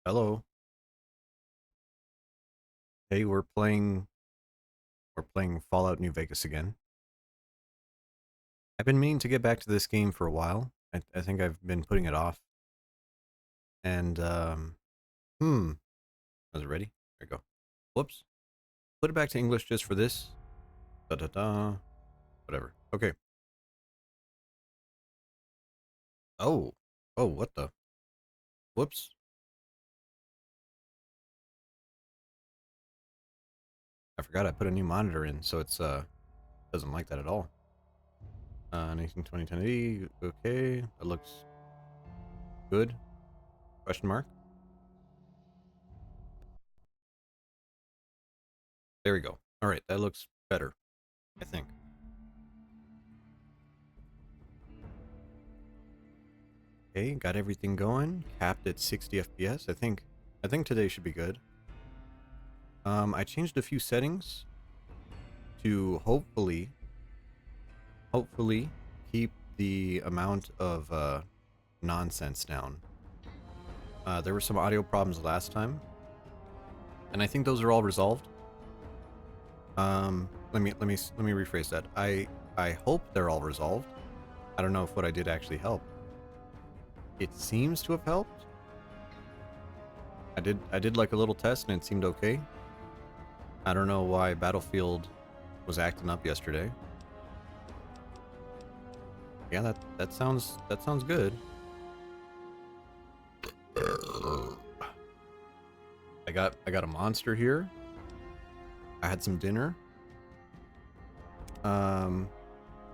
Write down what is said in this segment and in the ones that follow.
Hello. Hey, we're playing Fallout New Vegas again. I've been meaning to get back to this game for a while. I think I've been putting it off. And hmm, was it ready? There we go. Whoops. Put it back to English just for this. Da da da. Whatever. Okay. Oh. Oh, what the? Whoops. I forgot I put a new monitor in, so it's doesn't like that at all. 1920 1080. Okay. That looks good. Question mark. There we go. All right, that looks better, I think. Okay, got everything going. Capped at 60 FPS. I think today should be good. I changed a few settings to hopefully keep the amount of nonsense down. There were some audio problems last time, and I think those are all resolved. Let me rephrase that. I hope they're all resolved. I don't know if what I did actually helped. It seems to have helped. I did like a little test and it seemed okay. I don't know why Battlefield was acting up yesterday. Yeah, that sounds good. I got a monster here. I had some dinner. Um,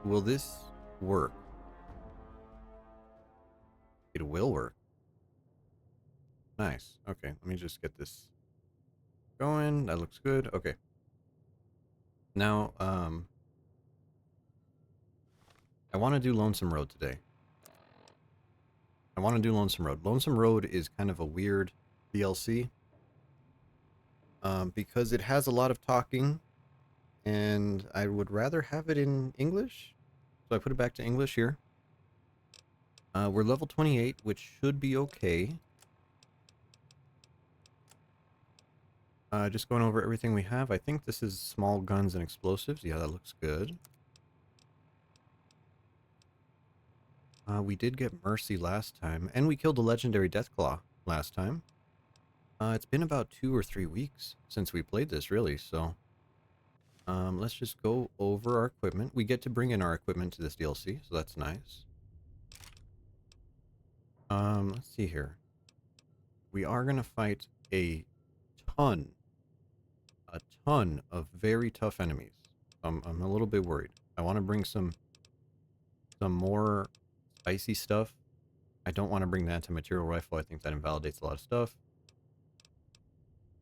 will this work? It will work. Nice. Okay, let me just get this going. That looks good. Okay. Now, I want to do Lonesome Road today. I want to do Lonesome Road. Lonesome Road is kind of a weird DLC. Because it has a lot of talking, and I would rather have it in English. So I put it back to English here. We're level 28, which should be okay. Just going over everything we have. I think this is small guns and explosives. Yeah, that looks good. We did get Mercy last time, and we killed a legendary Deathclaw last time. It's been about 2 or 3 weeks since we played this, really, so... let's just go over our equipment. We get to bring in our equipment to this DLC, so that's nice. Let's see here. We are gonna fight a ton, a ton of very tough enemies. I'm a little bit worried. I want to bring some more spicy stuff. I don't want to bring the anti-material rifle. I think that invalidates a lot of stuff.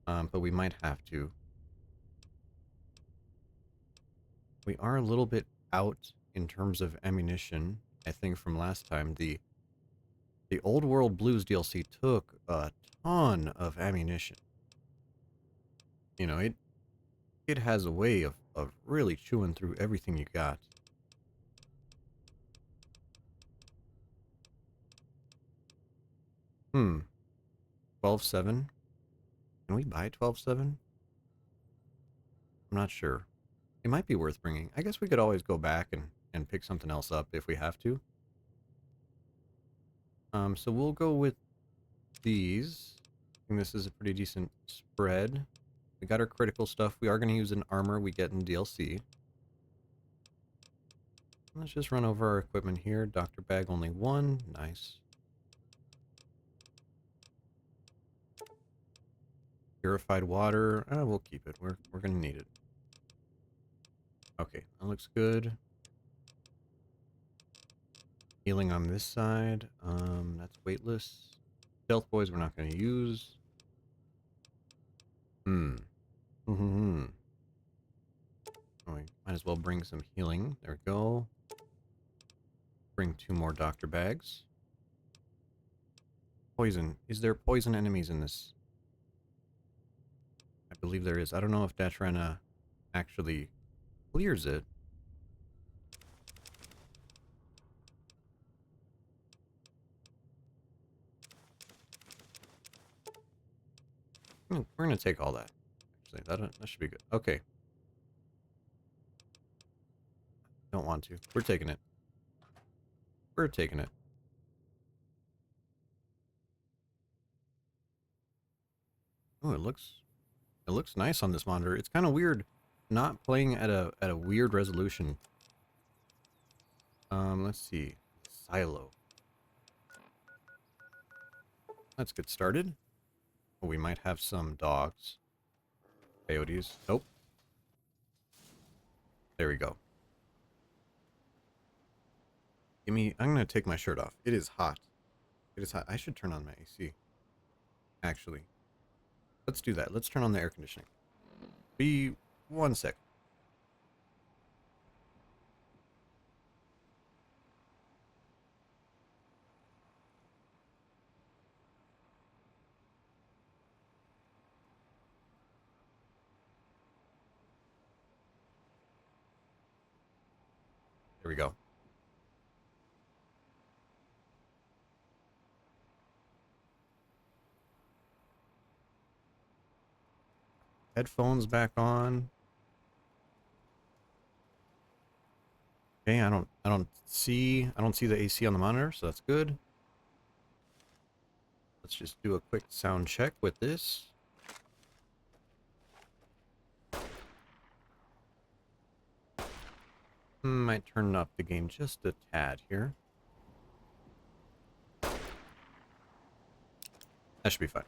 But we might have to. We are a little bit out in terms of ammunition. I think from last time, the Old World Blues DLC took a ton of ammunition. You know, it has a way of really chewing through everything you got. Hmm. 12.7. Can we buy 12.7? I'm not sure. It might be worth bringing. I guess we could always go back and pick something else up if we have to. So we'll go with these. I think this is a pretty decent spread. We got our critical stuff. We are going to use an armor we get in DLC. Let's just run over our equipment here. Doctor bag only one. Nice. Purified water. We'll keep it. We're going to need it. Okay, that looks good. Healing on this side. That's weightless. Stealth boys we're not going to use. Hmm. Mm-hmm. Oh, we might as well bring some healing. There we go. Bring 2 more doctor bags. Poison. Is there poison enemies in this? I believe there is. I don't know if Datrana actually clears it. We're gonna take all that. Actually, that should be good. Okay. Don't want to. We're taking it. We're taking it. Oh, it looks nice on this monitor. It's kind of weird not playing at a weird resolution. Let's see. Silo. Let's get started. Oh, we might have some dogs. Coyotes. Nope. There we go. Give me. I'm gonna take my shirt off. It is hot. It is hot. I should turn on my AC. Actually, let's do that. Let's turn on the air conditioning. Be 1 sec. There we go. Headphones back on. Okay, I don't see the AC on the monitor, so that's good. Let's just do a quick sound check with this. Might turn up the game just a tad here. That should be fine.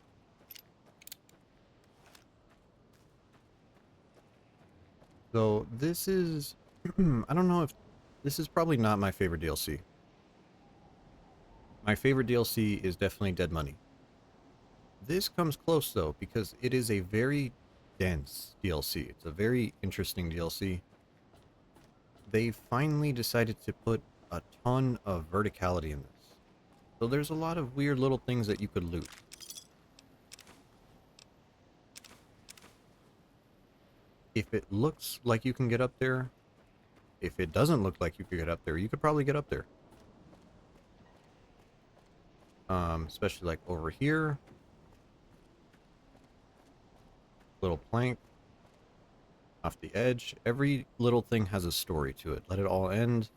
So this is, I don't know if, this is probably not my favorite DLC. My favorite DLC is definitely Dead Money. This comes close though, because it is a very dense DLC. It's a very interesting DLC. They finally decided to put a ton of verticality in this. So there's a lot of weird little things that you could loot. If it looks like you can get up there, if it doesn't look like you could get up there, you could probably get up there. Especially like over here. Little plank. Off the edge. Every little thing has a story to it. Let it all end.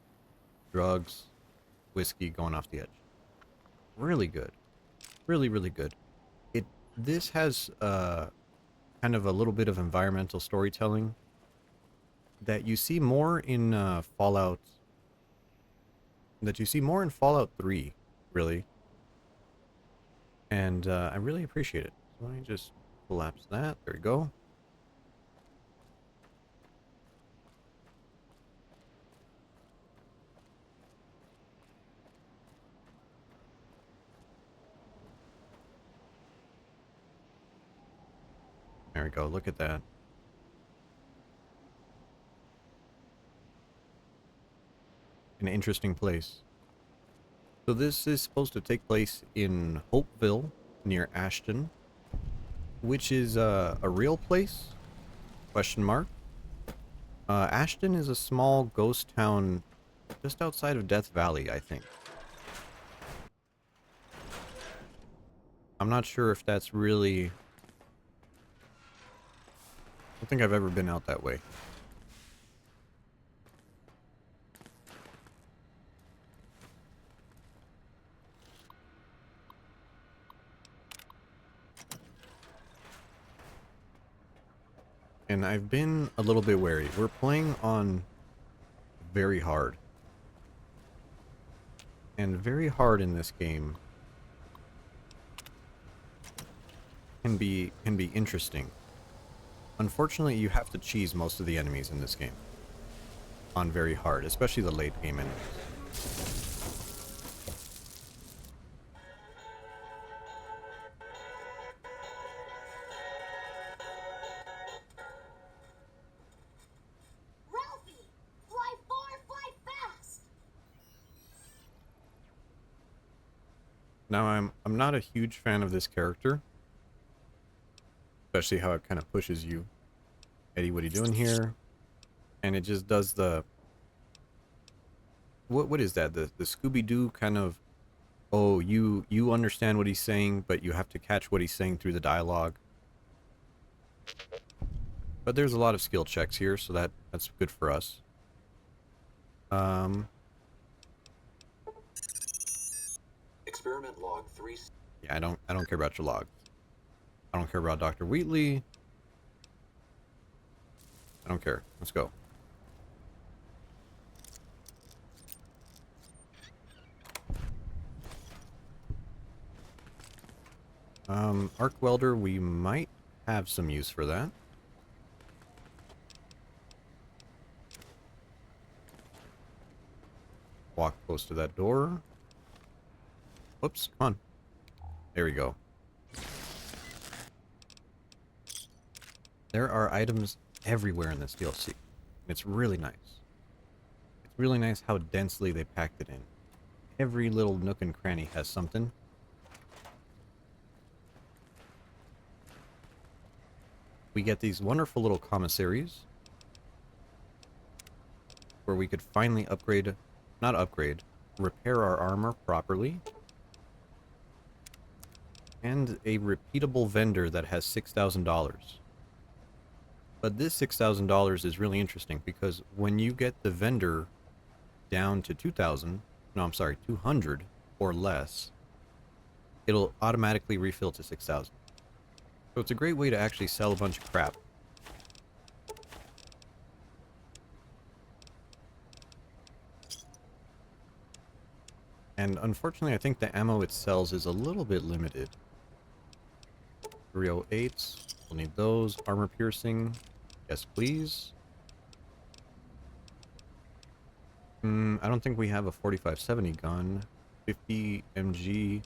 Drugs. Whiskey going off the edge. Really good. Really, really good. This has kind of a little bit of environmental storytelling that you see more in Fallout. That you see more in Fallout 3, really. And I really appreciate it. So let me just collapse that. There we go. There we go. Look at that. An interesting place. So this is supposed to take place in Hopeville, near Ashton, which is a real place? Question mark. Ashton is a small ghost town just outside of Death Valley, I think. I'm not sure if that's really... I don't think I've ever been out that way. And I've been a little bit wary. We're playing on very hard. And very hard in this game can be interesting. Unfortunately, you have to cheese most of the enemies in this game on very hard, especially the late game enemies. Ralphie, fly far, fly fast. Now, I'm not a huge fan of this character, especially how it kind of pushes you. Eddie, what are you doing here? And it just does the... What is that? The Scooby-Doo kind of... Oh, you understand what he's saying, but you have to catch what he's saying through the dialogue. But there's a lot of skill checks here, so that's good for us. Experiment log 3. Yeah, I don't care about your log. I don't care about Dr. Wheatley. I don't care. Let's go. Arc welder, we might have some use for that. Walk close to that door. Whoops, come on. There we go. There are items everywhere in this DLC. It's really nice. It's really nice how densely they packed it in. Every little nook and cranny has something. We get these wonderful little commissaries where we could finally repair our armor properly. And a repeatable vendor that has $6,000. But this $6,000 is really interesting because when you get the vendor down to 200 or less, it'll automatically refill to 6,000. So it's a great way to actually sell a bunch of crap. And unfortunately, I think the ammo it sells is a little bit limited. 308s, we'll need those. Armor piercing, yes please. I don't think we have a 4570 gun. 50 MG.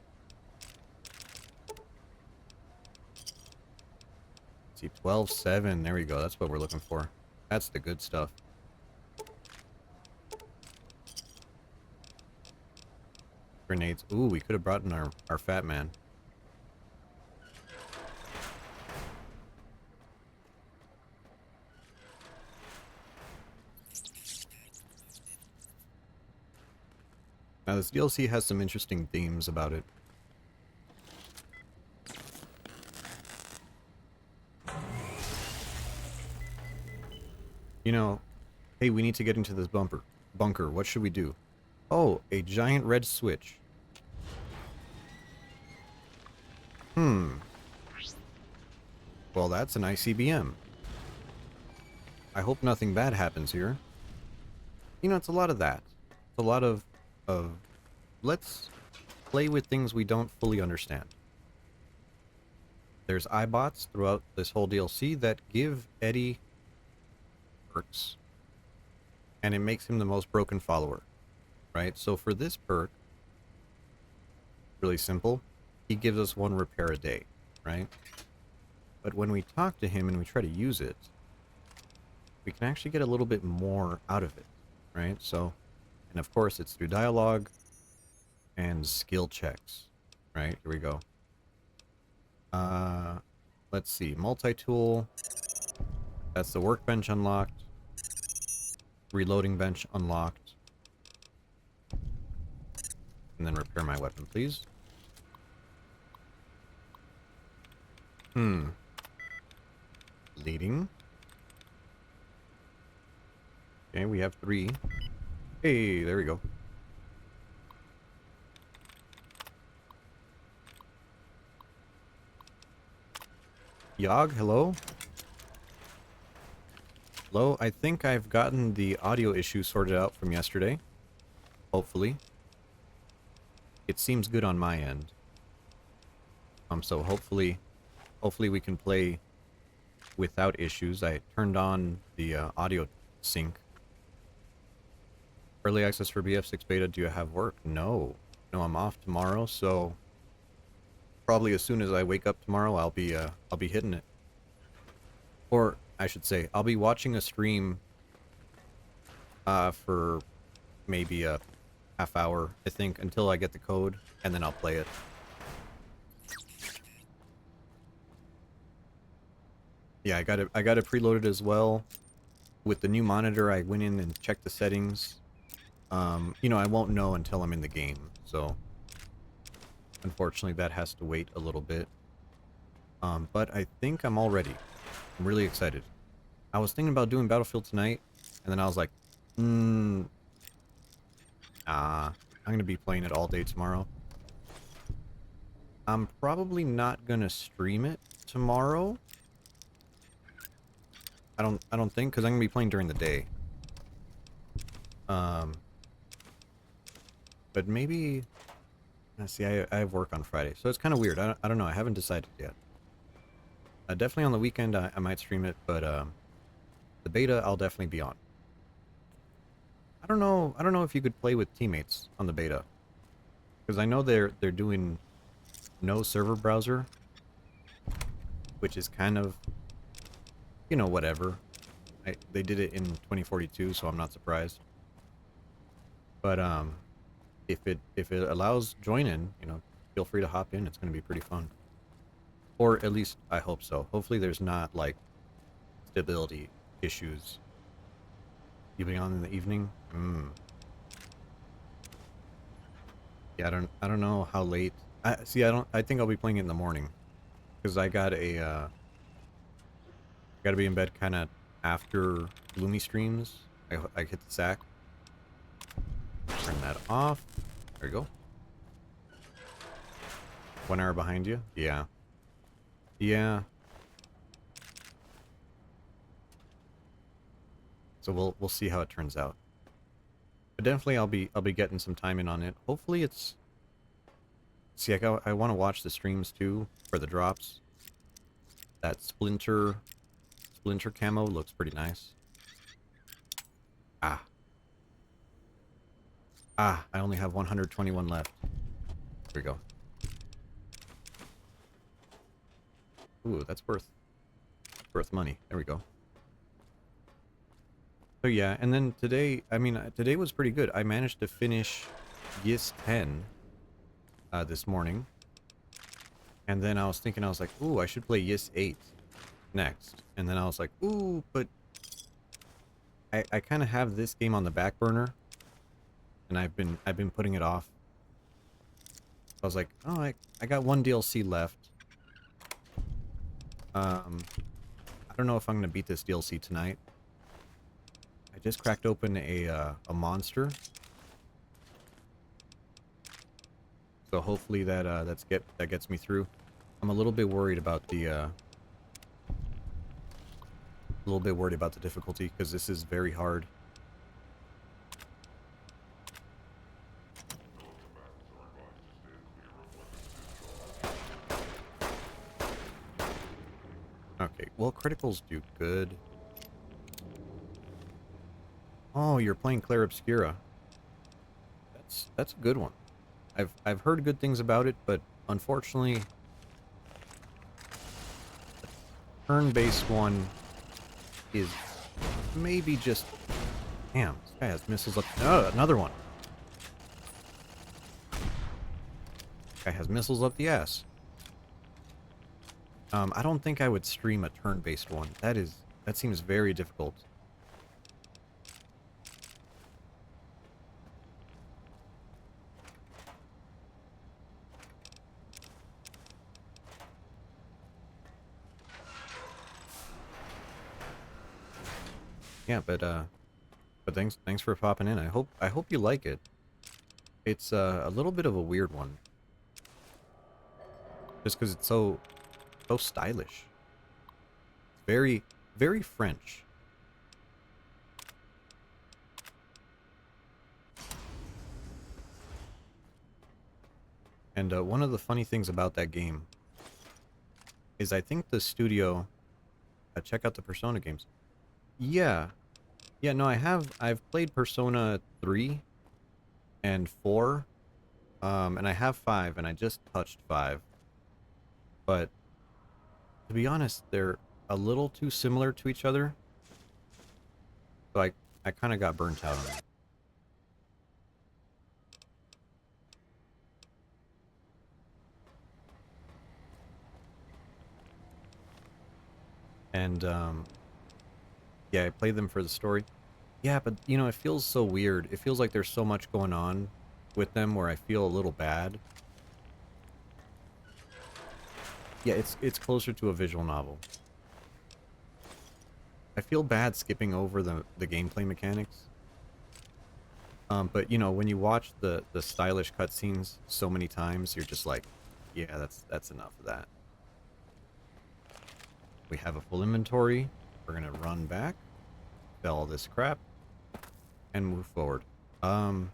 Let's see, 12.7. There we go. That's what we're looking for. That's the good stuff. Grenades. Ooh, we could have brought in our fat man. Now, this DLC has some interesting themes about it. You know, hey, we need to get into this bunker. What should we do? Oh, a giant red switch. Well, that's an ICBM. I hope nothing bad happens here. You know, it's a lot of that. It's a lot of let's play with things we don't fully understand. There's iBots throughout this whole DLC that give Eddie perks, and it makes him the most broken follower, right? So for this perk, really simple, he gives us 1 repair a day, right? But when we talk to him and we try to use it, we can actually get a little bit more out of it, right? So, and of course it's through dialogue and skill checks, right? Here we go. Let's see, multi-tool, that's the workbench unlocked, reloading bench unlocked, and then repair my weapon, please. Leading. Okay, we have 3. Hey, there we go. Yog, hello? Hello, I think I've gotten the audio issue sorted out from yesterday. Hopefully. It seems good on my end. So hopefully we can play without issues. I turned on the audio sync. Early access for BF6 beta, do you have work? No. No, I'm off tomorrow, so probably as soon as I wake up tomorrow, I'll be hitting it. Or I should say, I'll be watching a stream for maybe a half hour, I think, until I get the code, and then I'll play it. Yeah, I got it preloaded as well. With the new monitor, I went in and checked the settings. You know, I won't know until I'm in the game, so unfortunately that has to wait a little bit. But I think I'm all ready. I'm really excited. I was thinking about doing Battlefield tonight, and then I was like, nah, I'm gonna be playing it all day tomorrow. I'm probably not gonna stream it tomorrow. I don't think, because I'm gonna be playing during the day. Um, but maybe. Let's see, I have work on Friday, so it's kind of weird. I don't know. I haven't decided yet. Definitely on the weekend I might stream it, but the beta I'll definitely be on. I don't know. I don't know if you could play with teammates on the beta, because I know they're doing no server browser, which is kind of, you know, whatever. They did it in 2042, so I'm not surprised. But if it allows join in, you know, feel free to hop in. It's going to be pretty fun. Or at least I hope so. Hopefully there's not like stability issues. You be on in the evening? Yeah, I don't know how late. I think I'll be playing it in the morning, because I got a got to be in bed kind of after gloomy streams. I hit the sack. Turn that off. There you go. 1 hour behind you? Yeah. Yeah. So we'll see how it turns out. But definitely I'll be getting some time in on it. Hopefully it's. See, I want to watch the streams too for the drops. That splinter camo looks pretty nice. Ah. Ah, I only have 121 left. Here we go. Ooh, that's worth money. There we go. So yeah, and then today, I mean, today was pretty good. I managed to finish Yis 10 this morning. And then I was thinking, I was like, ooh, I should play Yis 8 next. And then I was like, ooh, but I kind of have this game on the back burner, and I've been putting it off. I was like, oh, I got one DLC left. I don't know if I'm gonna beat this DLC tonight. I just cracked open a monster, so hopefully that gets me through. I'm a little bit worried about the difficulty, because this is very hard. Okay, well, criticals do good. Oh, you're playing Claire Obscura. That's a good one. I've heard good things about it, but unfortunately, turn-based one is maybe just. Damn, this guy has missiles up. Oh, another one. This guy has missiles up the ass. I don't think I would stream a turn-based one. That seems very difficult. Yeah, but thanks for popping in. I hope you like it. It's a little bit of a weird one, just because it's so stylish. Very very French. And one of the funny things about that game is I think the studio. Check out the Persona games. Yeah, yeah. No, I've played Persona 3 and 4, and I have 5, and I just touched 5. But to be honest, they're a little too similar to each other. So I kind of got burnt out on it. And yeah, I played them for the story. Yeah, but you know, it feels so weird. It feels like there's so much going on with them where I feel a little bad. Yeah, it's closer to a visual novel. I feel bad skipping over the gameplay mechanics. But you know, when you watch the stylish cutscenes so many times, you're just like, yeah, that's enough of that. We have a full inventory. We're gonna run back, sell all this crap, and move forward. No,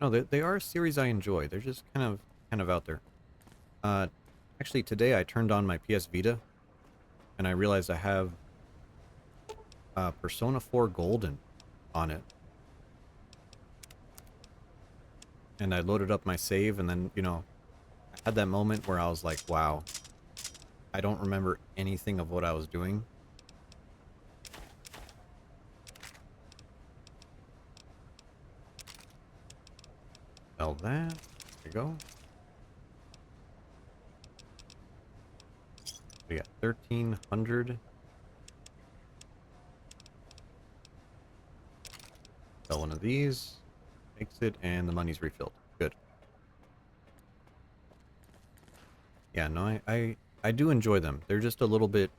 they are a series I enjoy. They're just kind of out there. Uh, actually, today I turned on my PS Vita, and I realized I have Persona 4 Golden on it. And I loaded up my save, and then, you know, I had that moment where I was like, wow, I don't remember anything of what I was doing. Sell that. There you go. We got 1,300. Sell one of these. Exit, and the money's refilled. Good. Yeah, no, I do enjoy them. They're just a little bit...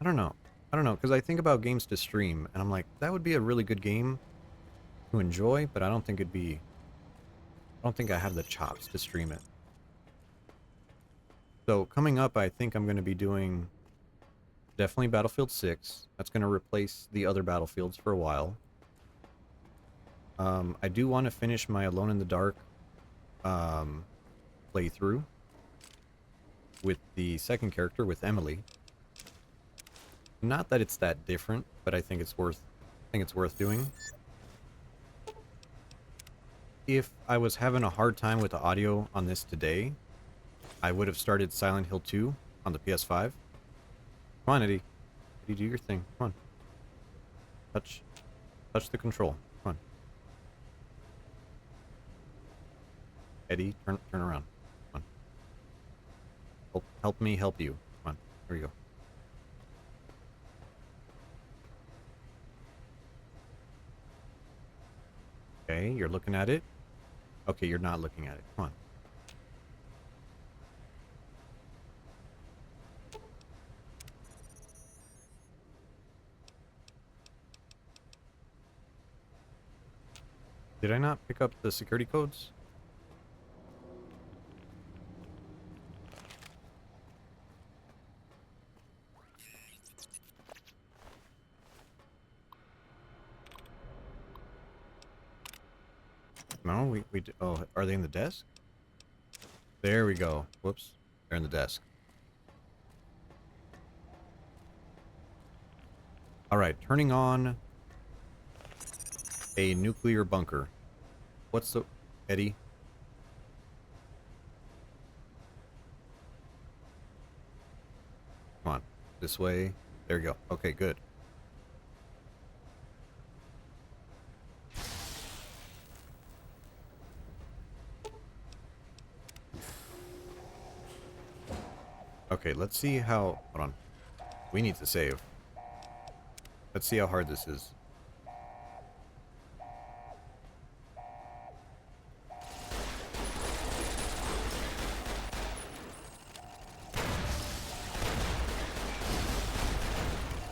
I don't know. I don't know, because I think about games to stream, and I'm like, that would be a really good game to enjoy, but I don't think it'd be... I don't think I have the chops to stream it. So, coming up, I think I'm going to be doing definitely Battlefield 6. That's going to replace the other Battlefields for a while. I do want to finish my Alone in the Dark playthrough with the second character, with Emily. Not that it's that different, but I think it's worth doing. If I was having a hard time with the audio on this today, I would have started Silent Hill 2 on the PS5. Come on, Eddie. Eddie, do your thing. Come on. Touch the control. Come on. Eddie, turn around. Come on. Help me help you. Come on. Here we go. Okay, you're looking at it. Okay, you're not looking at it. Come on. Did I not pick up the security codes? No, we oh, are they in the desk? There we go. Whoops. They're in the desk. Alright, turning on a nuclear bunker. What's the... Eddie? Come on. This way. There you go. Okay, good. Okay, let's see how... Hold on. We need to save. Let's see how hard this is.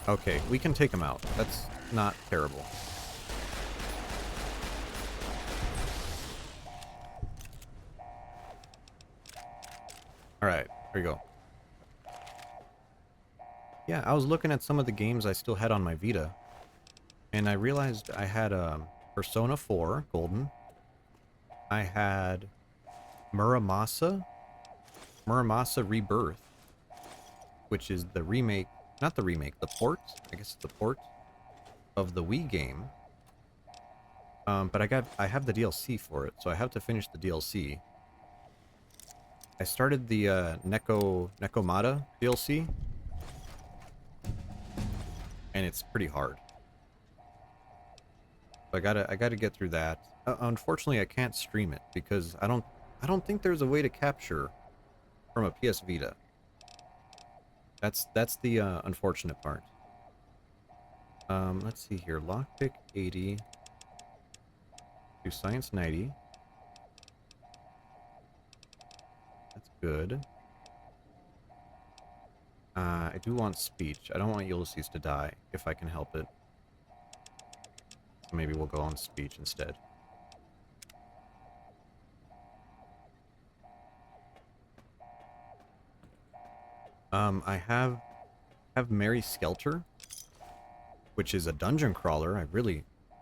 Okay, we can take him out. That's not terrible. Alright, here we go. Yeah, I was looking at some of the games I still had on my Vita, and I realized I had Persona 4 Golden. I had Muramasa Rebirth, which is the remake, not the remake, the port, I guess it's the port of the Wii game. But I have the DLC for it, so I have to finish the DLC. I started the Nekomata DLC, and it's pretty hard. So I gotta get through that. Unfortunately, I can't stream it because I don't think there's a way to capture from a PS Vita. That's the unfortunate part. Let's see here. Lockpick 80. Do science 90. That's good. I do want speech. I don't want Ulysses to die, if I can help it. So maybe we'll go on speech instead. I have Mary Skelter, which is a dungeon crawler. I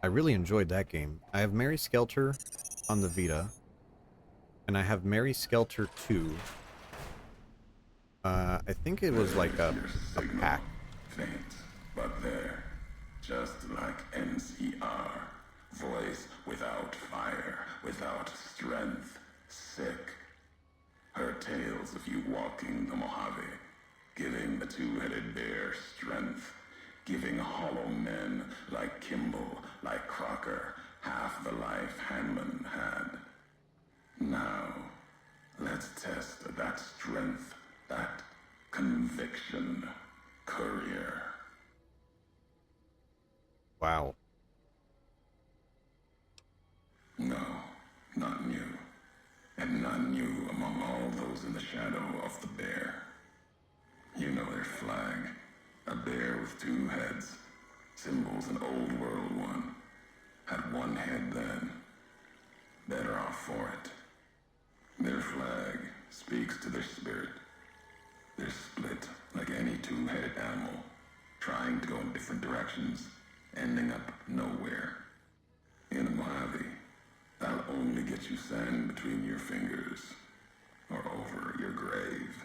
really enjoyed that game. I have Mary Skelter on the Vita, and I have Mary Skelter 2. I think it was like a pack. Faint, but there. Just like NCR. Voice without fire, without strength. Sick. Her tales of you walking the Mojave, giving the two-headed bear strength, giving hollow men like Kimball, like Crocker, half the life Hanman had. Now, let's test that strength, that conviction, courier. Wow. No, not new. And not new among all those in the shadow of the bear. You know their flag. A bear with two heads. Symbols an old world one. Had one head then. Better off for it. Their flag speaks to their spirit. They're split like any two-headed animal, trying to go in different directions, ending up nowhere. In a Mojave, that'll only get you sand between your fingers, or over your grave.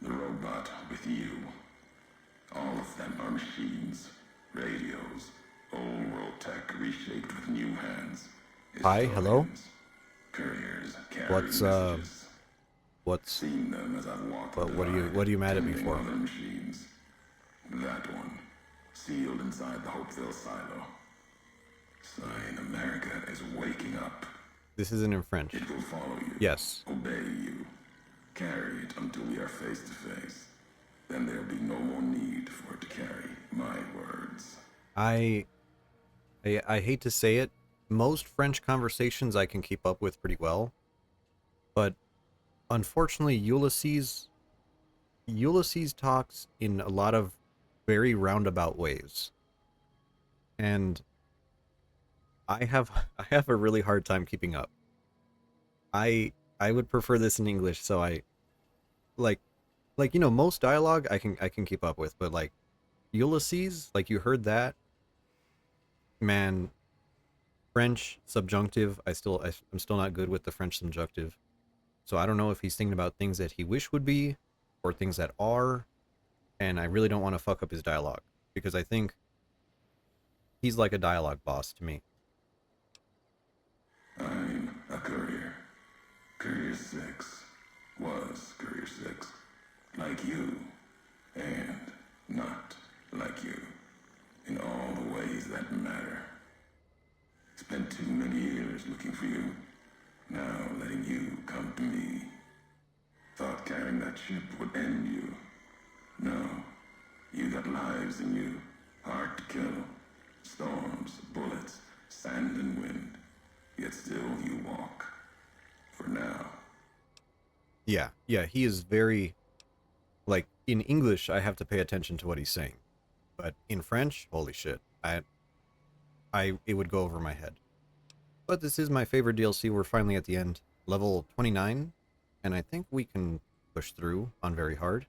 The robot with you, all of them are machines, radios, old world tech reshaped with new hands. Hi, hello? Historians, couriers carry What's Seen them as I've walked the what are you mad at me tending for? other machines. That one, sealed inside the Hopeville silo. Sign America is waking up. This isn't in French. It will follow you. Yes. Obey you. Carry it until we are face to face. Then there'll be no more need for it to carry my words. I hate to say it, most French conversations I can keep up with pretty well, but unfortunately Ulysses talks in a lot of very roundabout ways, and I have a really hard time keeping up. I would prefer this in English, so I like you know, most dialogue I can keep up with, but like Ulysses, like you heard that, man. French subjunctive, I'm still not good with the French subjunctive. So I don't know if he's thinking about things that he wish would be or things that are, and I really don't want to fuck up his dialogue because I think he's like a dialogue boss to me. I'm a courier. Courier 6 was Courier 6. Like you, and not like you. In all the ways that matter. Spent too many years looking for you. Now letting you come to me. Thought carrying that ship would end you. No. You got lives in you. Hard to kill. Storms, bullets, sand and wind. Yet still you walk. For now. Yeah, he is very, like, in English I have to pay attention to what he's saying. But in French, holy shit. It would go over my head. But this is my favorite DLC. We're finally at the end. Level 29. And I think we can push through on very hard.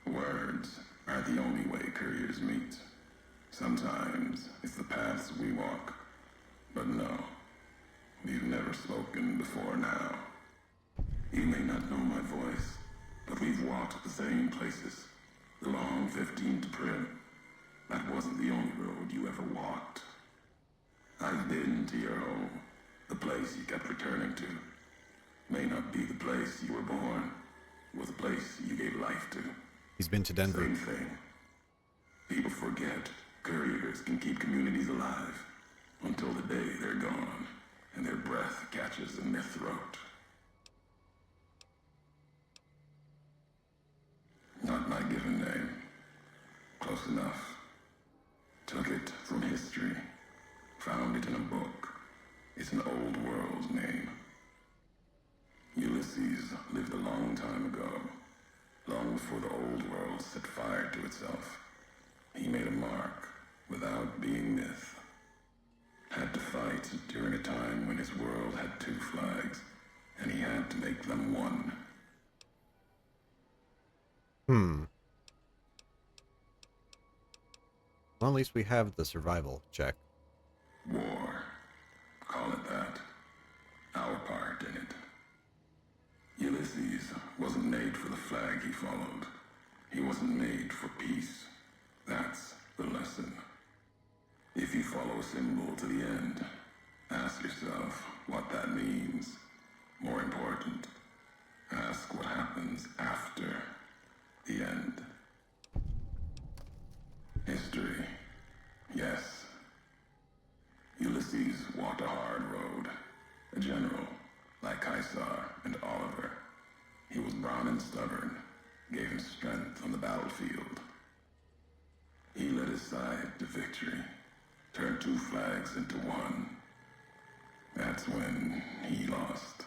Words are the only way couriers meet. Sometimes it's the paths we walk. But no, we've never spoken before now. You may not know my voice, but we've walked the same places. The long 15 to Prim. That wasn't the only road you ever walked. I've been to your home, the place you kept returning to. May not be the place you were born, was the place you gave life to. He's been to Denver. Same thing. People forget couriers can keep communities alive until the day they're gone and their breath catches in their throat. Not my given name. Close enough. Took it from history. Found it in a book. It's an old world name. Ulysses. Ulysses lived a long time ago, long before the old world set fire to itself. He made a mark without being myth. Had to fight during a time when his world had two flags, and he had to make them one. Well, at least we have the survival check. War. Call it that. Our part in it. Ulysses wasn't made for the flag he followed. He wasn't made for peace. That's the lesson. If you follow a symbol to the end, ask yourself what that means. More important, ask what happens after the end. History. Yes. Ulysses walked a hard road. A general, like Caesar and Oliver. He was brown and stubborn, gave him strength on the battlefield. He led his side to victory, turned two flags into one. That's when he lost.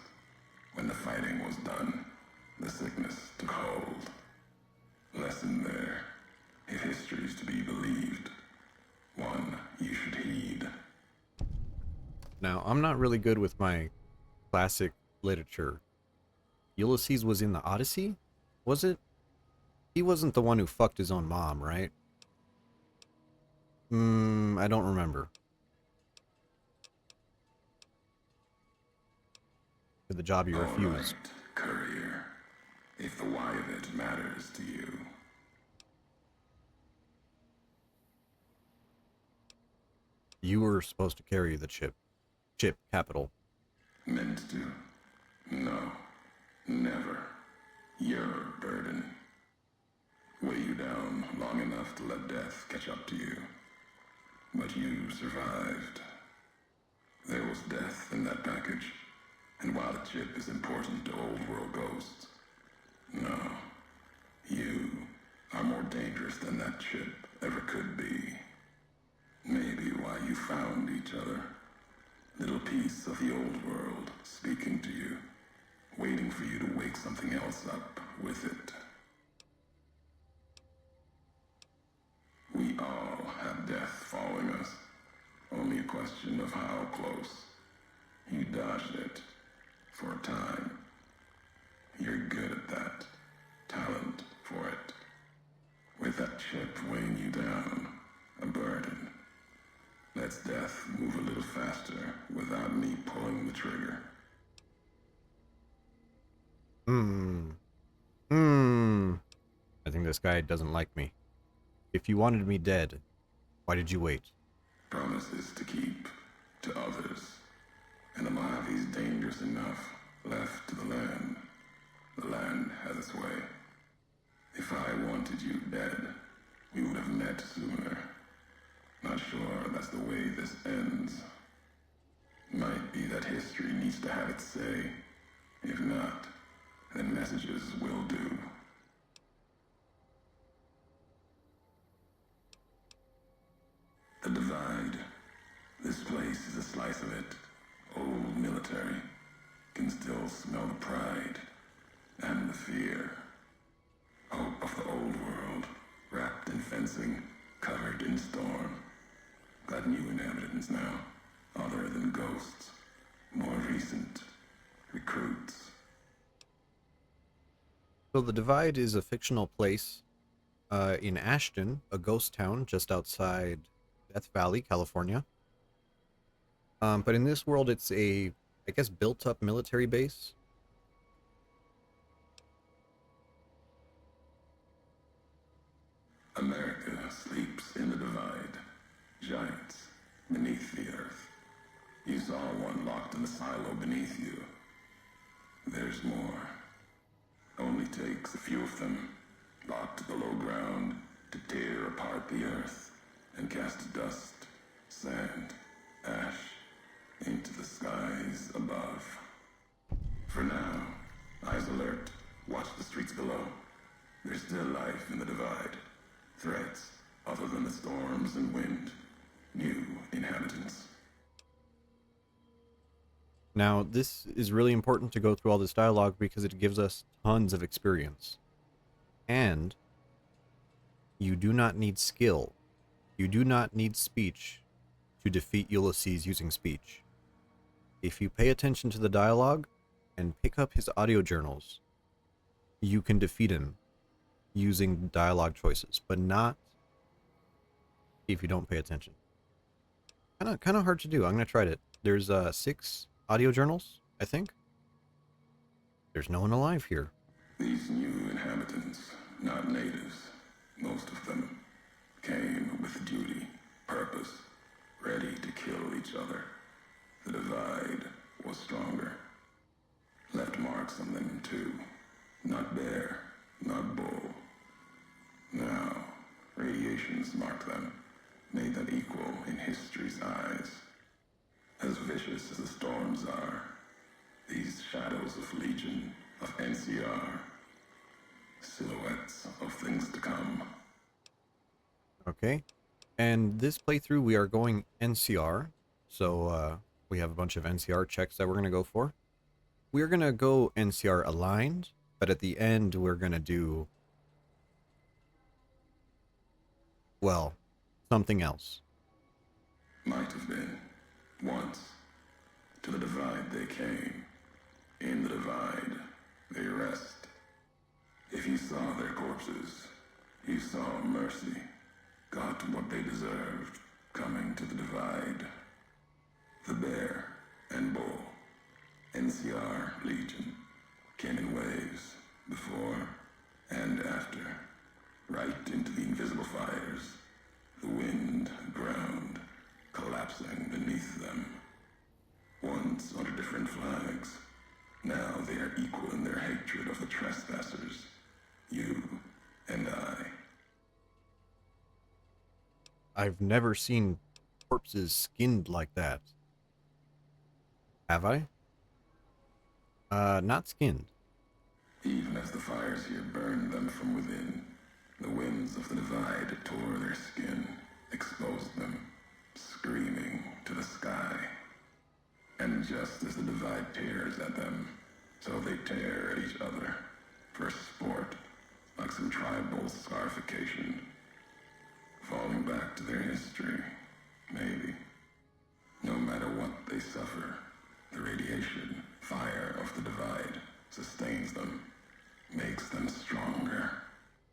When the fighting was done, the sickness took hold. Lesson there. If history's to be believed, one you should heed. Now, I'm not really good with my classic literature. Ulysses was in the Odyssey? Was it? He wasn't the one who fucked his own mom, right? I don't remember. For the job you refused. All right, courier. If the why of it matters to you. You were supposed to carry the chip. Chip capital. Meant to? No. Never. You're a burden. Weigh you down long enough to let death catch up to you. But you survived. There was death in that package. And while the chip is important to old world ghosts, no. You are more dangerous than that chip ever could be. Maybe why you found each other. Little piece of the old world speaking to you, waiting for you to wake something else up with it. We all have death following us. Only a question of how close. You dodged it for a time. You're good at that. Talent for it. With that chip weighing you down, a burden. Let's death move a little faster without me pulling the trigger. I think this guy doesn't like me. If you wanted me dead, why did you wait? Promises to keep to others. And the Mojave's dangerous enough left to the land. The land has its way. If I wanted you dead, we would have met sooner. Not sure that's the way this ends. Might be that history needs to have its say. If not, then messages will do. The Divide. This place is a slice of it. Old military. Can still smell the pride and the fear. Hope of the old world. Wrapped in fencing. Covered in storm. Got new inhabitants now. Other than ghosts. More recent. Recruits. So the Divide is a fictional place in Ashton, a ghost town just outside Death Valley, California. But in this world, it's a, I guess, built-up military base. America sleeps in the Divide. Giants beneath the earth. You saw one locked in the silo beneath you. There's more. Only takes a few of them, locked below ground, to tear apart the earth and cast dust, sand, ash into the skies above. For now, eyes alert, watch the streets below. There's still life in the Divide. Threats other than the storms and wind. New inhabitants. Now, this is really important to go through all this dialogue because it gives us tons of experience. And you do not need skill. You do not need speech to defeat Ulysses using speech. If you pay attention to the dialogue and pick up his audio journals, you can defeat him using dialogue choices, but not if you don't pay attention. Kind of hard to do. I'm gonna try it. There's 6 audio journals, I think. There's no one alive here. These new inhabitants, not natives, most of them, came with duty, purpose, ready to kill each other. The divide was stronger. Left marks on them too. Not bear, not bull. Now, radiations marked them, made them equal in history's eyes. As vicious as the storms are, these shadows of Legion, of NCR, silhouettes of things to come. Okay. And this playthrough, we are going NCR. So, we have a bunch of NCR checks that we're going to go for. We're going to go NCR aligned, but at the end, we're going to do, well, something else. Might have been. Once. To the divide they came. In the divide, they rest. If you saw their corpses, you saw mercy. Got what they deserved, coming to the divide. The bear and bull, NCR Legion, came in waves, before and after, right into the invisible fires. The wind ground, collapsing beneath them. Once under different flags, now they are equal in their hatred of the trespassers. You and I. I've never seen corpses skinned like that. Have I? Not skinned. Even as the fires here burned them from within, the winds of the divide tore their skin, exposed them, screaming to the sky. And just as the divide tears at them, so they tear at each other, for sport, like some tribal scarification. Falling back to their history, maybe. No matter what they suffer, the radiation, fire of the divide sustains them, makes them stronger.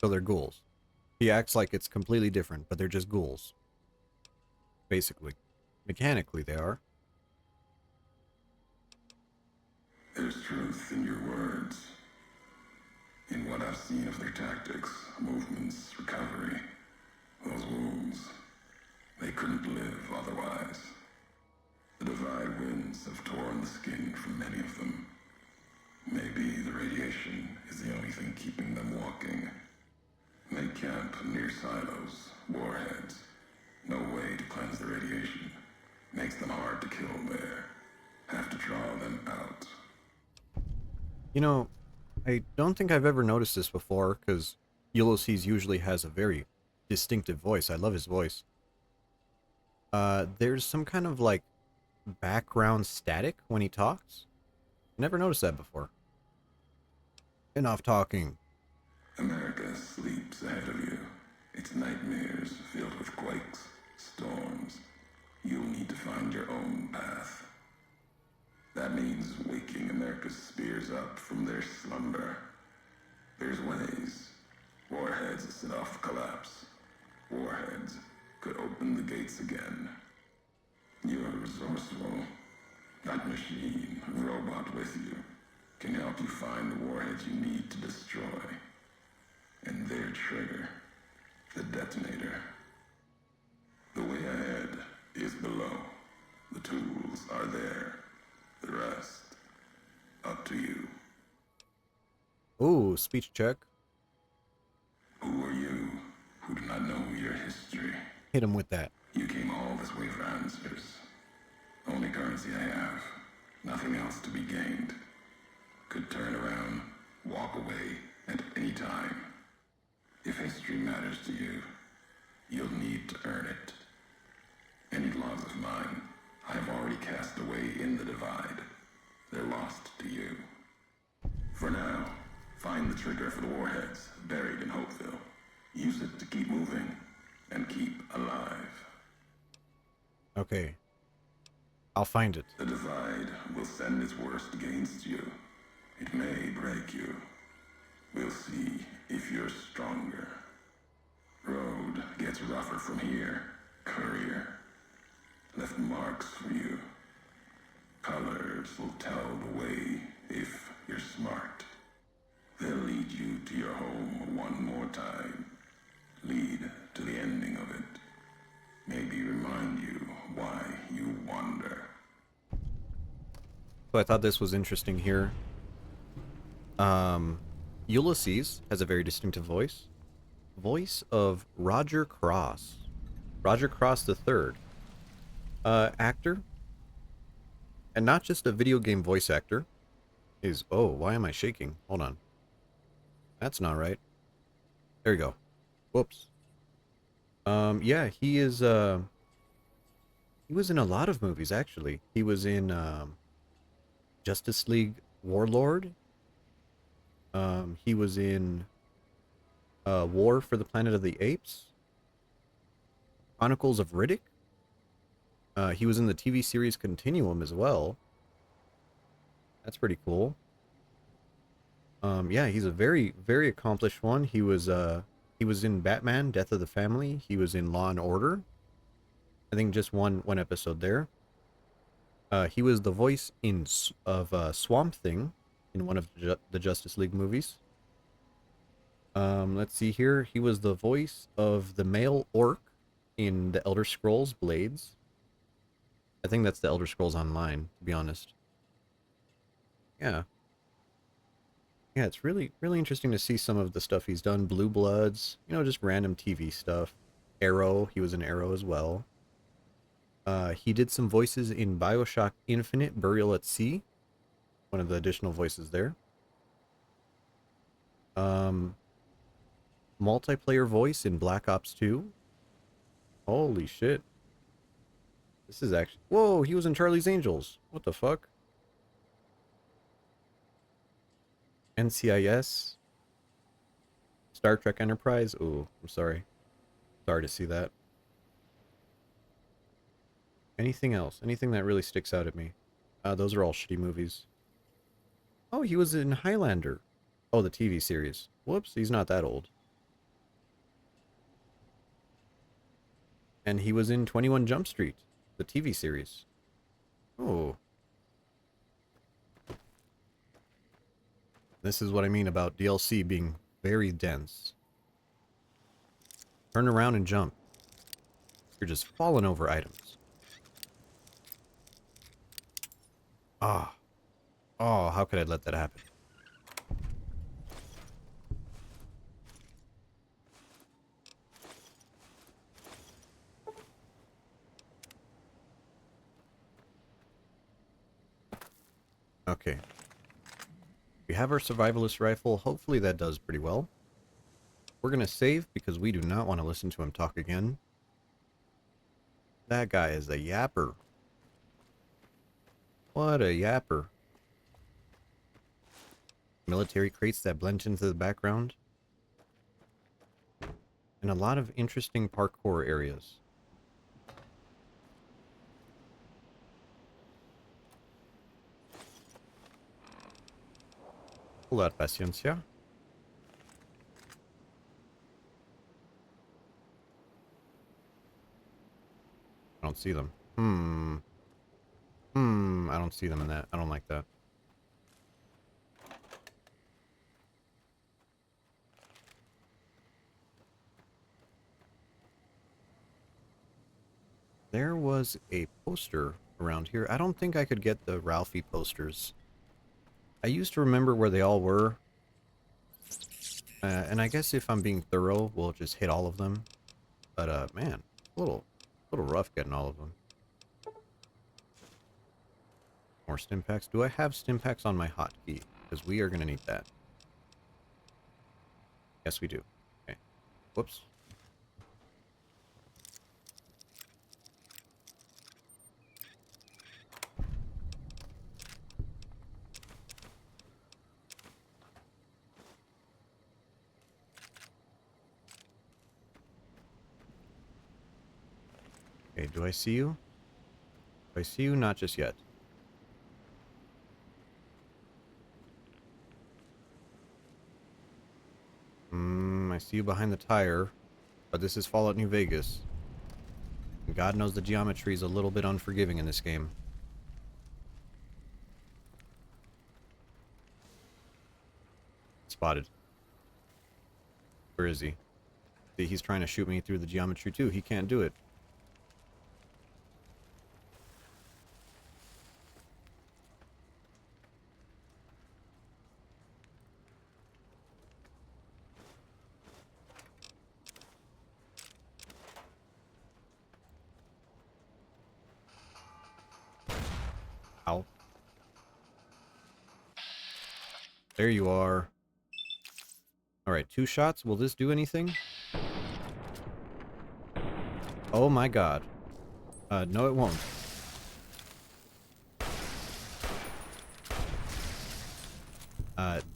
So they're ghouls. He acts like it's completely different, but they're just ghouls. Basically. Mechanically, they are. There's truth in your words. In what I've seen of their tactics, movements, recovery. Those wounds, they couldn't live otherwise. The divide winds have torn the skin from many of them. Maybe the radiation is the only thing keeping them walking. They camp near silos, warheads. No way to cleanse the radiation. Makes them hard to kill there. Have to draw them out. You know, I don't think I've ever noticed this before, because Ulysses usually has a very distinctive voice. I love his voice. There's some kind of, like, background static when he talks. Never noticed that before. Enough talking. America sleeps ahead of you. Its nightmares filled with quakes, storms. You'll need to find your own path. That means waking America's spears up from their slumber. There's ways. Warheads set off the collapse. Warheads could open the gates again. You're resourceful. That machine, robot with you, can help you find the warheads you need to destroy. And their trigger, the detonator. The way ahead is below. The tools are there. The rest, up to you. Ooh, speech check. Who are you who do not know your history? Hit him with that. You came all this way for answers. Only currency I have. Nothing else to be gained. Could turn around, walk away at any time. If history matters to you, you'll need to earn it. Any logs of mine, I have already cast away in the divide. find the trigger for the warheads buried in Hopeville. Use it to keep moving and keep alive. Okay. I'll find it. The divide will send its worst against you. It may break you. We'll see if you're stronger. Road gets rougher from here. Courier left marks for you. Colors will tell the way if you're smart. They'll lead you to your home one more time. Lead to the ending of it. Maybe remind you why you wander. So I thought this was interesting here. Ulysses has a very distinctive voice. Voice of Roger Cross. Roger Cross III. Actor. And not just a video game voice actor. Oh, why am I shaking? Hold on. That's not right. There you go. Whoops. Yeah, he is, he was in a lot of movies, actually. He was in, Justice League Warlord. He was in, War for the Planet of the Apes. Chronicles of Riddick. He was in the TV series Continuum as well. That's pretty cool. Yeah, he's a very, very accomplished one. He was in Batman, Death of the Family. He was in Law and Order. I think just one episode there. He was the voice of Swamp Thing in one of the Justice League movies. Let's see here. He was the voice of the male orc in the Elder Scrolls Blades. I think that's the Elder Scrolls Online, to be honest. Yeah. Yeah, it's really, really interesting to see some of the stuff he's done. Blue Bloods, you know, just random TV stuff. Arrow, he was in Arrow as well. He did some voices in BioShock Infinite, Burial at Sea. One of the additional voices there. Multiplayer voice in Black Ops 2. Holy shit. This is actually... Whoa, he was in Charlie's Angels. What the fuck? NCIS. Star Trek Enterprise. Ooh, I'm sorry. Sorry to see that. Anything else? Anything that really sticks out at me? Those are all shitty movies. Oh, he was in Highlander. Oh, the TV series. Whoops, he's not that old. And he was in 21 Jump Street, the TV series. Oh. This is what I mean about DLC being very dense. Turn around and jump. You're just falling over items. Ah. Oh, how could I let that happen? Okay. We have our survivalist rifle. Hopefully that does pretty well. We're going to save because we do not want to listen to him talk again. That guy is a yapper. What a yapper. Military crates that blend into the background. And a lot of interesting parkour areas. Pull out paciencia. I don't see them. I don't see them in that. I don't like that. There was a poster around here. I don't think I could get the Ralphie posters. I used to remember where they all were. And I guess if I'm being thorough, we'll just hit all of them. But, man, a little rough getting all of them. More stim packs. Do I have stim packs on my hotkey? Because we are going to need that. Yes, we do. Okay. Whoops. Okay, do I see you? Do I see you? Not just yet. I see you behind the tire, but this is Fallout New Vegas. And God knows the geometry is a little bit unforgiving in this game. Spotted. Where is he? See, he's trying to shoot me through the geometry too. He can't do it. Ow. There you are. Alright, 2 shots. Will this do anything? Oh my god. No it won't.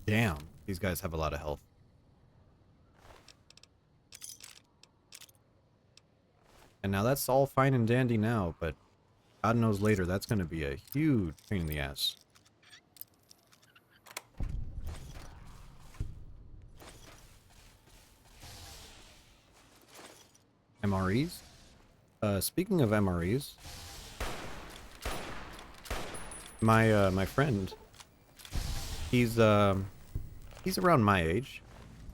Damn. These guys have a lot of health. And now that's all fine and dandy now, but God knows later that's going to be a huge pain in the ass. MREs? Speaking of MREs, my friend, he's around my age.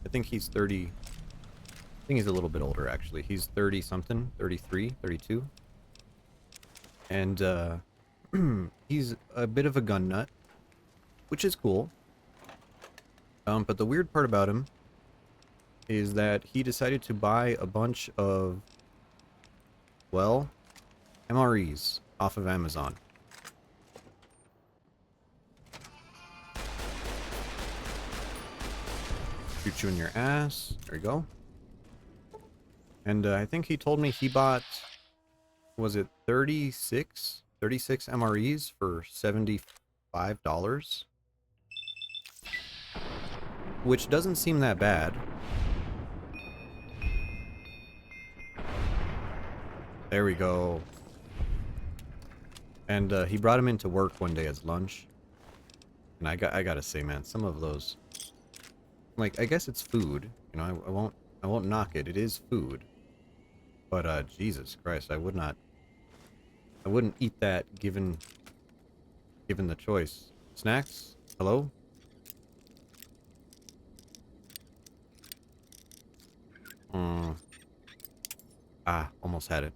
I think he's 30. I think he's a little bit older actually. He's 30 something, 33, 32. And he's a bit of a gun nut, which is cool. But the weird part about him is that he decided to buy a bunch of, well, MREs off of Amazon. Shoot you in your ass. There you go. And I think he told me he bought, was it 36 MREs for $75? Which doesn't seem that bad. There we go. And he brought him into work one day as lunch. And I gotta say, man, some of those, like, I guess it's food. You know, I won't knock it. It is food. But Jesus Christ, I wouldn't eat that given the choice. Snacks? Hello? Almost had it.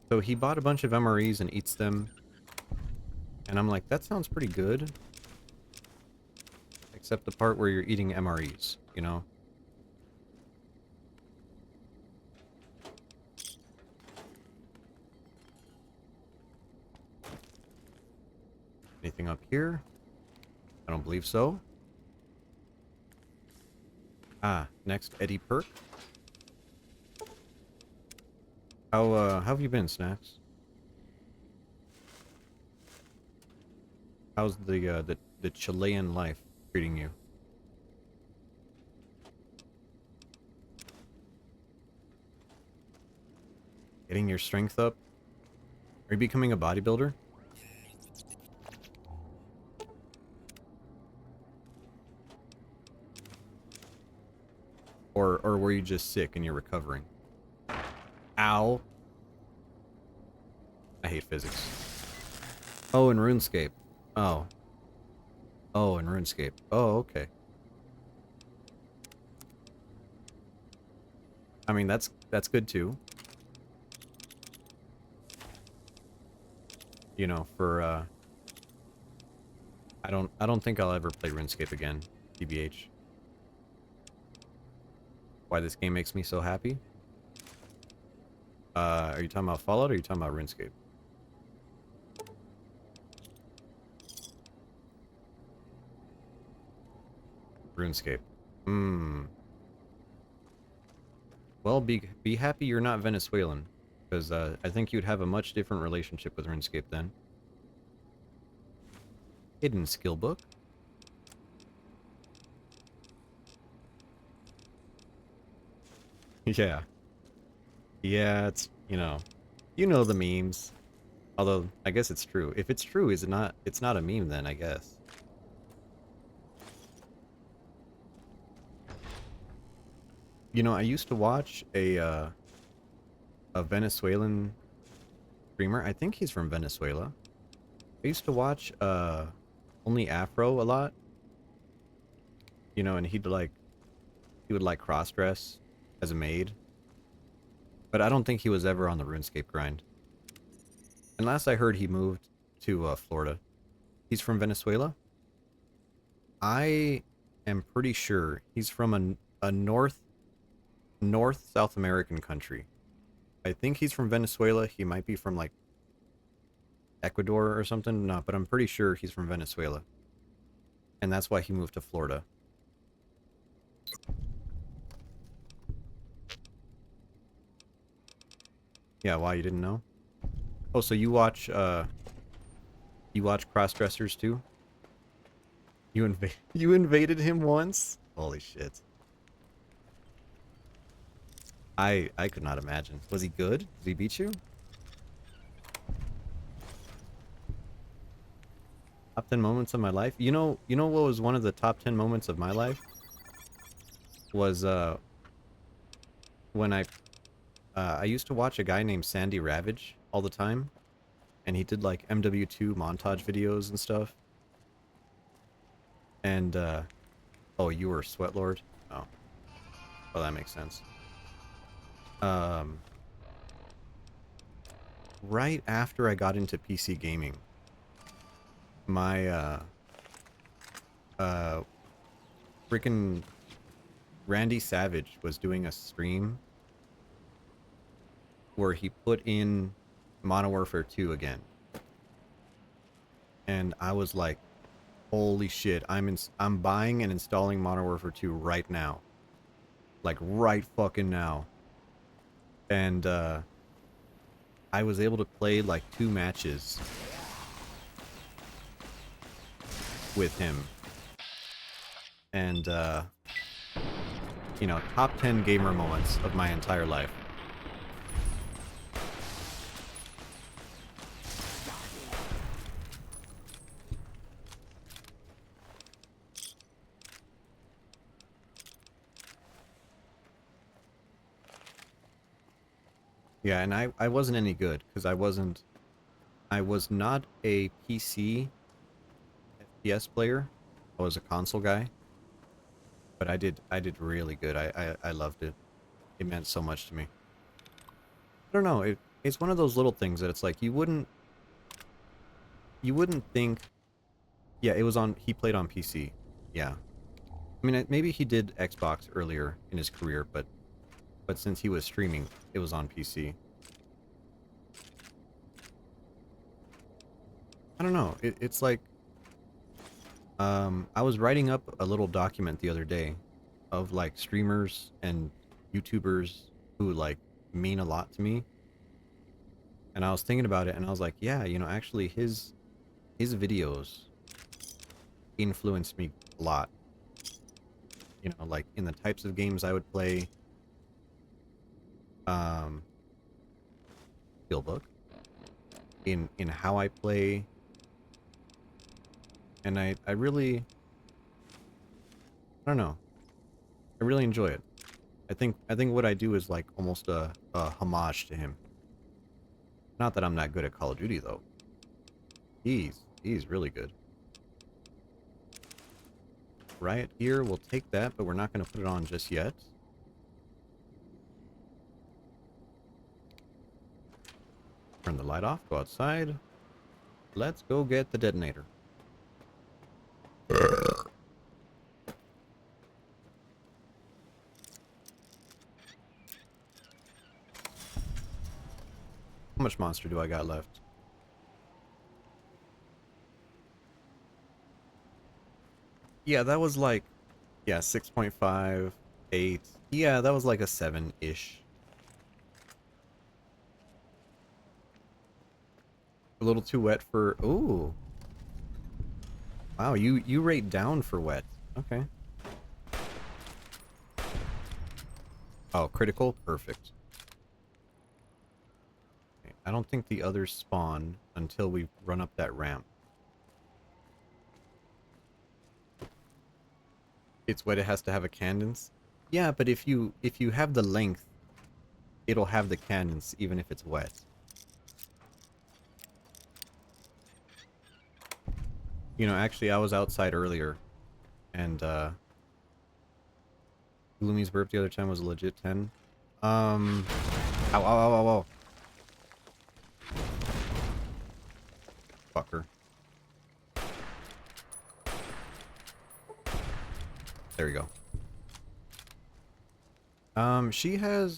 So he bought a bunch of MREs and eats them. And I'm like, that sounds pretty good. Except the part where you're eating MREs, you know? Anything up here? I don't believe so. Next Eddie perk. How have you been, Snacks? How's the Chilean life treating you? Getting your strength up? Are you becoming a bodybuilder? Or were you just sick and you're recovering? Ow. I hate physics. Oh, in RuneScape. Oh. Oh, in RuneScape. Oh, okay. I mean, that's good too. You know, for I don't think I'll ever play RuneScape again, TBH. Why this game makes me so happy? Are you talking about Fallout or are you talking about RuneScape? RuneScape. Well, be happy you're not Venezuelan, because I think you'd have a much different relationship with RuneScape then. Hidden skill book. Yeah. Yeah, You know the memes. Although, I guess it's true. If it's true, is it not? It's not a meme then, I guess. I used to watch a Venezuelan streamer. I think he's from Venezuela. I used to watch Only Afro a lot. And he would like cross dress as a maid. But I don't think he was ever on the RuneScape grind. And last I heard, he moved to Florida. He's from Venezuela. I am pretty sure he's from a North South American country. I think he's from Venezuela. He might be from like Ecuador or something. No, but I'm pretty sure he's from Venezuela. And that's why he moved to Florida. Yeah, why, you didn't know? Oh, so you watch cross-dressers too? You invaded him once? Holy shit. I could not imagine. Was he good? Did he beat you? Top 10 moments of my life? You know what was one of the top 10 moments of my life? Was when I used to watch a guy named Sandy Ravage all the time, and he did like MW2 montage videos and stuff. And oh, you were Sweatlord? Oh. Well, that makes sense. Right after I got into PC gaming, my freaking Randy Savage was doing a stream where he put in Modern Warfare 2 again. And I was like, holy shit, I'm buying and installing Modern Warfare 2 right now. Like right fucking now. And I was able to play like 2 matches with him. And top 10 gamer moments of my entire life. Yeah, and I wasn't any good because I was not a PC FPS player. I was a console guy. But I did really good. I loved it. It meant so much to me. I don't know, it's one of those little things that it's like you wouldn't think. Yeah, he played on PC. Yeah. I mean, maybe he did Xbox earlier in his career, but since he was streaming, it was on PC. I don't know. It's like I was writing up a little document the other day of like streamers and YouTubers who like mean a lot to me. And I was thinking about it and I was like, yeah, actually his videos influenced me a lot. Like in the types of games I would play. Steelbook. In how I play. And I really, I don't know. I really enjoy it. I think what I do is like almost a homage to him. Not that I'm not good at Call of Duty though. He's really good. Riot gear, we'll take that, but we're not going to put it on just yet. Turn the light off, go outside. Let's go get the detonator. How much monster do I got left? Yeah, that was like, yeah, 6.5, 8. Yeah, that was like a 7-ish. A little too wet for... Ooh. Wow, you rate down for wet. Okay. Oh, critical? Perfect. I don't think the others spawn until we run up that ramp. It's wet, it has to have a cadence. Yeah, but if you have the length, it'll have the cadence even if it's wet. You know, actually I was outside earlier and Gloomy's burp the other time was a legit 10. Ow, ow, ow, ow, ow. Fucker. There you go. She had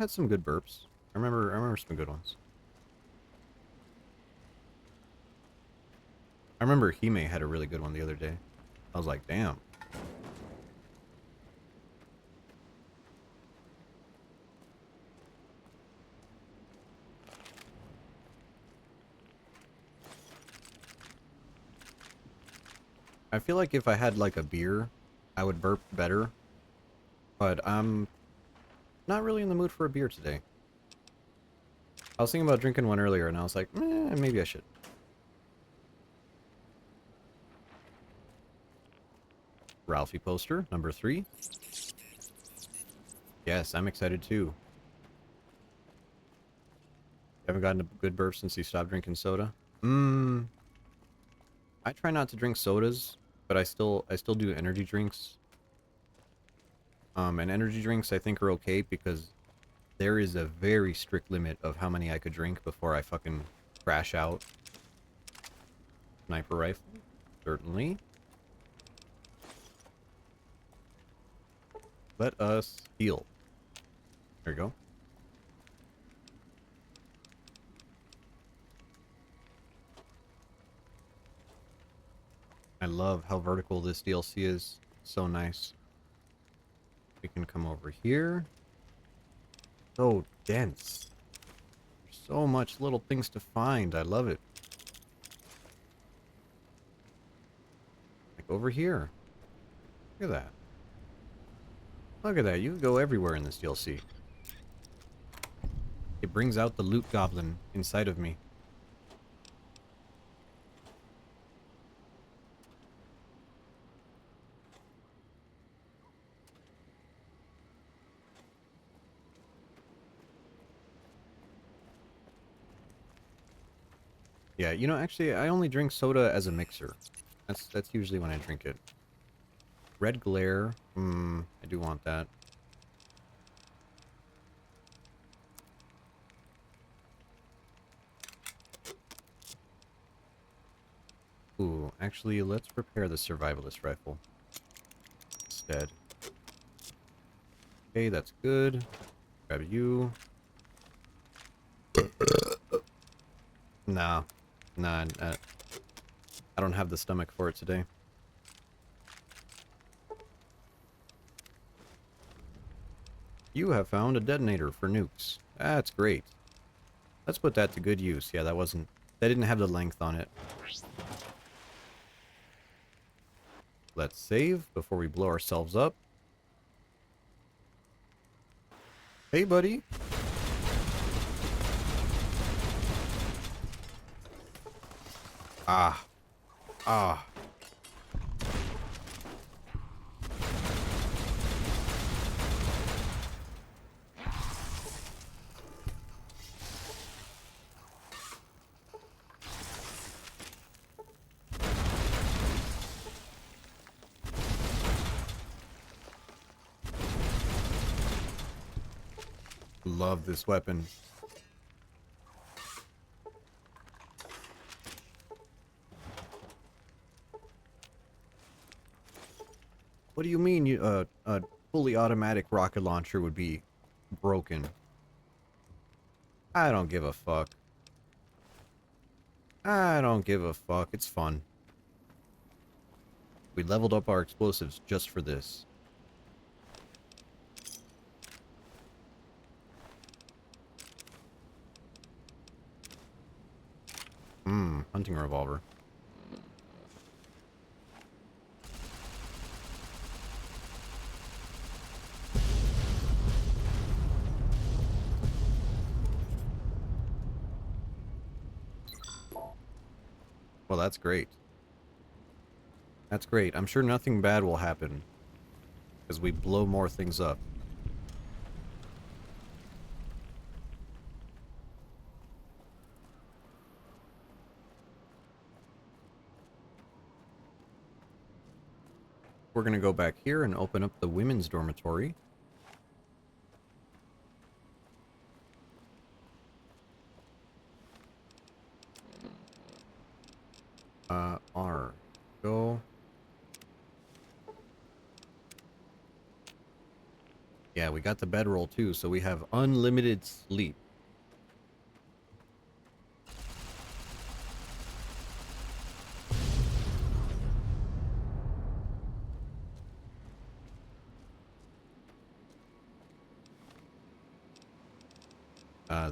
some good burps. I remember some good ones. I remember Hime had a really good one the other day. I was like, damn. I feel like if I had like a beer, I would burp better. But I'm not really in the mood for a beer today. I was thinking about drinking one earlier and I was like, maybe I should. Ralphie poster, number 3. Yes, I'm excited too. Haven't gotten a good burp since you stopped drinking soda? I try not to drink sodas, but I still do energy drinks. And energy drinks I think are okay because there is a very strict limit of how many I could drink before I fucking crash out. Sniper rifle, certainly. Let us heal. There you go. I love how vertical this DLC is. So nice. We can come over here. So dense. There's so much little things to find. I love it. Like over here. Look at that. Look at that. You can go everywhere in this DLC. It brings out the loot goblin inside of me. Yeah, you know, actually, I only drink soda as a mixer. That's usually when I drink it. Red glare. I do want that. Ooh, actually, let's prepare the survivalist rifle instead. Okay, that's good. Grab you. Nah. Nah, I don't have the stomach for it today. You have found a detonator for nukes. That's great. Let's put that to good use. Yeah, that didn't have the length on it. Let's save before we blow ourselves up. Hey, buddy. Ah. Ah. Love this weapon. What do you mean a fully automatic rocket launcher would be broken? I don't give a fuck. I don't give a fuck. It's fun. We leveled up our explosives just for this. Hunting revolver. Well, that's great. That's great. I'm sure nothing bad will happen as we blow more things up. We're going to go back here and open up the women's dormitory. R. Go. Yeah, we got the bedroll too, so we have unlimited sleep.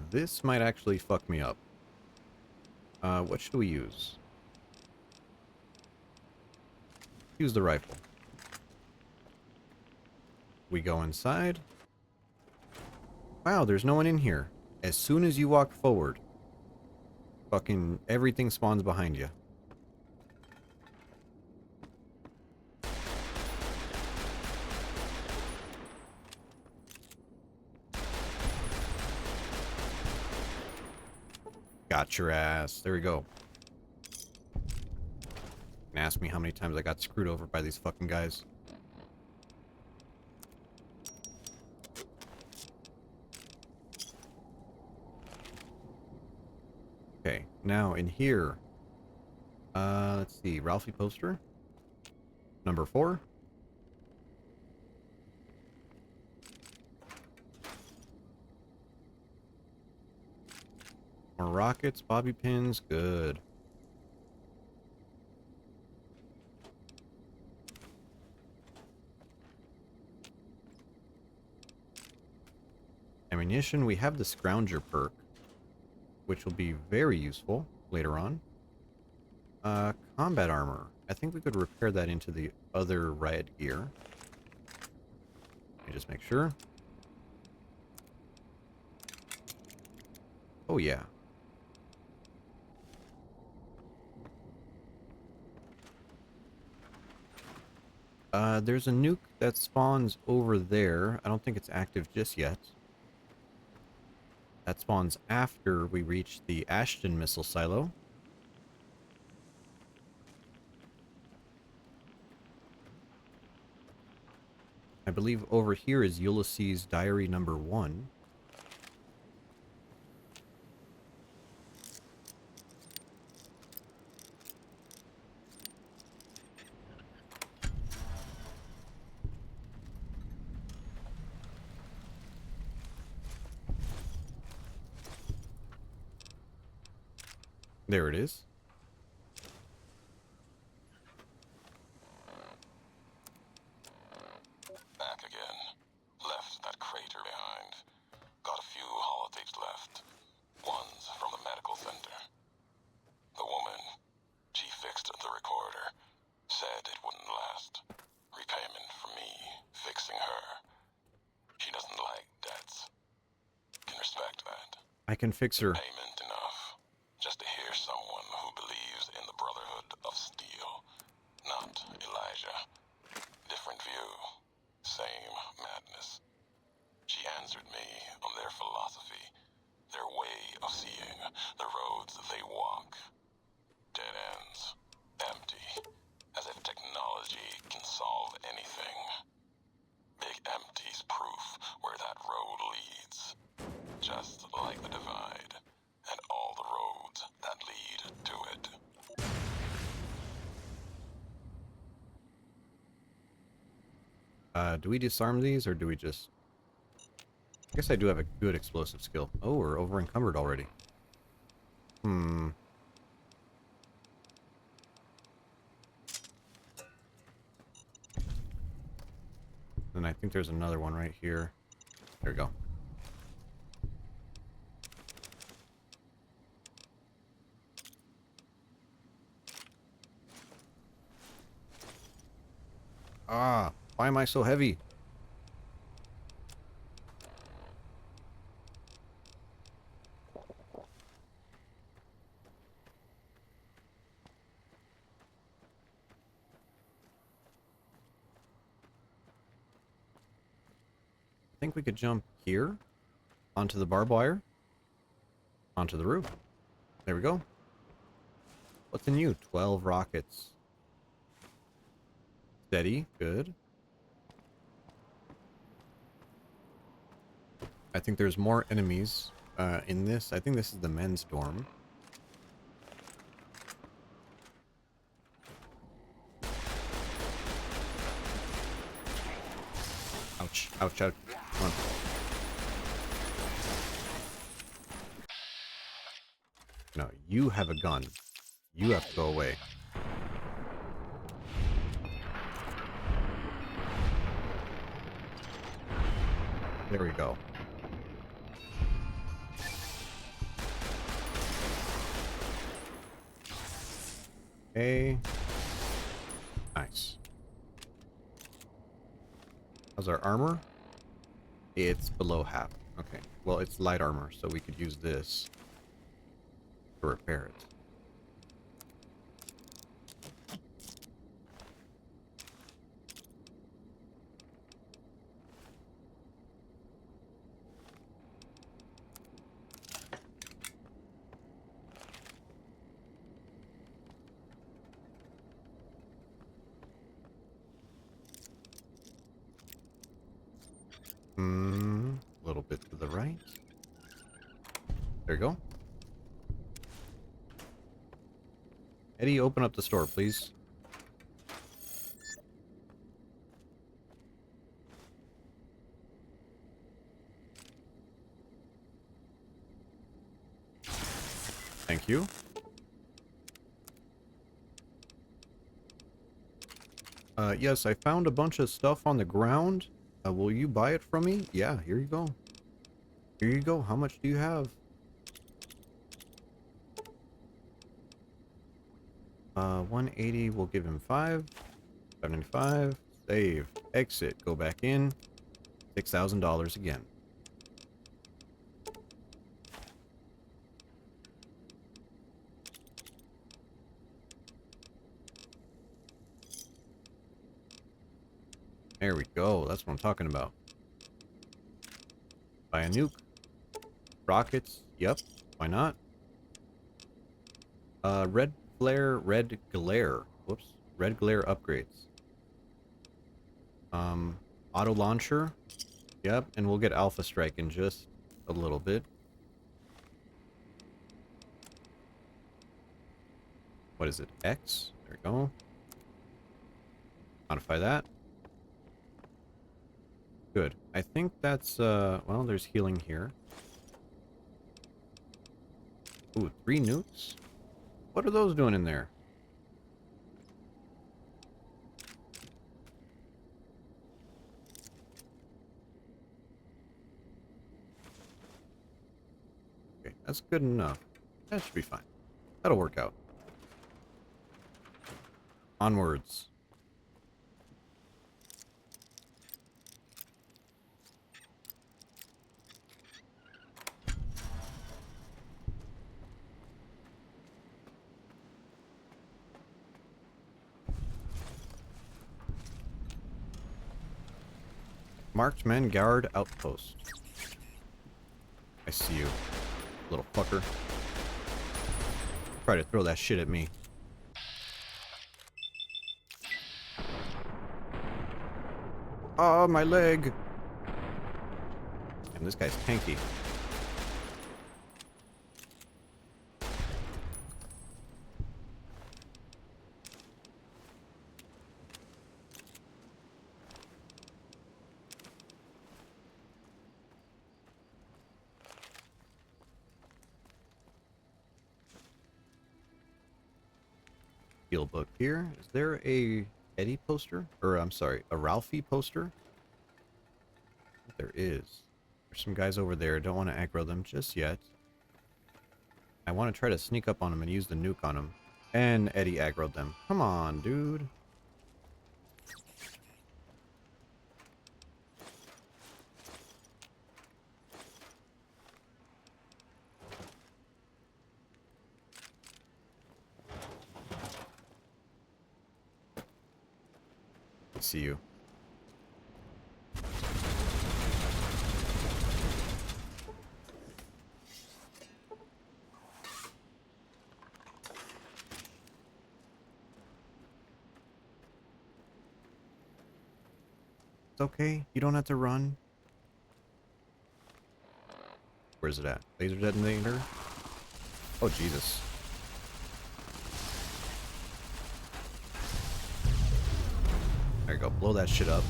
This might actually fuck me up. What should we use? Use the rifle. We go inside. Wow, there's no one in here. As soon as you walk forward, fucking everything spawns behind you. Got your ass. There we go. And ask me how many times I got screwed over by these fucking guys. Okay, now in here. Let's see. Ralphie poster. Number 4. More rockets, bobby pins. Good. Ammunition. We have the Scrounger perk, which will be very useful later on. Combat armor. I think we could repair that into the other riot gear. Let me just make sure. Oh, yeah. There's a nuke that spawns over there. I don't think it's active just yet. That spawns after we reach the Ashton missile silo. I believe over here is Ulysses' diary number 1. There it is. Back again. Left that crater behind. Got a few holotapes left. One's from the medical center. The woman, she fixed the recorder. Said it wouldn't last. Repayment for me, fixing her. She doesn't like debts. Can respect that. I can fix her. Payment enough. Just to hear someone who believes in the Brotherhood of Steel. Not Elijah. Different view. Same madness. She answered me on their philosophy. Their way of seeing. The roads they walk. Dead ends. Empty. As if technology can solve anything. Big empty's proof where that road leads. Just like the divide. And all the roads that lead to it. Do we disarm these, or do we just... I guess I do have a good explosive skill. Oh, we're over encumbered already. Hmm. And I think there's another one right here. There we go. Ah, why am I so heavy? think we could jump here onto the barbed wire, onto the roof. There we go. What's in you? 12 rockets. Steady. Good. I think there's more enemies in this. I think this is the men's dorm. Ouch. Ouch, ouch. Come on. No, you have a gun. You have to go away. There we go. Okay. Nice. How's our armor? It's below half. Okay. Well, it's light armor, so we could use this to repair it. A little bit to the right. There you go. Eddie, open up the store, please. Thank you. Yes, I found a bunch of stuff on the ground. Will you buy it from me? Yeah, here you go. Here you go. How much do you have? 180, we'll give him 5. 595. Save. Exit. Go back in. $6,000 again. There we go. That's what I'm talking about. Buy a nuke. Rockets. Yep. Why not? Red glare. Whoops. Red glare upgrades. Auto launcher. Yep. And we'll get Alpha Strike in just a little bit. What is it? X. There we go. Modify that. Good. I think that's, well, there's healing here. Ooh, 3 nukes? What are those doing in there? Okay, that's good enough. That should be fine. That'll work out. Onwards. Marked men guard outpost. I see you, little fucker. Try to throw that shit at me. Oh, my leg. And this guy's tanky. Steelbook here. Is there a Eddie poster? Or, I'm sorry, a Ralphie poster? There is. There's some guys over there. Don't want to aggro them just yet. I want to try to sneak up on them and use the nuke on them. And Eddie aggroed them. Come on, dude. I see you. It's okay. You don't have to run. Where's it at? Laser detonator? Oh, Jesus. There you go. Blow that shit up.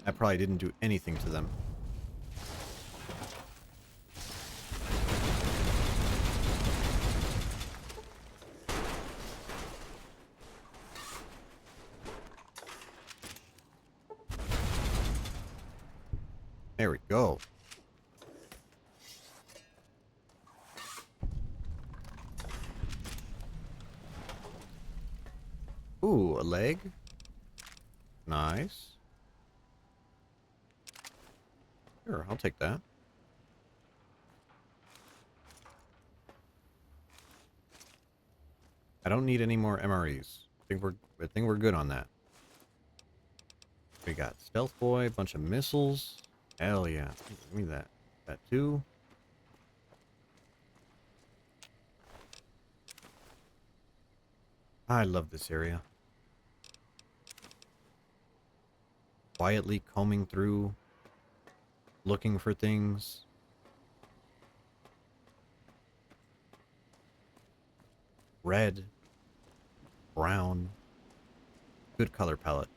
That probably didn't do anything to them. There we go. Ooh, a leg. Nice. Sure, I'll take that. I don't need any more MREs. I think we're good on that. We got Stealth Boy, a bunch of missiles. Hell yeah. Give me that. That too. I love this area. Quietly combing through, looking for things. Red, brown, good color palette.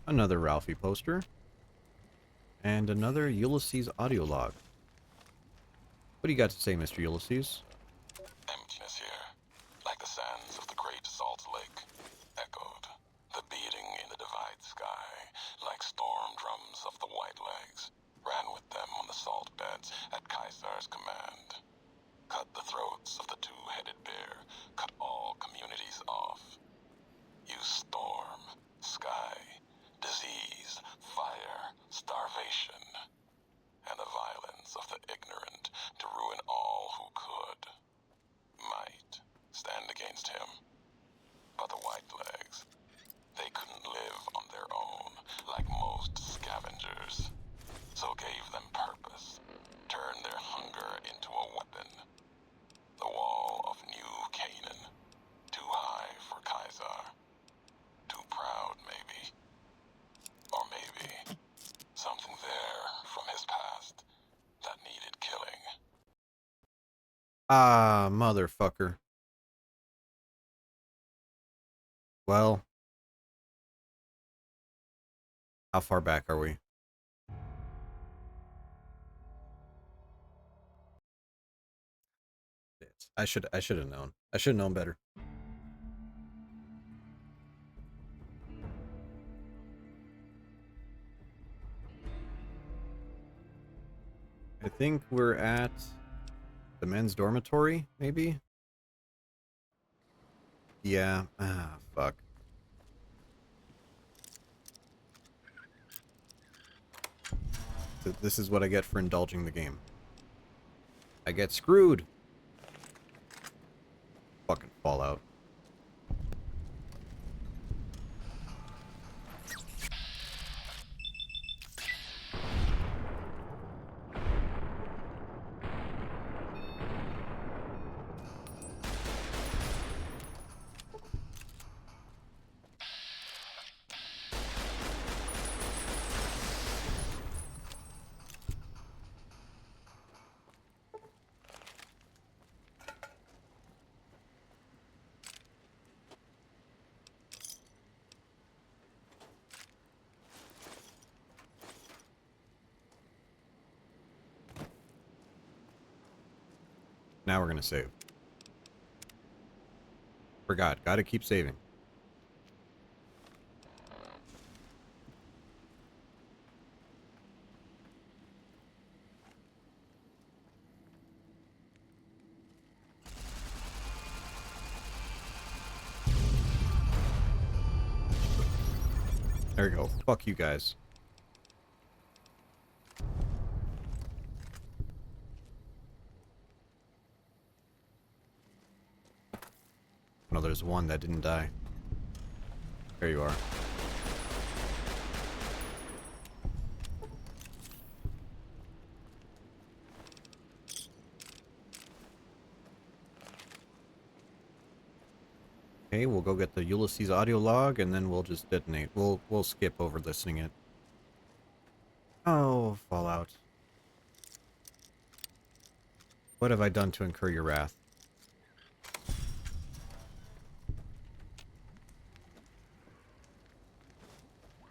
Another Ralphie poster. And another Ulysses audio log. What do you got to say, Mr. Ulysses? Emptiness here, like the sands of the great salt lake, echoed. The beating in the divide sky, like storm drums of the white legs, ran with them on the salt beds at Caesar's command. Cut the throats of the two-headed bear, cut all communities off. Use storm, sky, disease, fire, starvation, and the violence of the ignorant to ruin all who could. Might stand against him. But the whitelegs, they couldn't live on their own like most scavengers. So gave them purpose, turned their hunger into a weapon. The wall of New Canaan, too high for Caesar. Too proud, maybe. Or maybe something there from his past that needed killing. Ah, motherfucker. Well, how far back are we? I should have known. I should have known better. I think we're at the men's dormitory, maybe? Yeah. Ah, fuck. This is what I get for indulging the game. I get screwed. Fucking Fallout. Now we're gonna save. Forgot. Gotta keep saving. There we go. Fuck you guys. No, there's one that didn't die. There you are. Okay, we'll go get the Ulysses audio log, and then we'll just detonate. We'll skip over listening it. Oh, Fallout. What have I done to incur your wrath?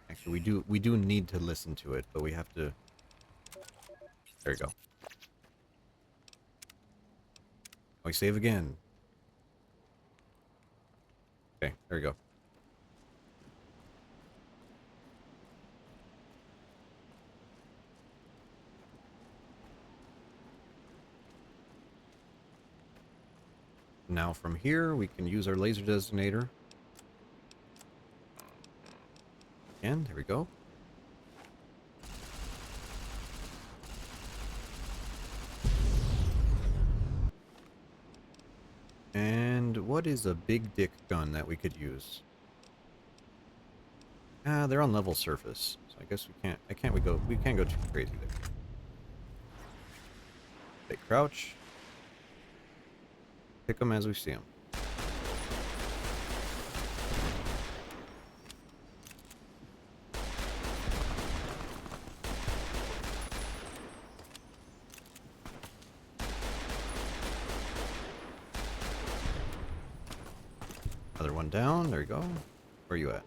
Actually, we do need to listen to it, but we have to. There you go. We save again. Okay, there you go. Now from here, we can use our laser designator. And there we go. And what is a big dick gun that we could use? Ah, they're on level surface, so I guess we can't. We can't go too crazy there. Okay, crouch. Pick them as we see them. Another one down. There you go. Where are you at?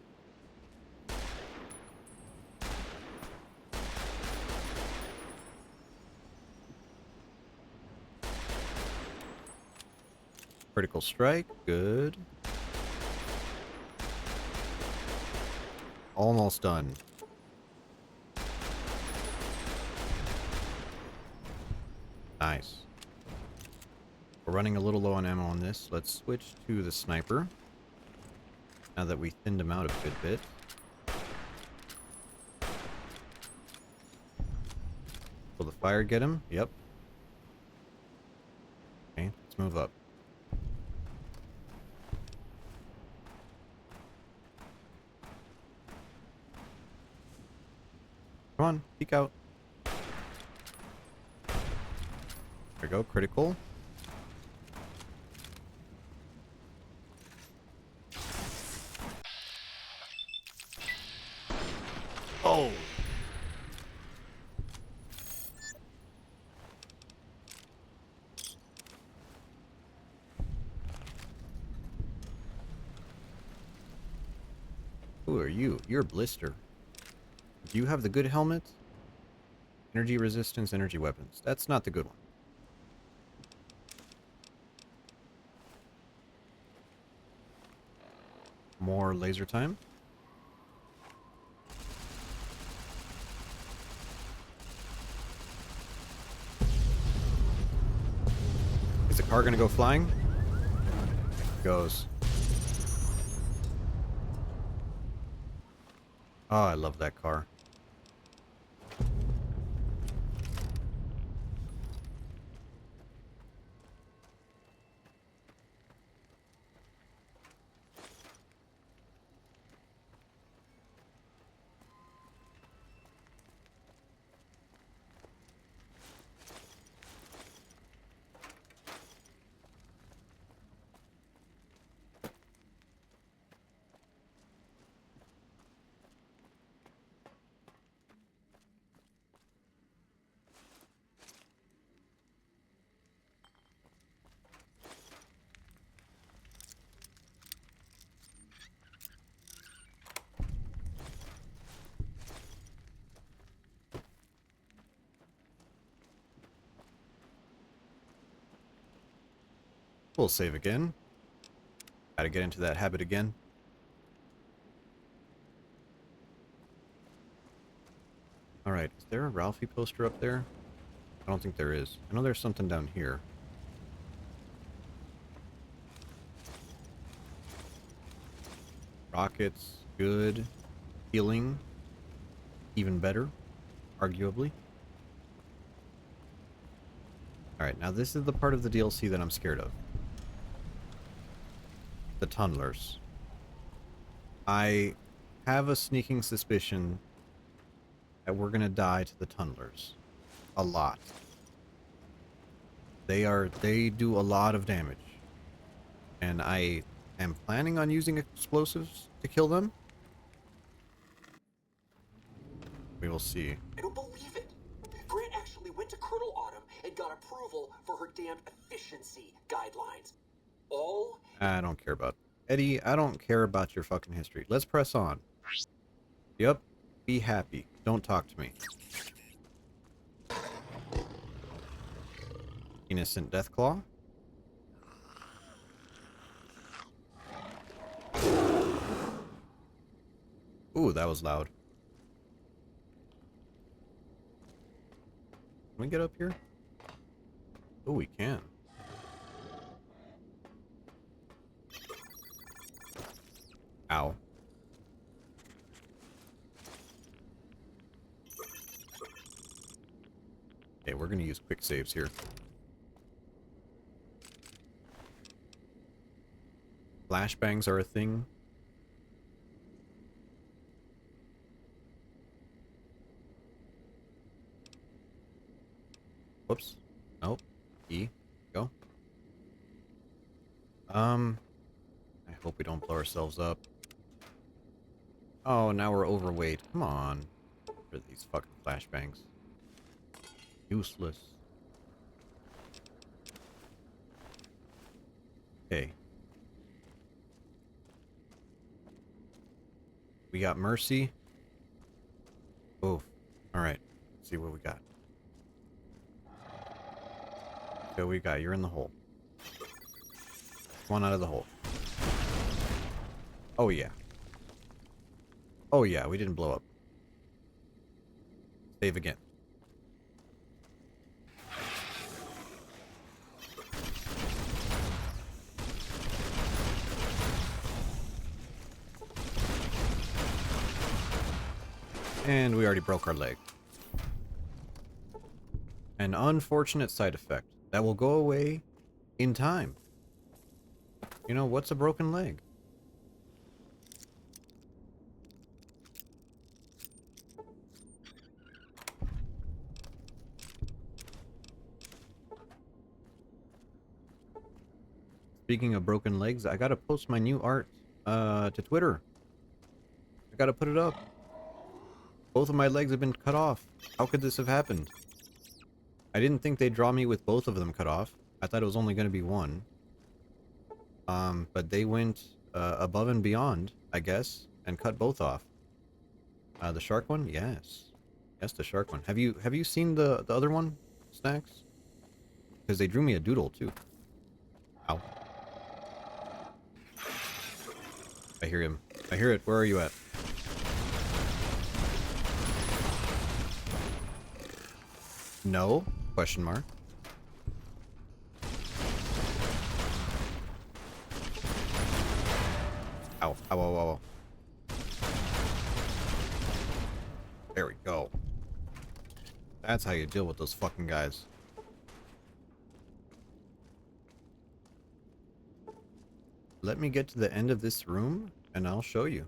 Critical strike. Good. Almost done. Nice. We're running a little low on ammo on this. Let's switch to the sniper. Now that we thinned him out a good bit. Will the fire get him? Yep. Okay, let's move up. Come on, peek out. There we go, critical. Oh! Who are you? You're Blister. Do you have the good helmet? Energy resistance, energy weapons. That's not the good one. More laser time. Is the car gonna go flying? It goes. Oh, I love that car. We'll save again. Gotta get into that habit again. Alright, is there a Ralphie poster up there? I don't think there is. I know there's something down here. Rockets, good. Healing, even better, arguably. Alright, now this is the part of the DLC that I'm scared of. The tunnelers. I have a sneaking suspicion that we're gonna die to the tunnelers. A lot. They do a lot of damage. And I am planning on using explosives to kill them. We will see. I don't believe it. Grant actually went to Colonel Autumn and got approval for her damned efficiency guidelines. All I don't care about Eddie. I don't care about your fucking history. Let's press on. Yep. Be happy. Don't talk to me. Innocent Deathclaw. Ooh, that was loud. Can we get up here? Oh, we can. Ow. Okay, we're gonna use quick saves here. Flashbangs are a thing. Whoops. Nope. E. Go. I hope we don't blow ourselves up. Oh, now we're overweight. Come on. For these fucking flashbangs. Useless. Okay. We got Mercy. Oof. Alright. Let's see what we got. Okay, we got. You're in the hole. Come on out of the hole. Oh, yeah. Oh, yeah. We didn't blow up. Save again. And we already broke our leg. An unfortunate side effect that will go away in time. You know, what's a broken leg? Speaking of broken legs, I gotta post my new art to Twitter. I gotta put it up. Both of my legs have been cut off. How could this have happened? I didn't think they'd draw me with both of them cut off. I thought it was only gonna be one. But they went above and beyond, I guess, and cut both off. The shark one? Yes. Yes, the shark one. Have you seen the other one, Snacks? Because they drew me a doodle too. Ow. I hear him. I hear it. Where are you at? No? Question mark. Ow. Ow, ow, ow, ow. There we go. That's how you deal with those fucking guys. Let me get to the end of this room, and I'll show you.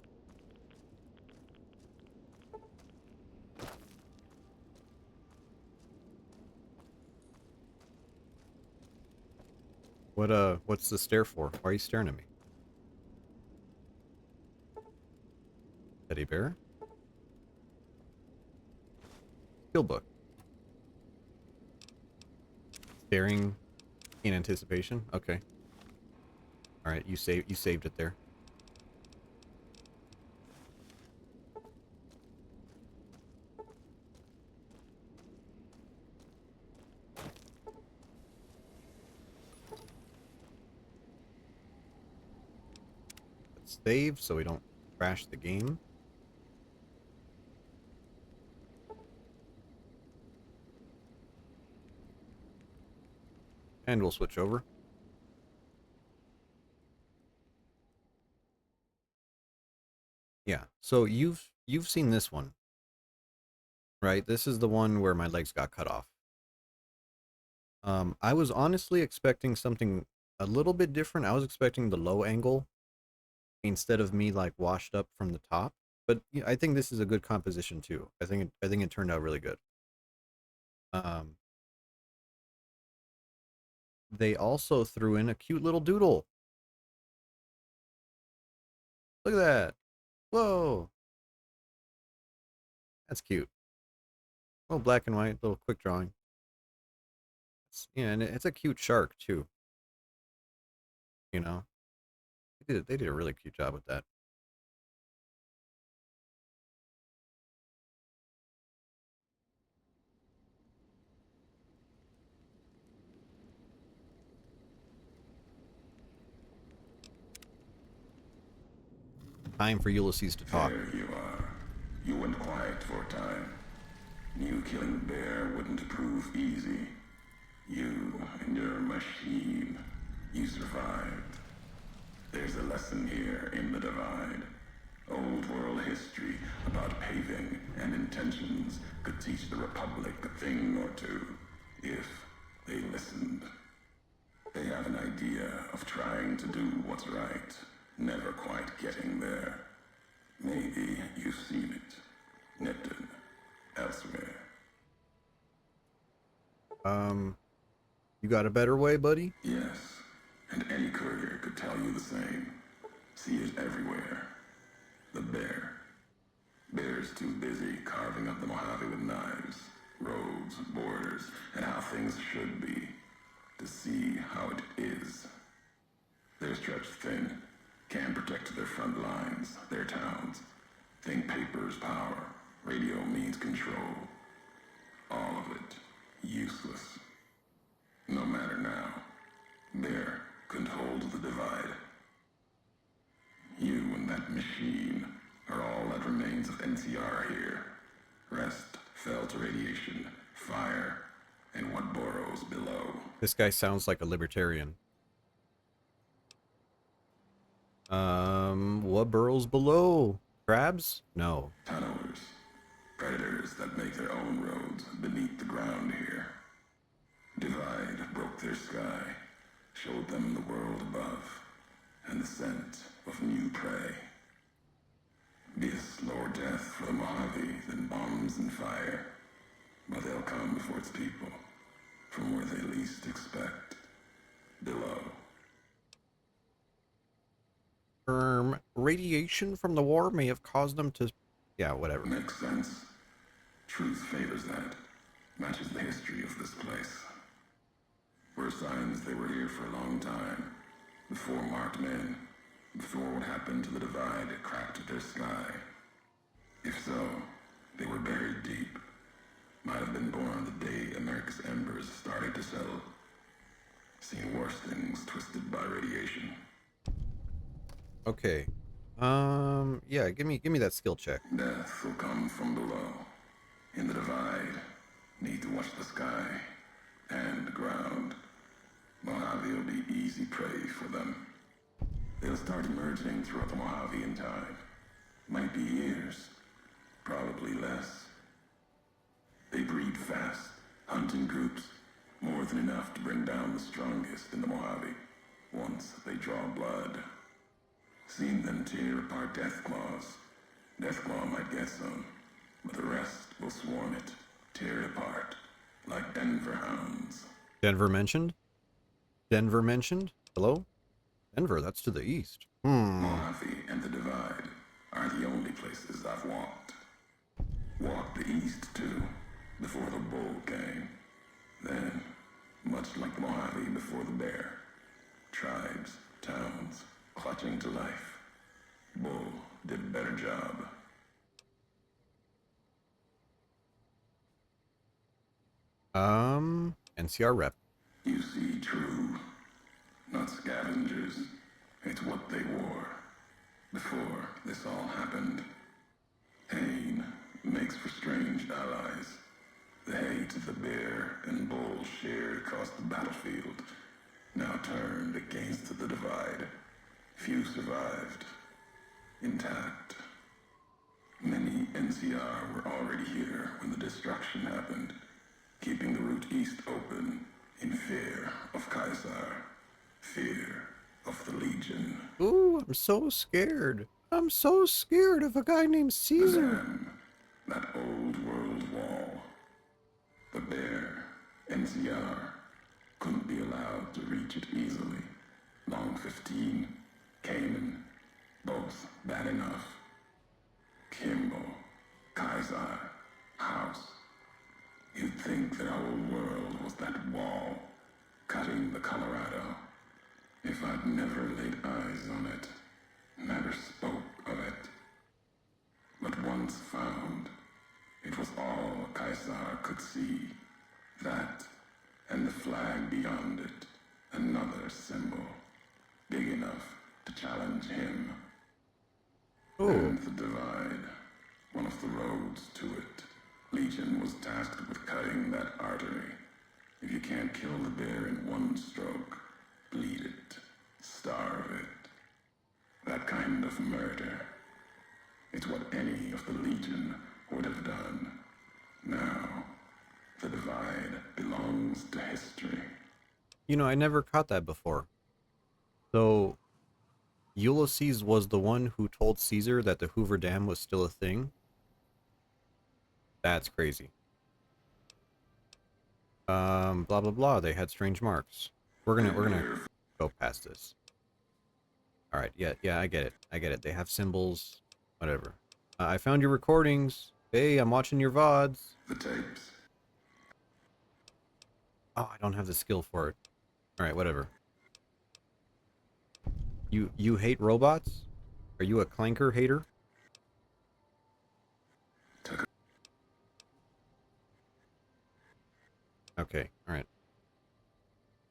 What's the stare for? Why are you staring at me? Teddy bear? Skill book. Staring in anticipation? Okay. Alright, you saved it there. Let's save so we don't crash the game. And we'll switch over. Yeah, so you've seen this one, right? This is the one where my legs got cut off. I was honestly expecting something a little bit different. I was expecting the low angle instead of me like washed up from the top. But yeah, I think this is a good composition too. I think it turned out really good. Um, they also threw in a cute little doodle. Look at that. Whoa. That's cute. A little black and white, little quick drawing. Yeah, and it's a cute shark too. You know, they did a really cute job with that. Time for Ulysses to talk. There you are. You went quiet for a time. Knew killing the bear wouldn't prove easy. You and your machine. You survived. There's a lesson here in the Divide. Old world history about paving and intentions could teach the Republic a thing or two, if they listened. They have an idea of trying to do what's right, never quite getting there. Maybe you've seen it. Nipton. Elsewhere. You got a better way, buddy? Yes, and any courier could tell you the same. See it everywhere. The bear. Bear's too busy carving up the Mojave with knives, roads, borders, and how things should be, to see how it is. They're stretched thin, can't protect their front lines, their towns. Think paper's power, radio means control. All of it, useless. No matter now, Bear couldn't hold the Divide. You and that machine are all that remains of NCR here. Rest fell to radiation, fire, and what burrows below. This guy sounds like a libertarian. What burrows below? Crabs? No. Tunnelers. Predators that make their own roads beneath the ground here. Divide broke their sky, showed them the world above, and the scent of new prey. Be a slower death for the Mojave than bombs and fire, but they'll come for its people, from where they least expect, below. Radiation from the war may have caused them to... Yeah, whatever. Makes sense. Truth favors that. Matches the history of this place. Were signs they were here for a long time. Before marked men. Before what happened to the Divide cracked their sky. If so, they were buried deep. Might have been born the day America's embers started to settle. Seen worse things twisted by radiation. Okay. Yeah, give me that skill check. Death will come from below. In the Divide, need to watch the sky and the ground. Mojave will be easy prey for them. They'll start emerging throughout the Mojave in time. Might be years, probably less. They breed fast, hunting groups, more than enough to bring down the strongest in the Mojave, once they draw blood. Seen them tear apart Deathclaws. Deathclaw might get some, but the rest will swarm it, tear it apart, like Denver hounds. Denver mentioned? Denver mentioned? Hello? Denver, that's to the east. Mojave and the Divide are the only places I've walked. Walked the east, too, before the bull came. Then, much like the Mojave before the bear, tribes, towns, clutching to life. Bull did a better job. NCR rep. You see true, not scavengers. It's what they wore before this all happened. Pain makes for strange allies. The hate the bear and bull shared across the battlefield now turned against the Divide. Few survived, intact. Many NCR were already here when the destruction happened, keeping the route east open in fear of Caesar, fear of the Legion. Ooh, I'm so scared. I'm so scared of a guy named Caesar. Then, that old world wall. The bear, NCR, couldn't be allowed to reach it easily. Long 15, Cayman, Both bad enough. Kimball, Kaiser, House. You'd think that our world was that wall, cutting the Colorado. If I'd never laid eyes on it, never spoke of it. But once found, it was all Kaiser could see. That, and the flag beyond it, another symbol, big enough to challenge him. Oh, And the divide, one of the roads to it. Legion was tasked with cutting that artery. If you can't kill the bear in one stroke, bleed it, starve it. That kind of murder. It's what any of the Legion would have done. Now, the divide belongs to history. you know, I never caught that before. So, Ulysses was the one who told Caesar that the Hoover Dam was still a thing? That's crazy. Blah blah blah. They had strange marks. We're gonna go past this. All right. Yeah. I get it. I get it. They have symbols. Whatever. I found your recordings. Hey, I'm watching your VODs. The tapes. Oh, I don't have the skill for it. All right. Whatever. You hate robots? Are you a clanker hater? Okay. All right.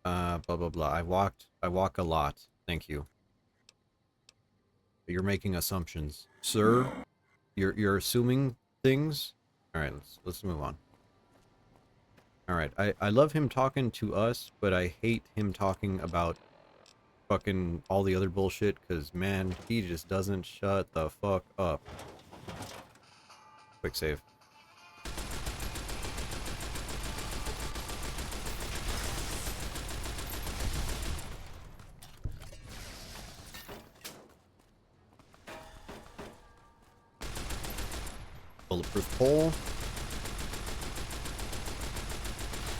Blah blah blah. I walk a lot. Thank you. You're making assumptions, sir. No. You're assuming things. All right, let's move on. All right, I love him talking to us, but I hate him talking about fucking all the other bullshit. Cause man, he just doesn't shut the fuck up. Quick save. Bulletproof pole.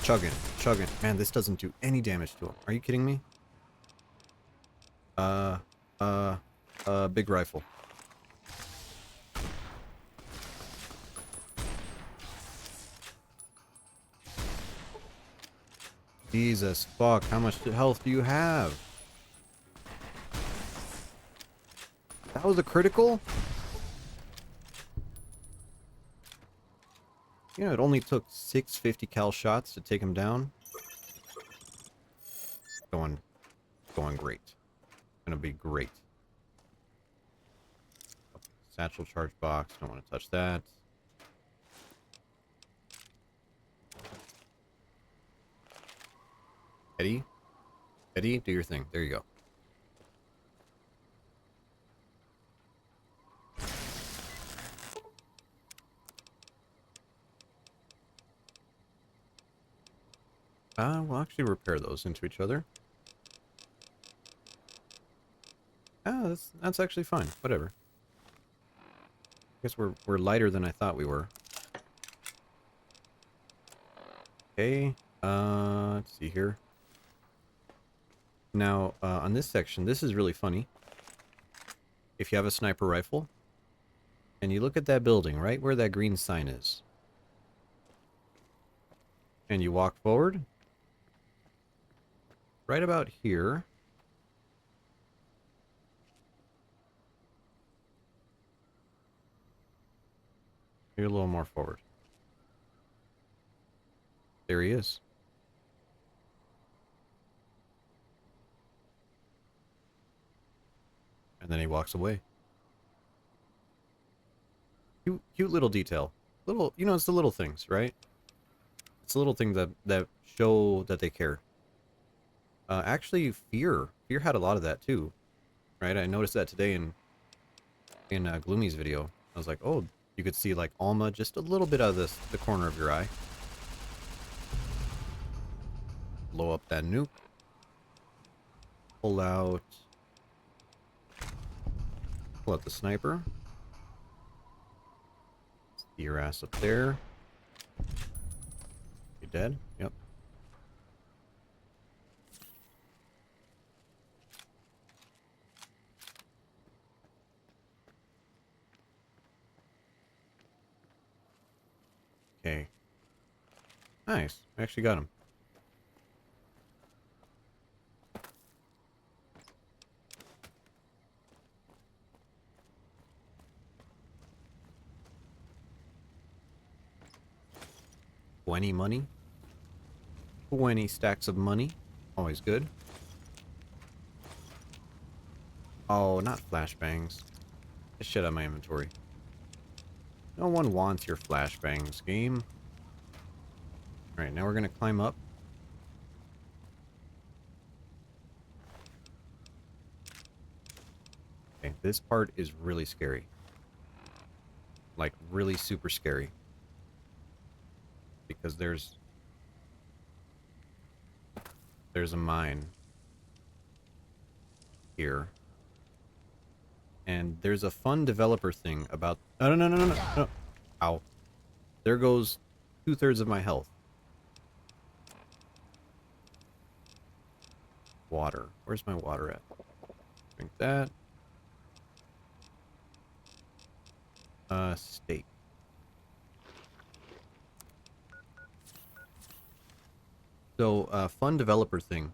Chugging, chugging. Man, this doesn't do any damage to him. Are you kidding me? Big rifle. Jesus fuck, how much health do you have? That was a critical? You know, it only took 6 50 cal shots to take him down. Going great. Gonna be great. Satchel charge box, don't want to touch that. Eddie? Eddie, do your thing. There you go. We'll actually repair those into each other. That's actually fine. Whatever. I guess we're lighter than I thought we were. Okay. Let's see here. Now, on this section, this is really funny. If you have a sniper rifle, and you look at that building, right where that green sign is, and you walk forward, right about here, maybe a little more forward. There he is. And then he walks away. Cute little detail. Little, you know, it's the little things, right? It's the little things that show that they care. Actually, Fear had a lot of that too, right? I noticed that today in Gloomy's video. I was like, oh, you could see like Alma just a little bit out of the corner of your eye. Blow up that nuke. Pull out the sniper. See your ass up there. You dead? Yep. Okay. Nice. I actually got him. $20 money. 20 stacks of money. Always good. Oh, not flashbangs. Get shit out of my inventory. No one wants your flashbangs, game. Alright, now we're gonna climb up. Okay, this part is really scary. Like, really super scary. Because there's a mine here. And there's a fun developer thing about... No, no, no, no, no, no. Ow. There goes 2/3 of my health. Water. Where's my water at? Drink that. Steak. So, fun developer thing.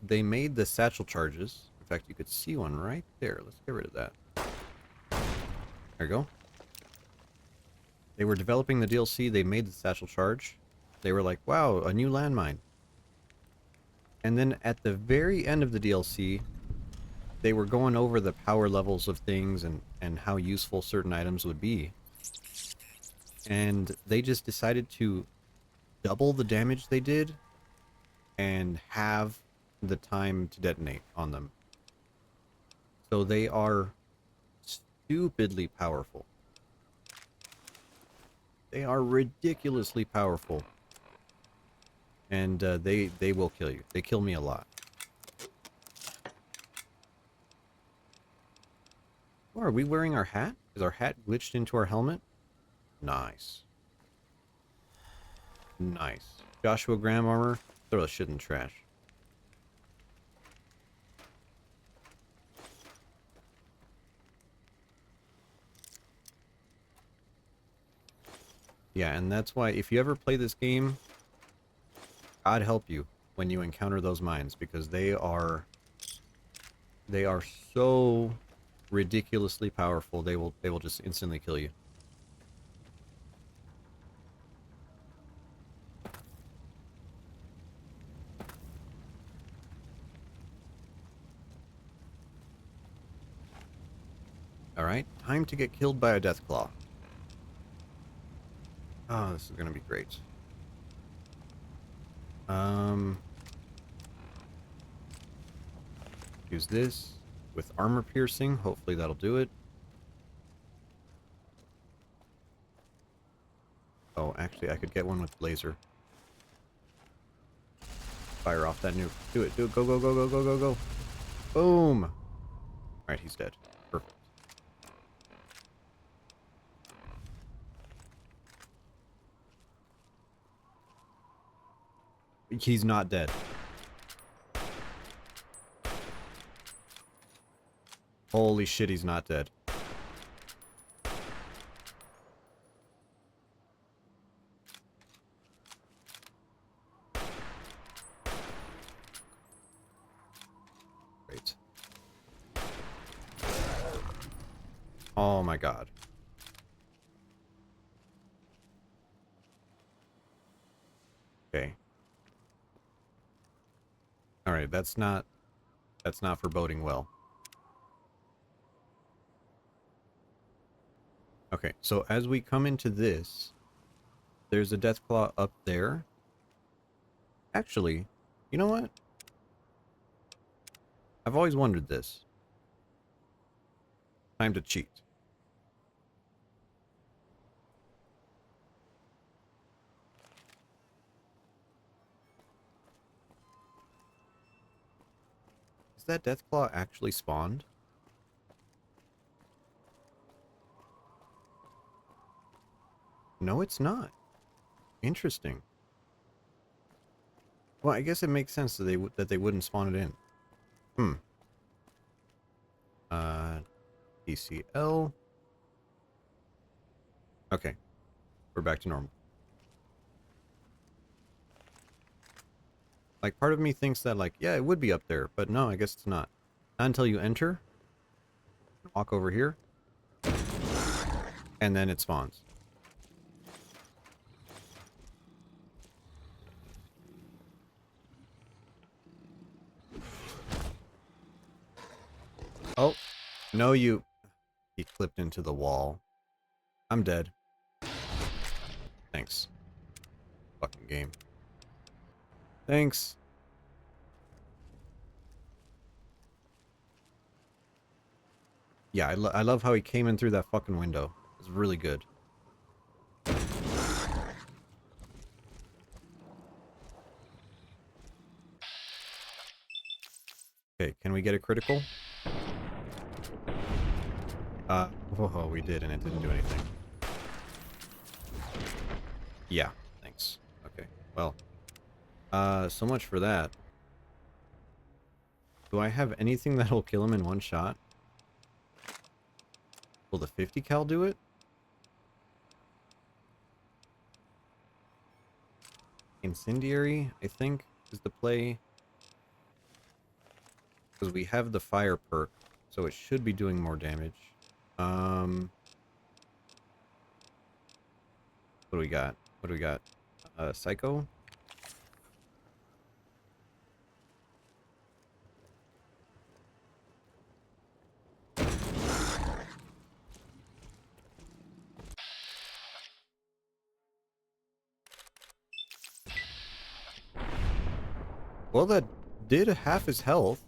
They made the satchel charges. In fact, you could see one right there. Let's get rid of that. There you go. They were developing the DLC. They made the satchel charge. They were like, wow, a new landmine. And then at the very end of the DLC, they were going over the power levels of things and how useful certain items would be. And they just decided to double the damage they did and have the time to detonate on them. So they are stupidly powerful. They are ridiculously powerful. And they will kill you. They kill me a lot. Oh, are we wearing our hat? Is our hat glitched into our helmet? Nice. Nice. Joshua Graham armor. Throw the shit in the trash. Yeah, and that's why if you ever play this game, God help you when you encounter those mines, because they are so ridiculously powerful. They will just instantly kill you. Alright, time to get killed by a deathclaw. Oh, this is gonna be great. Use this with armor piercing. Hopefully that'll do it. Oh, actually, I could get one with laser. Fire off that nuke. Do it. Do it. Go, go, go, go, go, go, go. Boom. Alright, he's dead. Perfect. He's not dead. Holy shit, he's not dead. Great. Oh my god. Okay. Alright, that's not foreboding well. Okay, so as we come into this, there's a Deathclaw up there. Actually, you know what? I've always wondered this. Time to cheat. Is that Deathclaw actually spawned? No, it's not. Interesting. Well, I guess it makes sense that they wouldn't spawn it in. Hmm. DCL. Okay. We're back to normal. Like, part of me thinks that, like, yeah, it would be up there, but no, I guess it's not. Not until you enter, walk over here, and then it spawns. Oh, no, you... He clipped into the wall. I'm dead. Thanks. Fucking game. Thanks. Yeah, I love how he came in through that fucking window. It's really good. Okay, can we get a critical? Oh, we did, and it didn't do anything. Yeah, thanks. Okay, well. So much for that. Do I have anything that'll kill him in one shot? Will the 50 cal do it? Incendiary, I think, is the play. Because we have the fire perk, so it should be doing more damage. What do we got? What do we got? Psycho? Well, that did half his health.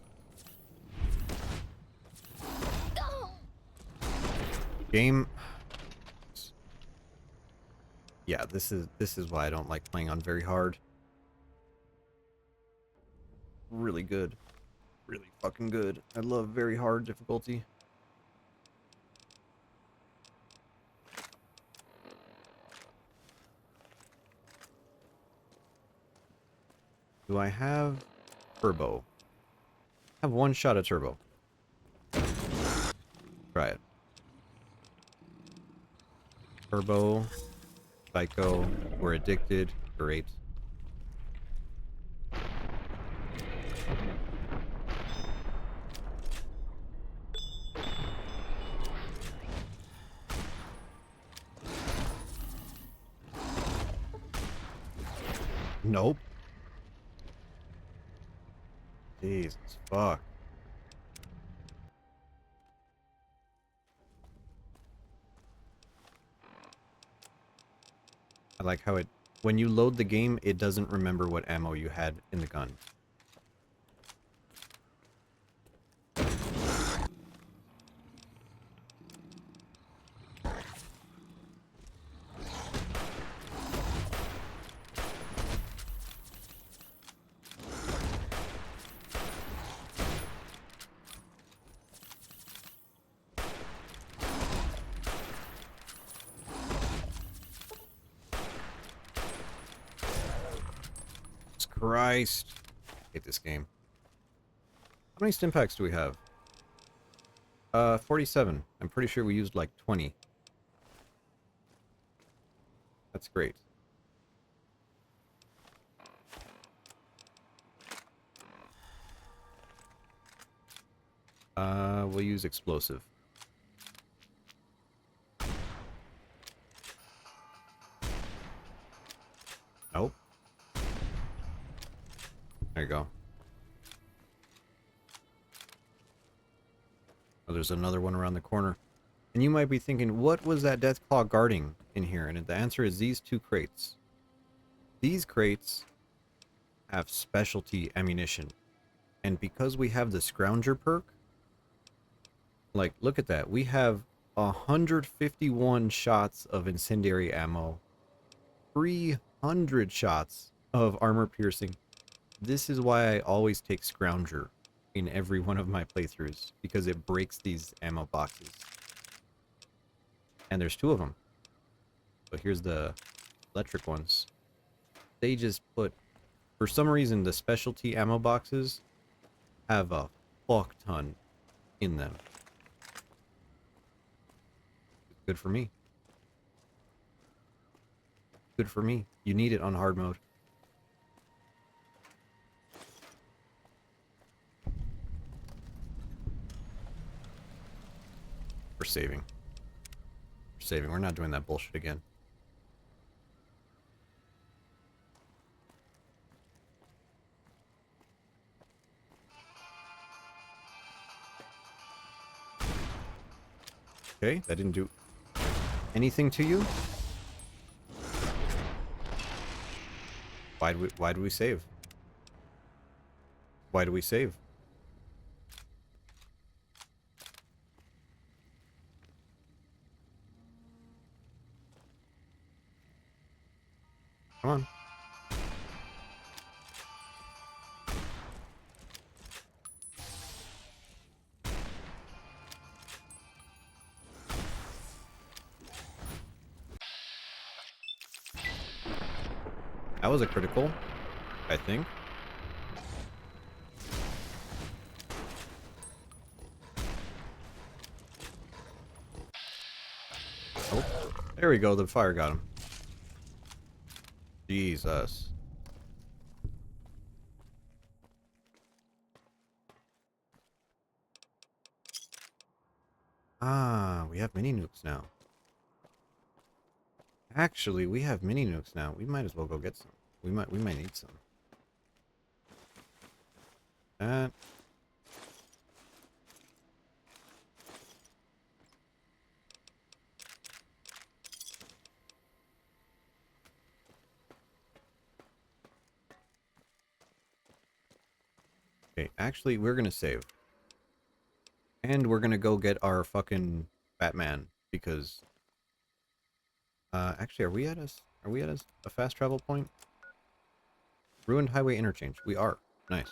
Game. Yeah, this is why I don't like playing on very hard. Really good. Really fucking good. I love very hard difficulty. Do I have turbo? I have one shot of turbo. Try it. Turbo. Psycho. We're addicted. Great. Nope. Jesus fuck. I like how when you load the game, it doesn't remember what ammo you had in the gun. Jesus Christ. I hate this game. How many stim packs do we have? 47. I'm pretty sure we used like 20. That's great. We'll use explosive. Nope. There you go. Oh, there's another one around the corner. And you might be thinking, what was that Deathclaw guarding in here? And the answer is these two crates. These crates have specialty ammunition. And because we have the Scrounger perk, like, look at that. We have 151 shots of incendiary ammo. 300 shots of armor piercing. This is why I always take Scrounger in every one of my playthroughs, because it breaks these ammo boxes. And there's two of them. So here's the electric ones. They just put, for some reason, the specialty ammo boxes have a fuck ton in them. Good for me. Good for me. You need it on hard mode. saving. We're saving. We're not doing that bullshit again. Okay, that didn't do anything to you. Why do we save? Why do we save? Come on. That was a critical, I think. Oh, there we go. The fire got him. Jesus. Ah, we have mini nukes now. Actually, we have mini nukes now. We might as well go get some. We might need some. That. Okay, actually, we're gonna save. And we're gonna go get our fucking Batman, because... actually, are we at a fast travel point? Ruined Highway Interchange. We are. Nice.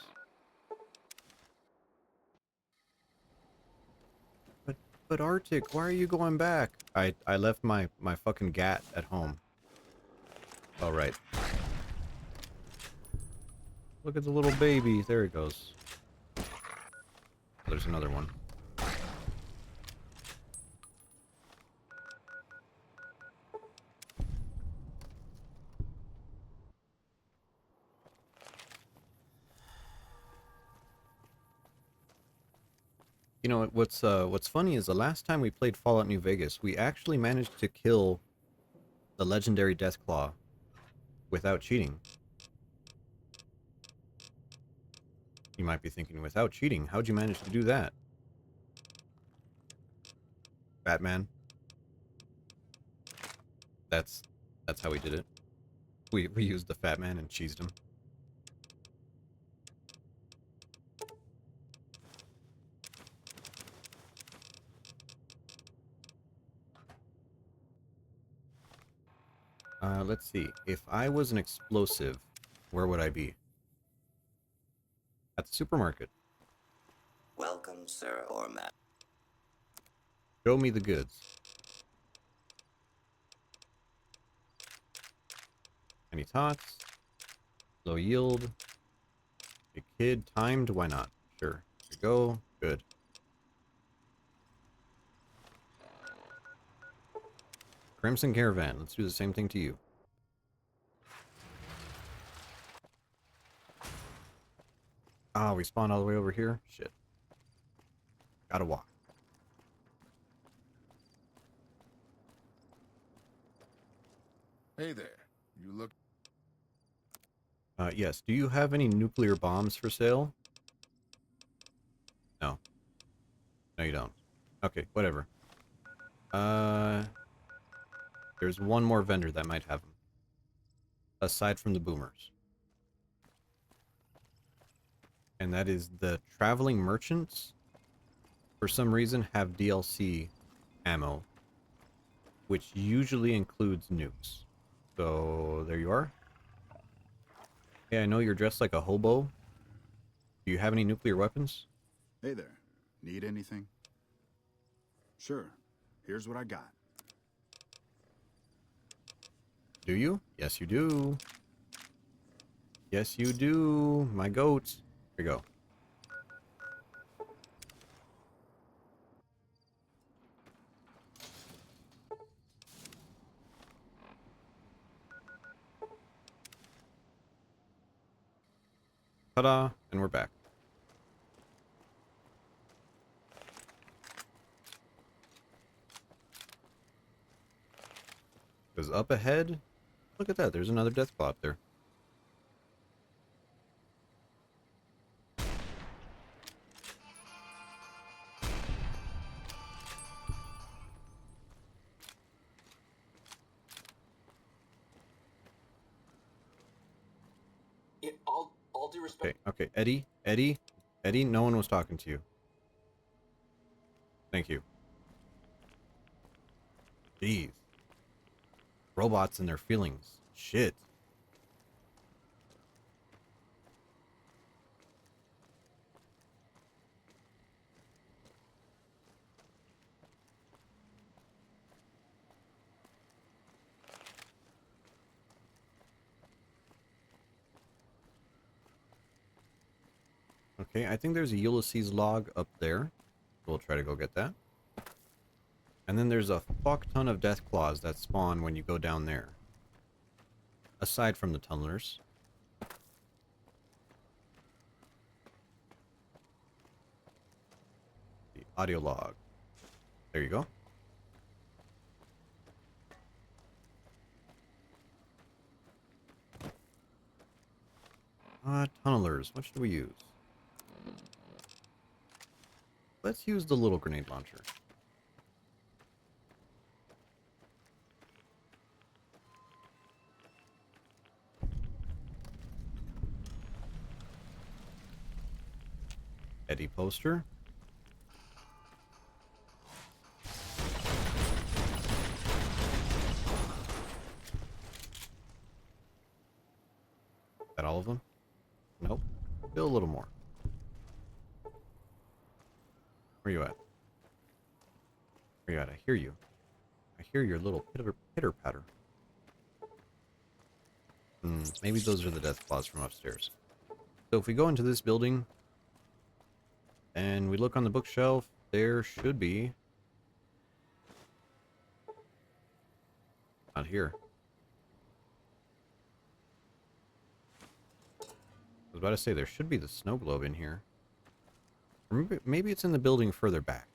But Arctic, why are you going back? I left my fucking gat at home. All right. Look at the little baby. There it goes. There's another one. You know what's funny is the last time we played Fallout New Vegas, we actually managed to kill the legendary Deathclaw without cheating. You might be thinking, without cheating, how'd you manage to do that? Batman. That's how we did it. We used the Fat Man and cheesed him. Let's see. If I was an explosive, where would I be? At the supermarket. Welcome, sir or ma'am. Show me the goods. Any tots? Low yield. A kid timed? Why not? Sure. Here we go. Good. Crimson Caravan. Let's do the same thing to you. Ah, we spawned all the way over here? Shit. Gotta walk. Hey there. You look... Yes. Do you have any nuclear bombs for sale? No. No, you don't. Okay, whatever. There's one more vendor that might have them. Aside from the boomers. And that is the traveling merchants. For some reason, have DLC ammo. Which usually includes nukes. So, there you are. Yeah, I know you're dressed like a hobo. Do you have any nuclear weapons? Hey there. Need anything? Sure. Here's what I got. Do you? Yes, you do. Yes, you do. My goats. Here we go. Ta-da! And we're back. Because up ahead, look at that. There's another death claw up there. All due respect. Okay. Eddie, no one was talking to you. Thank you. Jeez. Robots and their feelings. Shit. Okay, I think there's a Ulysses log up there. We'll try to go get that. And then there's a fuck ton of death claws that spawn when you go down there. Aside from the tunnelers. The audio log. There you go. Tunnelers. What should we use? Let's use the little grenade launcher. Eddie poster. Is that all of them? Nope. Still a little more. Where you at? Where you at? I hear you. I hear your little pitter patter. Maybe those are the death claws from upstairs. So if we go into this building and we look on the bookshelf, there should be... Not here. I was about to say, there should be the snow globe in here. Or maybe it's in the building further back.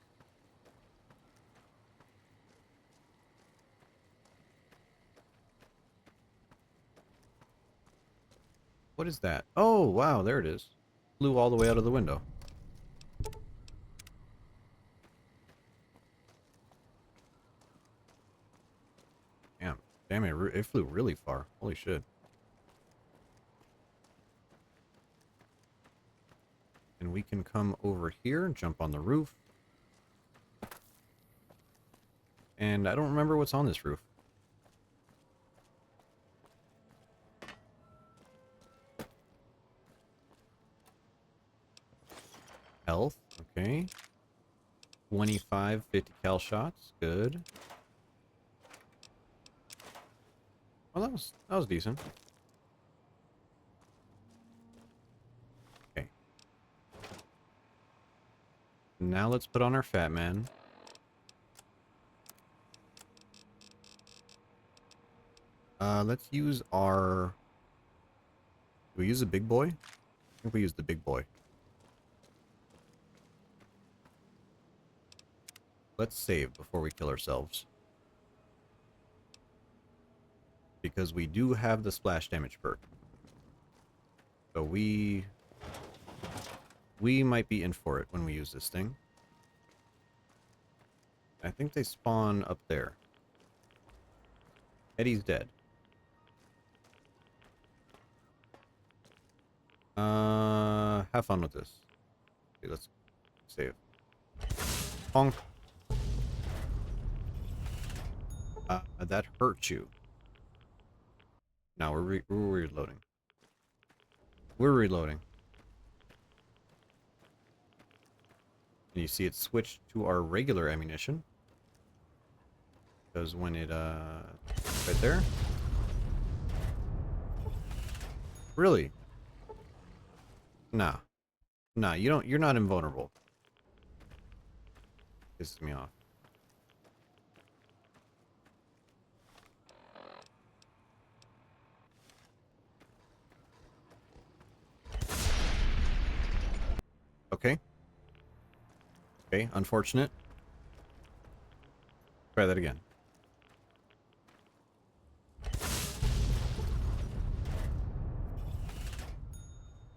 What is that? Oh, wow, there it is. Flew all the way out of the window. Damn it flew really far. Holy shit. And we can come over here, jump on the roof. And I don't remember what's on this roof. Health, okay. 25 50 cal shots, good. Well, that was decent. Okay. Now let's put on our Fat Man. Let's use our... Do we use the big boy? I think we use the big boy. Let's save before we kill ourselves. Because we do have the splash damage perk. So we might be in for it when we use this thing. I think they spawn up there. Eddie's dead. Have fun with this. Okay, let's save. Honk. That hurt you. Now we're reloading. We're reloading. And you see it switched to our regular ammunition. Because when it, right there. Really? Nah. Nah, you're not invulnerable. Pisses me off. Okay. Okay, unfortunate. Try that again.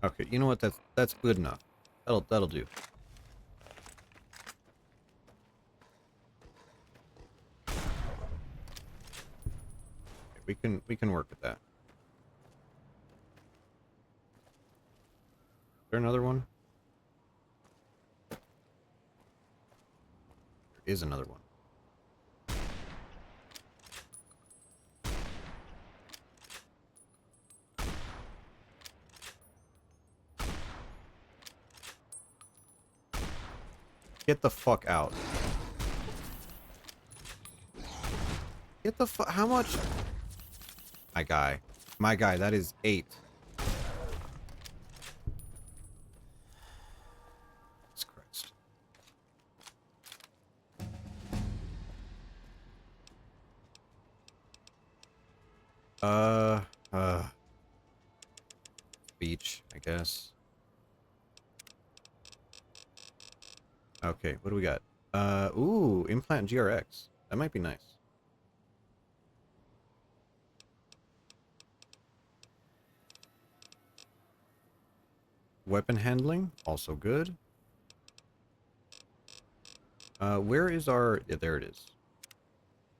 Okay, you know what? That's good enough. That'll do. Okay, we can work with that. Is there another one? There is another one. Get the fuck out. Get the fuck. How much? My guy. My guy, that is 8. Jesus Christ. Uh, beach, I guess. Okay, what do we got? Ooh, implant GRX. That might be nice. Weapon handling, also good. Where is our... Yeah, there it is.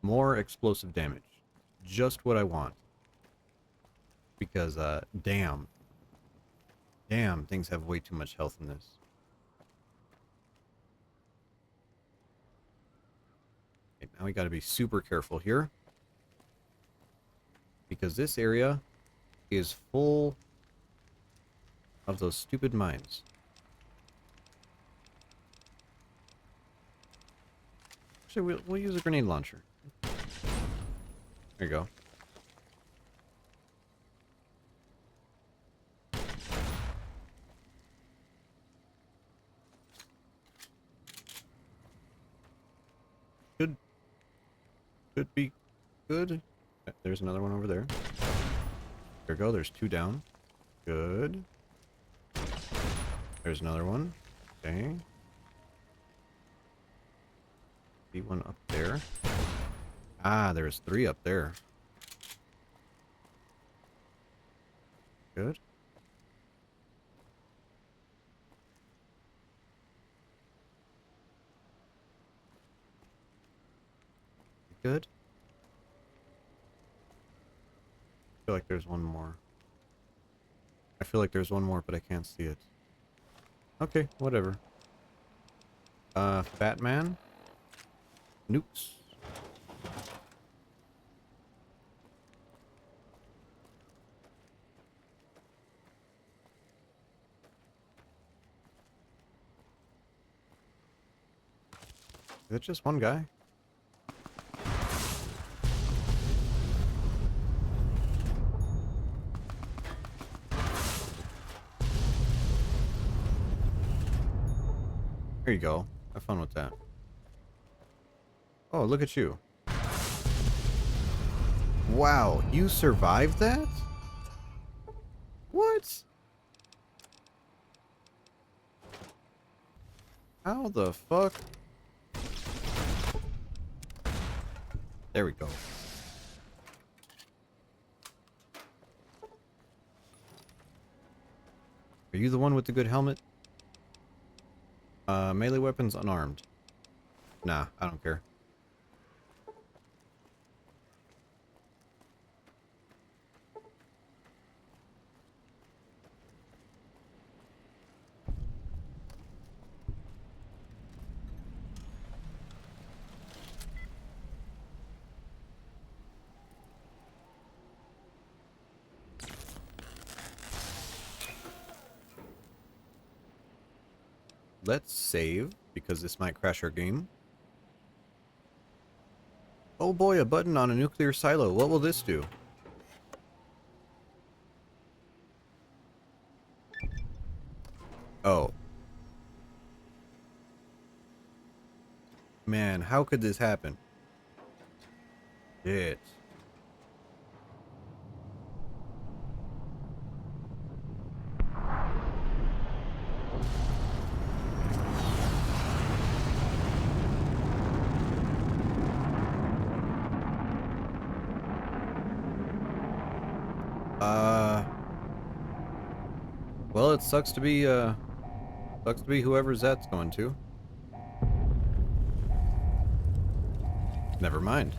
More explosive damage. Just what I want. Because, damn. Damn, things have way too much health in this. Okay, now we gotta be super careful here. Because this area is full of those stupid mines. Actually, we'll use a grenade launcher. There you go. Should be good. There's another one over there. There we go. There's 2 down. Good. There's another one. Okay. See one up there. Ah, there's 3 up there. Good. Good. I feel like there's one more. I feel like there's one more, but I can't see it. Okay, whatever. Batman. Nukes. Is it just one guy? There you go. Have fun with that. Oh, look at you. Wow, you survived that? What? How the fuck? There we go. Are you the one with the good helmet? Melee weapons unarmed. Nah, I don't care. Let's save, because this might crash our game. Oh boy, a button on a nuclear silo. What will this do? Oh. Man, how could this happen? Shit. Well, it sucks to be whoever Zet's going to. Never mind.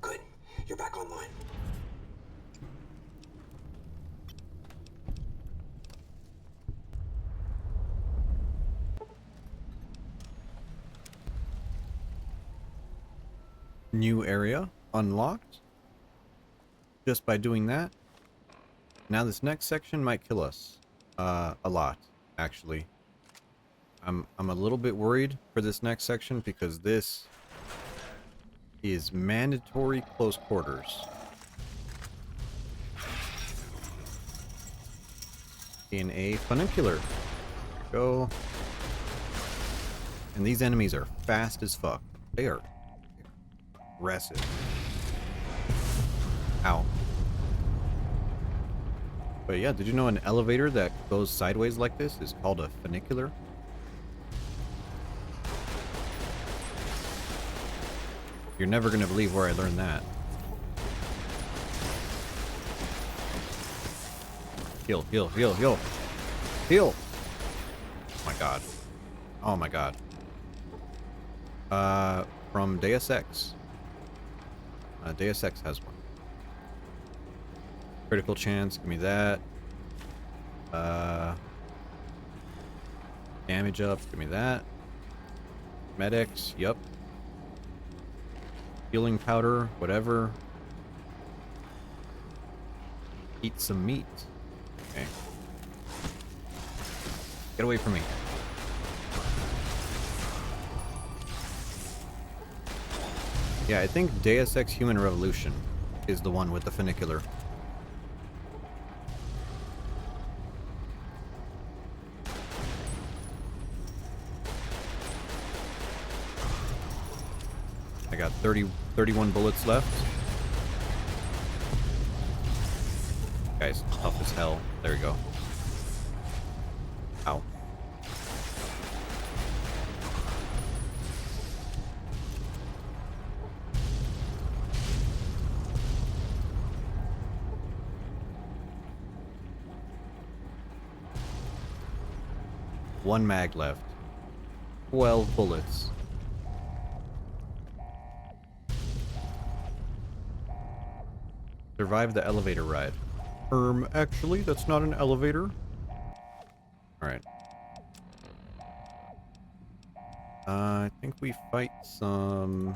Good. You're back online. New area unlocked. Just by doing that. Now this next section might kill us. A lot, actually. I'm a little bit worried for this next section because this is mandatory close quarters. In a funicular. Go. And these enemies are fast as fuck. They are aggressive. Ow. But yeah, did you know an elevator that goes sideways like this is called a funicular? You're never gonna believe where I learned that. Heal, heal, heal, heal. Heal! Oh my god. Oh my god. From Deus Ex. Deus Ex has one. Critical chance, give me that. Damage up, give me that. Medics, yup. Healing powder, whatever. Eat some meat. Okay. Get away from me. Yeah, I think Deus Ex Human Revolution is the one with the funicular. I got 31 bullets left. Guy's tough as hell. There we go. Ow. One mag left. 12 bullets. Survive the elevator ride. Actually, that's not an elevator. Alright. I think we fight some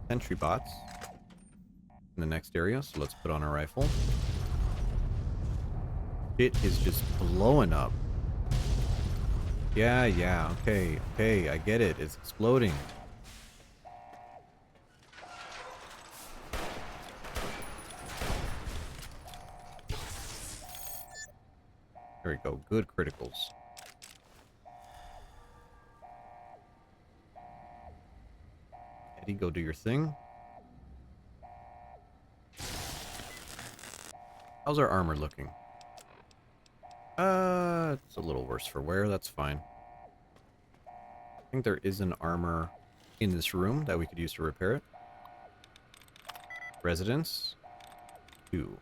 sentry bots in the next area, so let's put on a rifle. It is just blowing up. Yeah, okay, I get it. It's exploding. There we go. Good criticals. Eddie, go do your thing. How's our armor looking? It's a little worse for wear. That's fine. I think there is an armor in this room that we could use to repair it. Residence 2.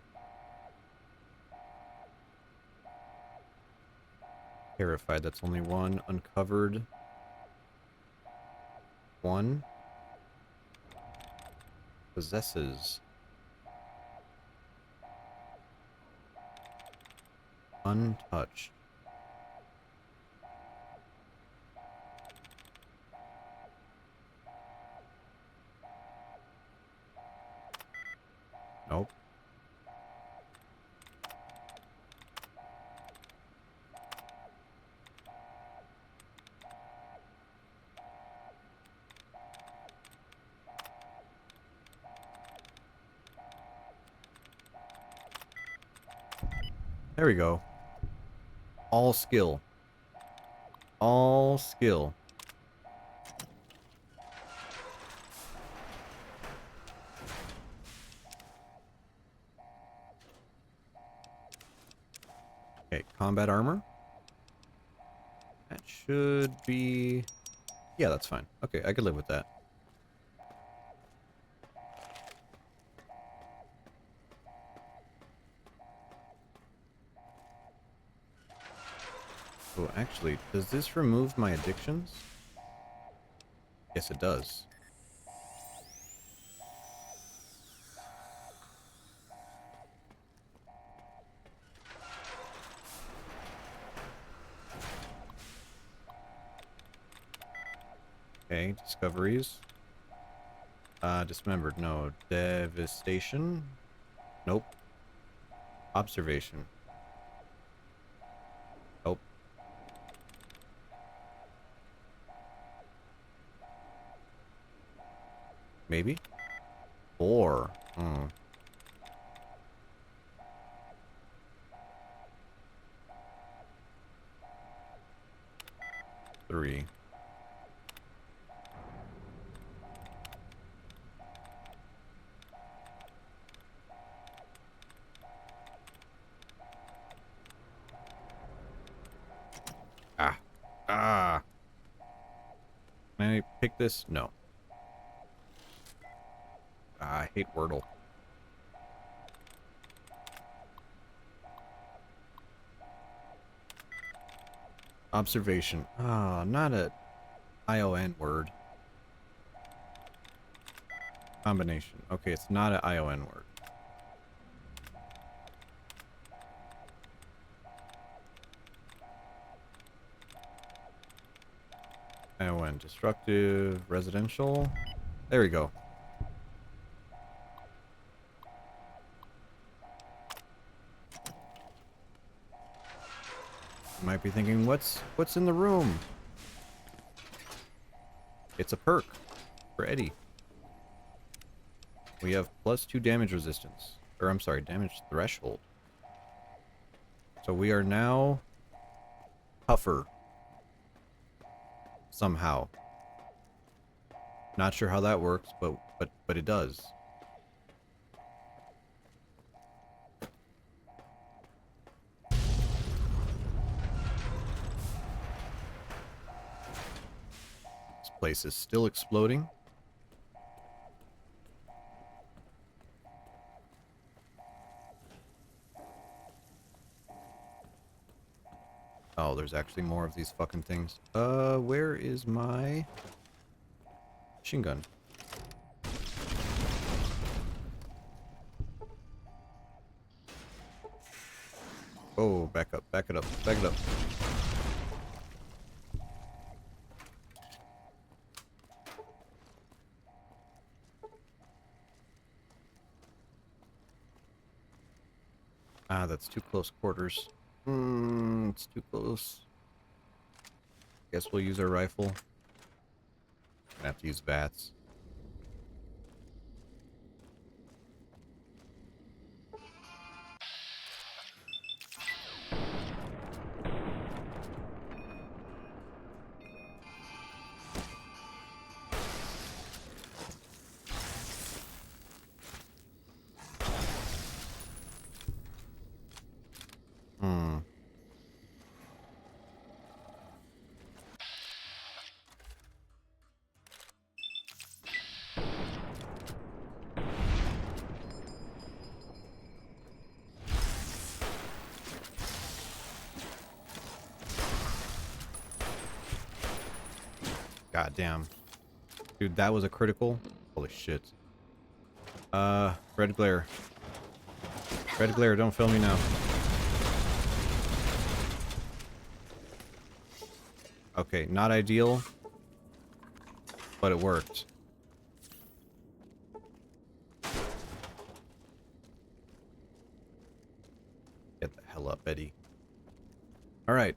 Terrified. That's only one. Uncovered. 1. Possesses. Untouched. Nope. There we go. All skill. All skill. Okay, combat armor. That should be Yeah, that's fine. Okay, I could live with that. Oh, actually, does this remove my addictions? Yes, it does. Okay, discoveries. Dismembered, no. Devastation? Nope. Observation. Nope. Maybe? 4. Hmm. 3. Ah. Ah. Can I pick this? No. Ah, I hate Wordle. Observation. Ah, not a ION word. Combination. Okay, it's not an ION word. ION. Destructive. Residential. There we go. You might be thinking, what's in the room? It's a perk for Eddie. We have +2 damage resistance. Or I'm sorry, damage threshold. So we are now tougher. Somehow. Not sure how that works, but it does. This place is still exploding. Oh, there's actually more of these fucking things. Where is my machine gun? Oh, back up, back it up, back it up. Ah, that's too close quarters. It's too close. Guess we'll use our rifle. Gonna have to use VATS. Hmm. God damn. Dude, that was a critical. Holy shit. Red glare. Red glare, don't film me now. Okay, not ideal, but it worked. Get the hell up, Eddie. Alright.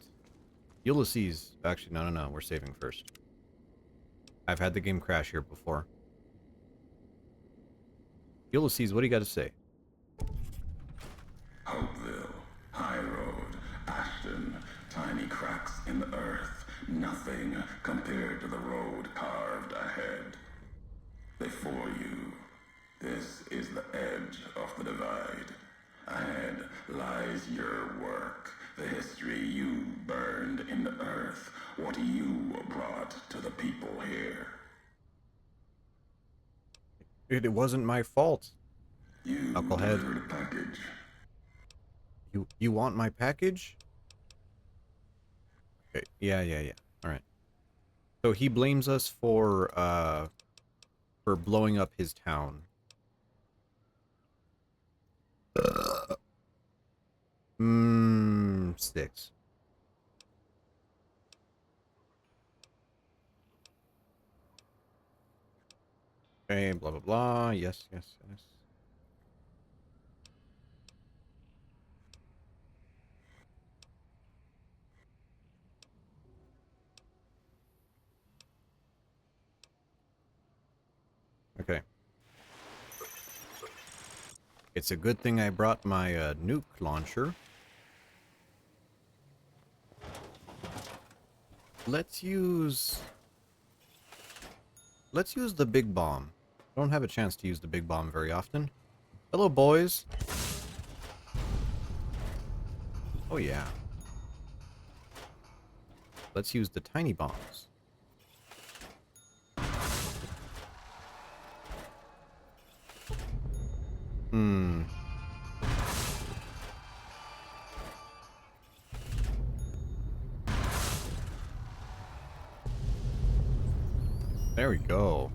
Ulysses. Actually, no, we're saving first. I've had the game crash here before. Ulysses, what do you got to say? Hopeville, High Road, Ashton, tiny cracks in the earth, nothing compared to the road carved ahead. Before you, this is the edge of the divide. Ahead lies your work, the history you burned in the earth, what you plot to the people here. It wasn't my fault. You Knucklehead. delivered a package. You want my package? Okay. Yeah. All right. So he blames us for blowing up his town. 6. Okay, blah blah blah. Yes. Okay. It's a good thing I brought my nuke launcher. Let's use the big bomb. I don't have a chance to use the big bomb very often. Hello, boys. Oh yeah. Let's use the tiny bombs. There we go.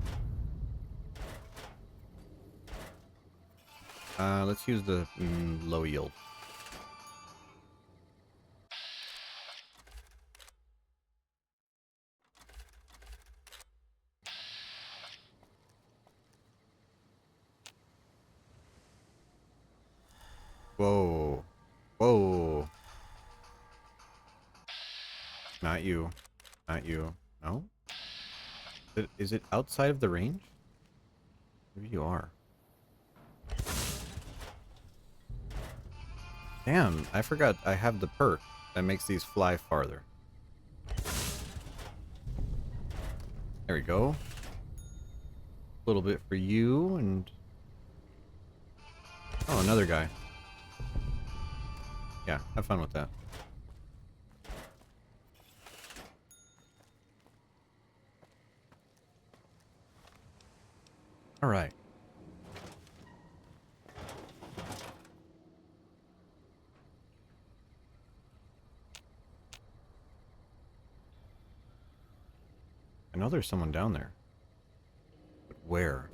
Let's use the low yield. Whoa. Whoa. Not you. Not you. No? Is it outside of the range? Maybe you are. Damn, I forgot I have the perk that makes these fly farther. There we go. A little bit for you, and... Oh, another guy. Yeah, have fun with that. Alright. I know there's someone down there. But where?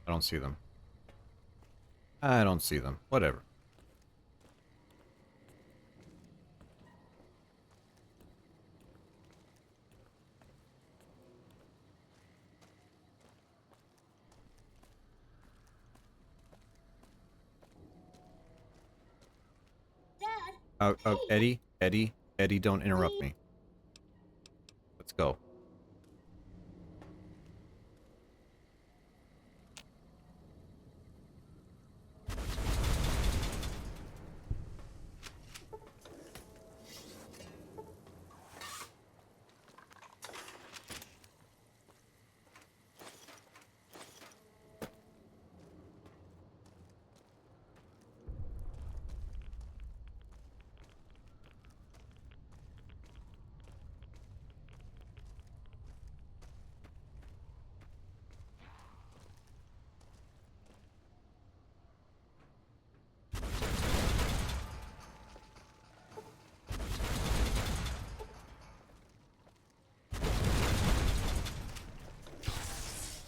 I don't see them. I don't see them. Whatever. Dad. Hey. Eddie, don't interrupt me. Let's go.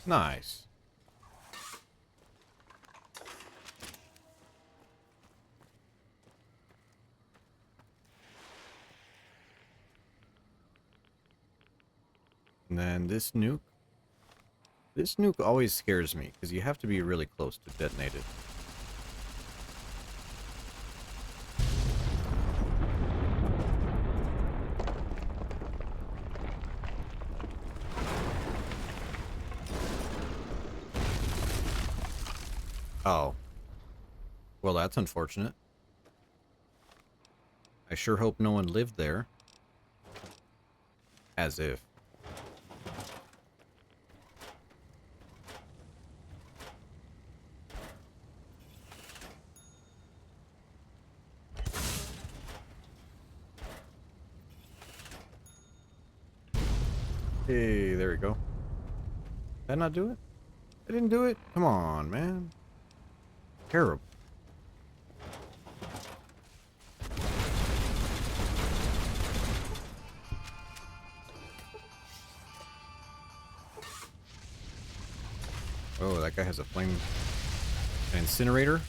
Nice. And then this nuke. This nuke always scares me, because you have to be really close to detonate it. Oh. Well, that's unfortunate. I sure hope no one lived there. As if. Hey, there we go. Did I not do it? I didn't do it? Come on, man. Terrible. Oh, that guy has a flame... an incinerator?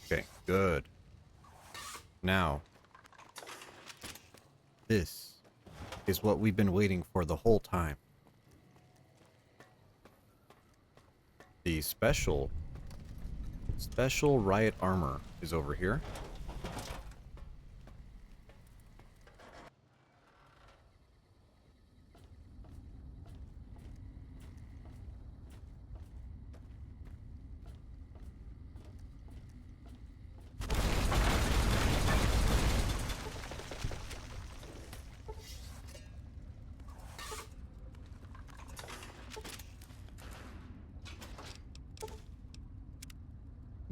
Okay, good. Now, this is what we've been waiting for the whole time. The special riot armor is over here.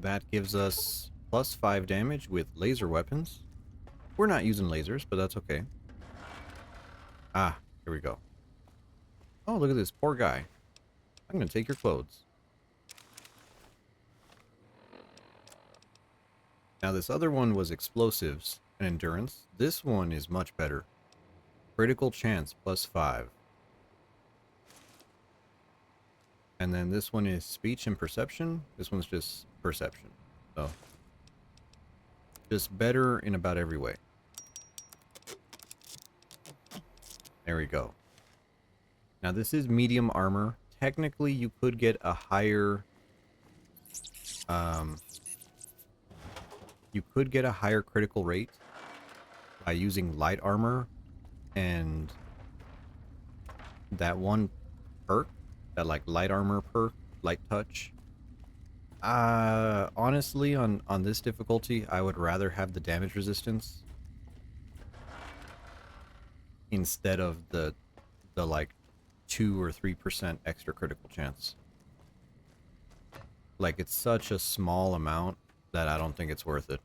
That gives us +5 damage with laser weapons. We're not using lasers, but that's okay. Ah, here we go. Oh, look at this poor guy. I'm gonna take your clothes. Now this other one was explosives and endurance. This one is much better. Critical chance +5. And then this one is speech and perception. This one's just perception. So just better in about every way. There we go. Now this is medium armor. Technically you could get a higher critical rate by using light armor and that one perk, that like light armor perk, light touch. Honestly, on this difficulty, I would rather have the damage resistance instead of the like 2 or 3% extra critical chance. Like, it's such a small amount that I don't think it's worth it.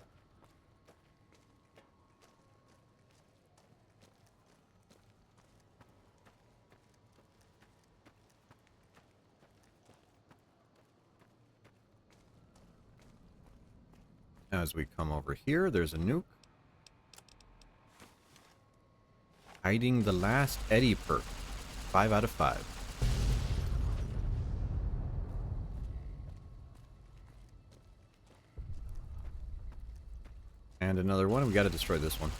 As we come over here, there's a nuke. Hiding the last Eddie perk. 5 out of 5. And another one. We gotta destroy this one.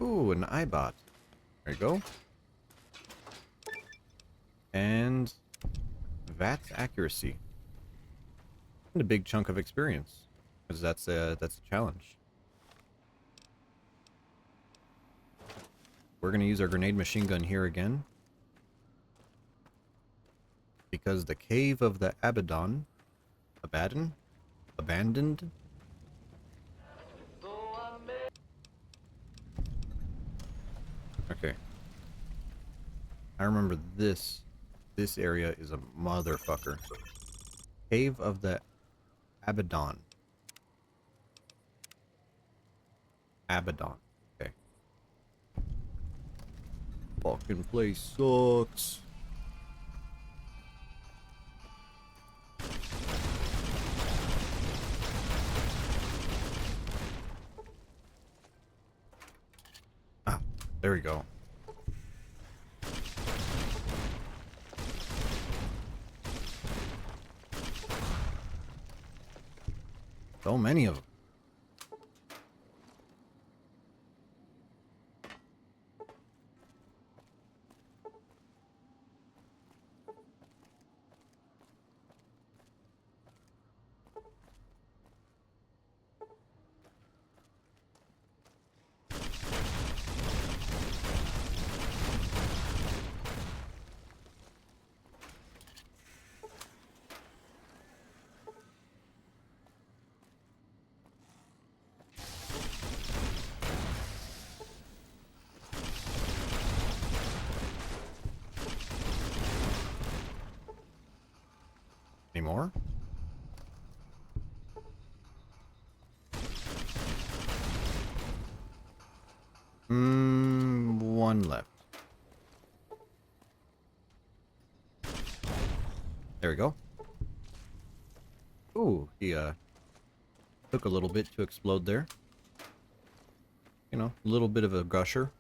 Ooh, an iBot. There you go. And VATS accuracy. And a big chunk of experience. Because that's a challenge. We're gonna use our grenade machine gun here again. Because the cave of the Abaddon, abandoned. Okay. I remember this area is a motherfucker. Cave of the Abaddon. Abaddon. Okay. Fucking place sucks. Ah, there we go. So many of them. Any more? One left. There we go. Ooh, he took a little bit to explode there. You know, a little bit of a gusher.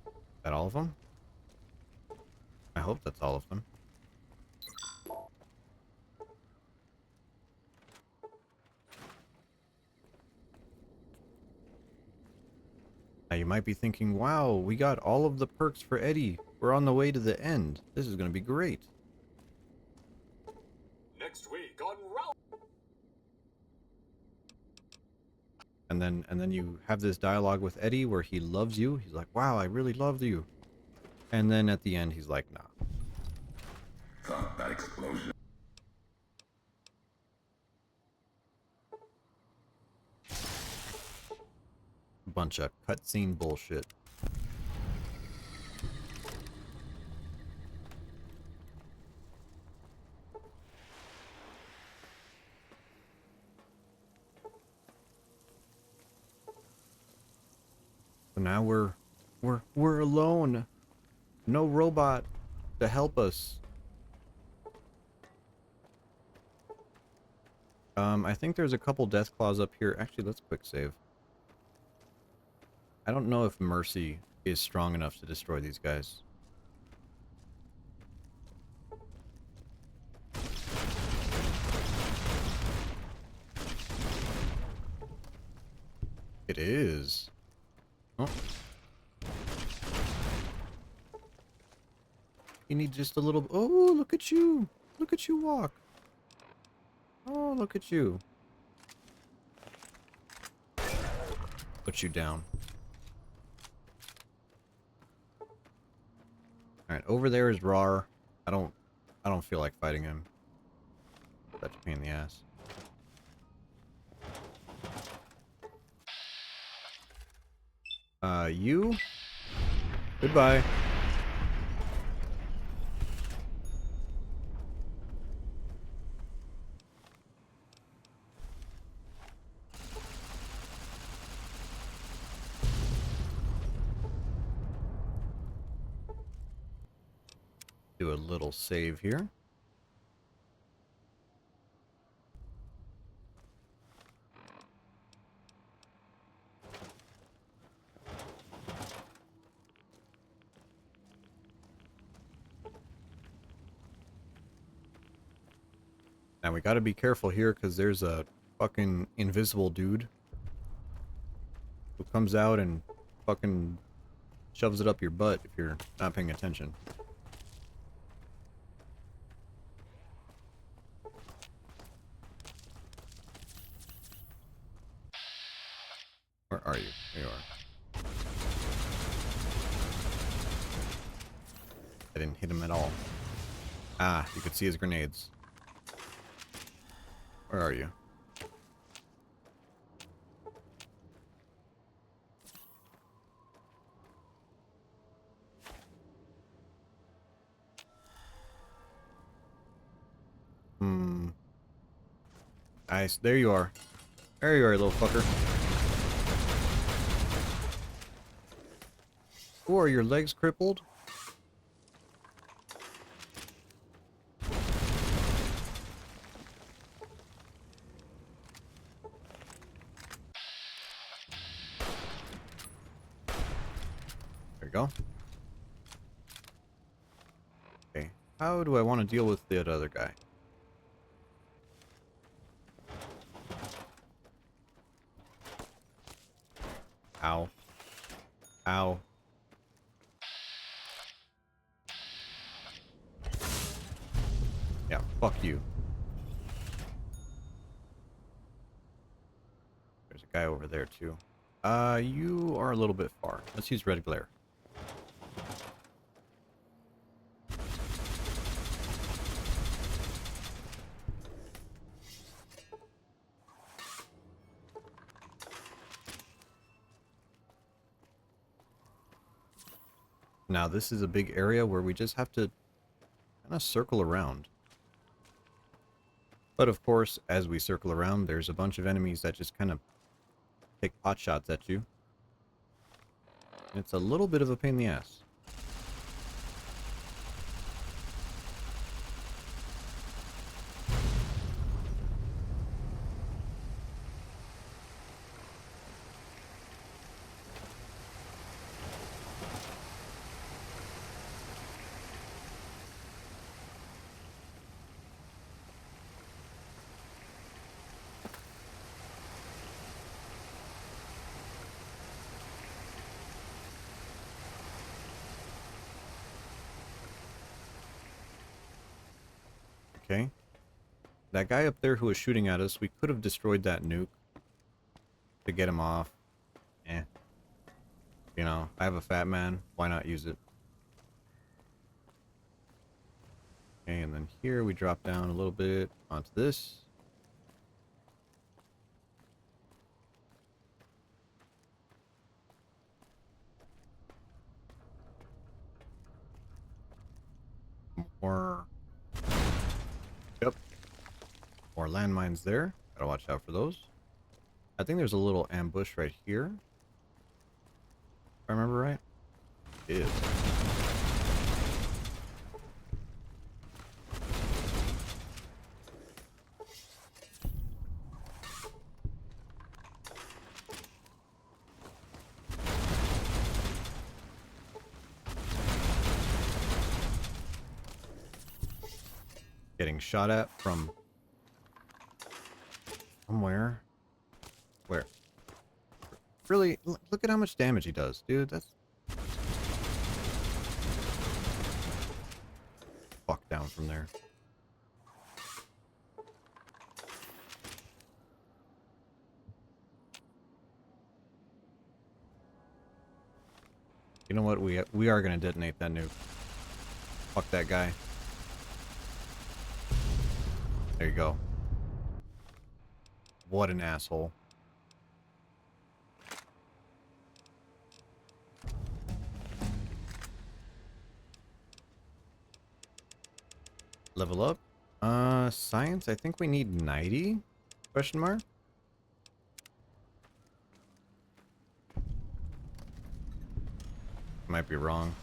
Is that all of them? I hope that's all of them. Now you might be thinking, wow, we got all of the perks for Eddie. We're on the way to the end. This is going to be great. Next week on Ralph. And then you have this dialogue with Eddie where he loves you. He's like, wow, I really love you. And then at the end, he's like, nah. Thought that explosion. Bunch of cutscene bullshit. So now we're alone. No robot to help us. I think there's a couple death claws up here. Actually, let's quick save. I don't know if Mercy is strong enough to destroy these guys. It is. Oh. You need just a little... Oh, look at you. Look at you walk. Oh, look at you. Put you down. Alright, over there is Rar. I don't feel like fighting him. Such a pain in the ass. You? Goodbye. Do a little save here. Now we gotta be careful here because there's a fucking invisible dude who comes out and fucking shoves it up your butt if you're not paying attention. Where are you? There you are. I didn't hit him at all. Ah, you could see his grenades. Where are you? Nice. There you are. There you are, little fucker. Oh, are your legs crippled? There you go. Okay. How do I want to deal with that other guy? Ow. Ow. Yeah, fuck you. There's a guy over there too. You are a little bit far. Let's use red glare. Now this is a big area where we just have to kind of circle around. But of course, as we circle around, there's a bunch of enemies that just kind of take pot shots at you. And it's a little bit of a pain in the ass. Okay. That guy up there who was shooting at us, we could have destroyed that nuke to get him off. Eh. You know, I have a fat man. Why not use it? Okay, and then here we drop down a little bit onto this. More. Yep. More landmines there. Gotta watch out for those. I think there's a little ambush right here. If I remember right. It is. Getting shot at from somewhere. Where? Really? Look at how much damage he does, dude. That's... Fuck down from there. You know what? We are gonna detonate that nuke. Fuck that guy. There you go. What an asshole. Level up. Science, I think we need 90? Question mark? Might be wrong.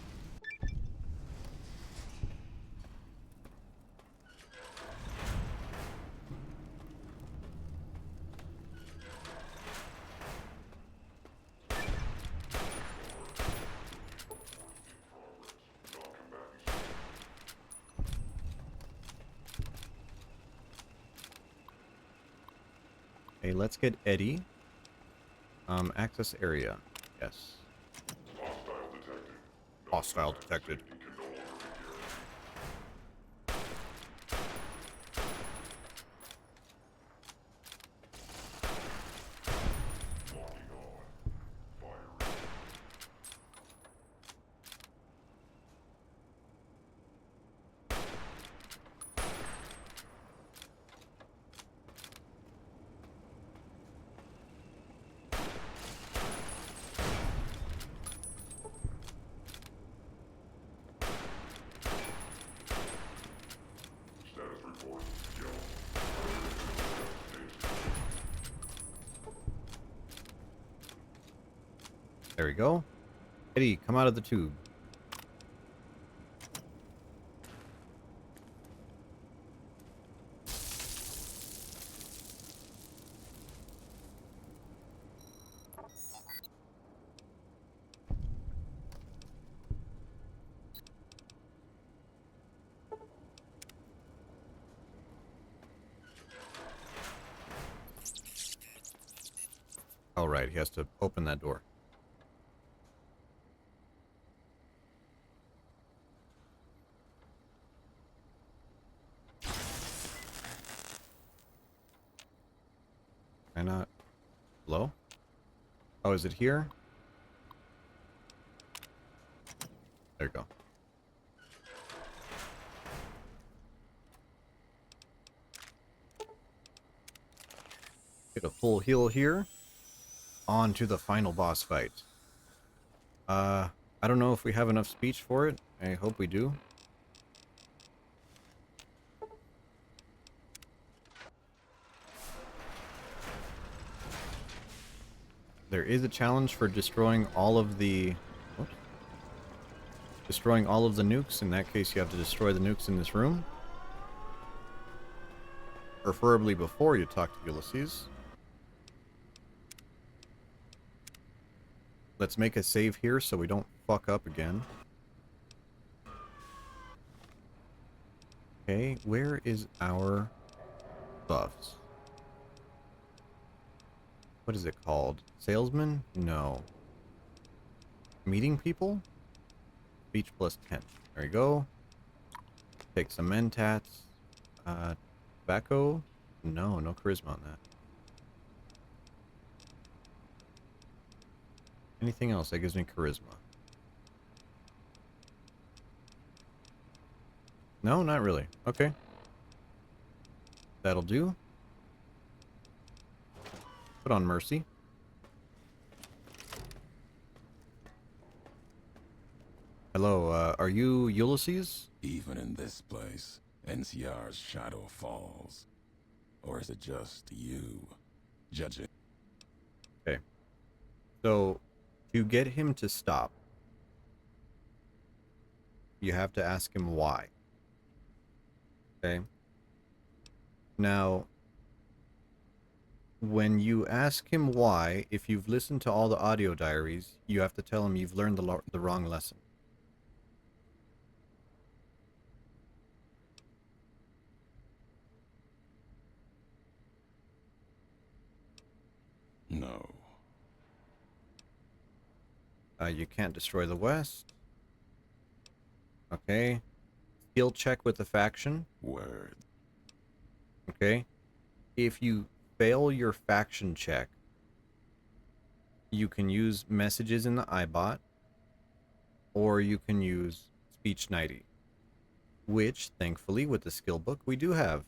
Okay, let's get Eddie. Access area. Yes. Hostile detected. There we go. Eddie, come out of the tube. All right, he has to open that door. Can I not? Hello? Oh, is it here? There you go. Get a full heal here. On to the final boss fight. I don't know if we have enough speech for it. I hope we do. There is a challenge for destroying all of the... Whoops. Destroying all of the nukes. In that case, you have to destroy the nukes in this room. Preferably before you talk to Ulysses. Let's make a save here so we don't fuck up again. Okay, where is our buffs? What is it called? Salesman? No. Meeting people? Speech plus 10. There we go. Take some mentats. Tobacco? No, no charisma on that. Anything else that gives me charisma? No, not really. Okay. That'll do. Put on mercy. Hello, are you Ulysses? Even in this place, NCR's shadow falls. Or is it just you? Judging. Okay. So, to get him to stop, you have to ask him why. Okay? Now, when you ask him why, if you've listened to all the audio diaries, you have to tell him you've learned the wrong lesson. No. You can't destroy the West. Okay. Skill check with the faction. Word. Okay. If you fail your faction check, you can use messages in the iBot, or you can use Speech 90, which, thankfully, with the skill book, we do have.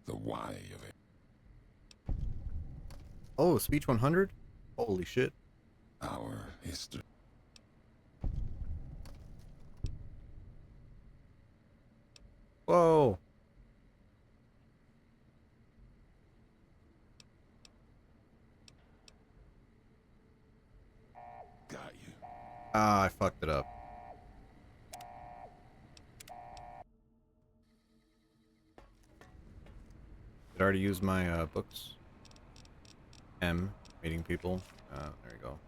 The why of it. Oh, Speech 100? Holy shit. Our history. Whoa. Got you. Ah, I fucked it up. Did I already use my books? M, meeting people. There you go.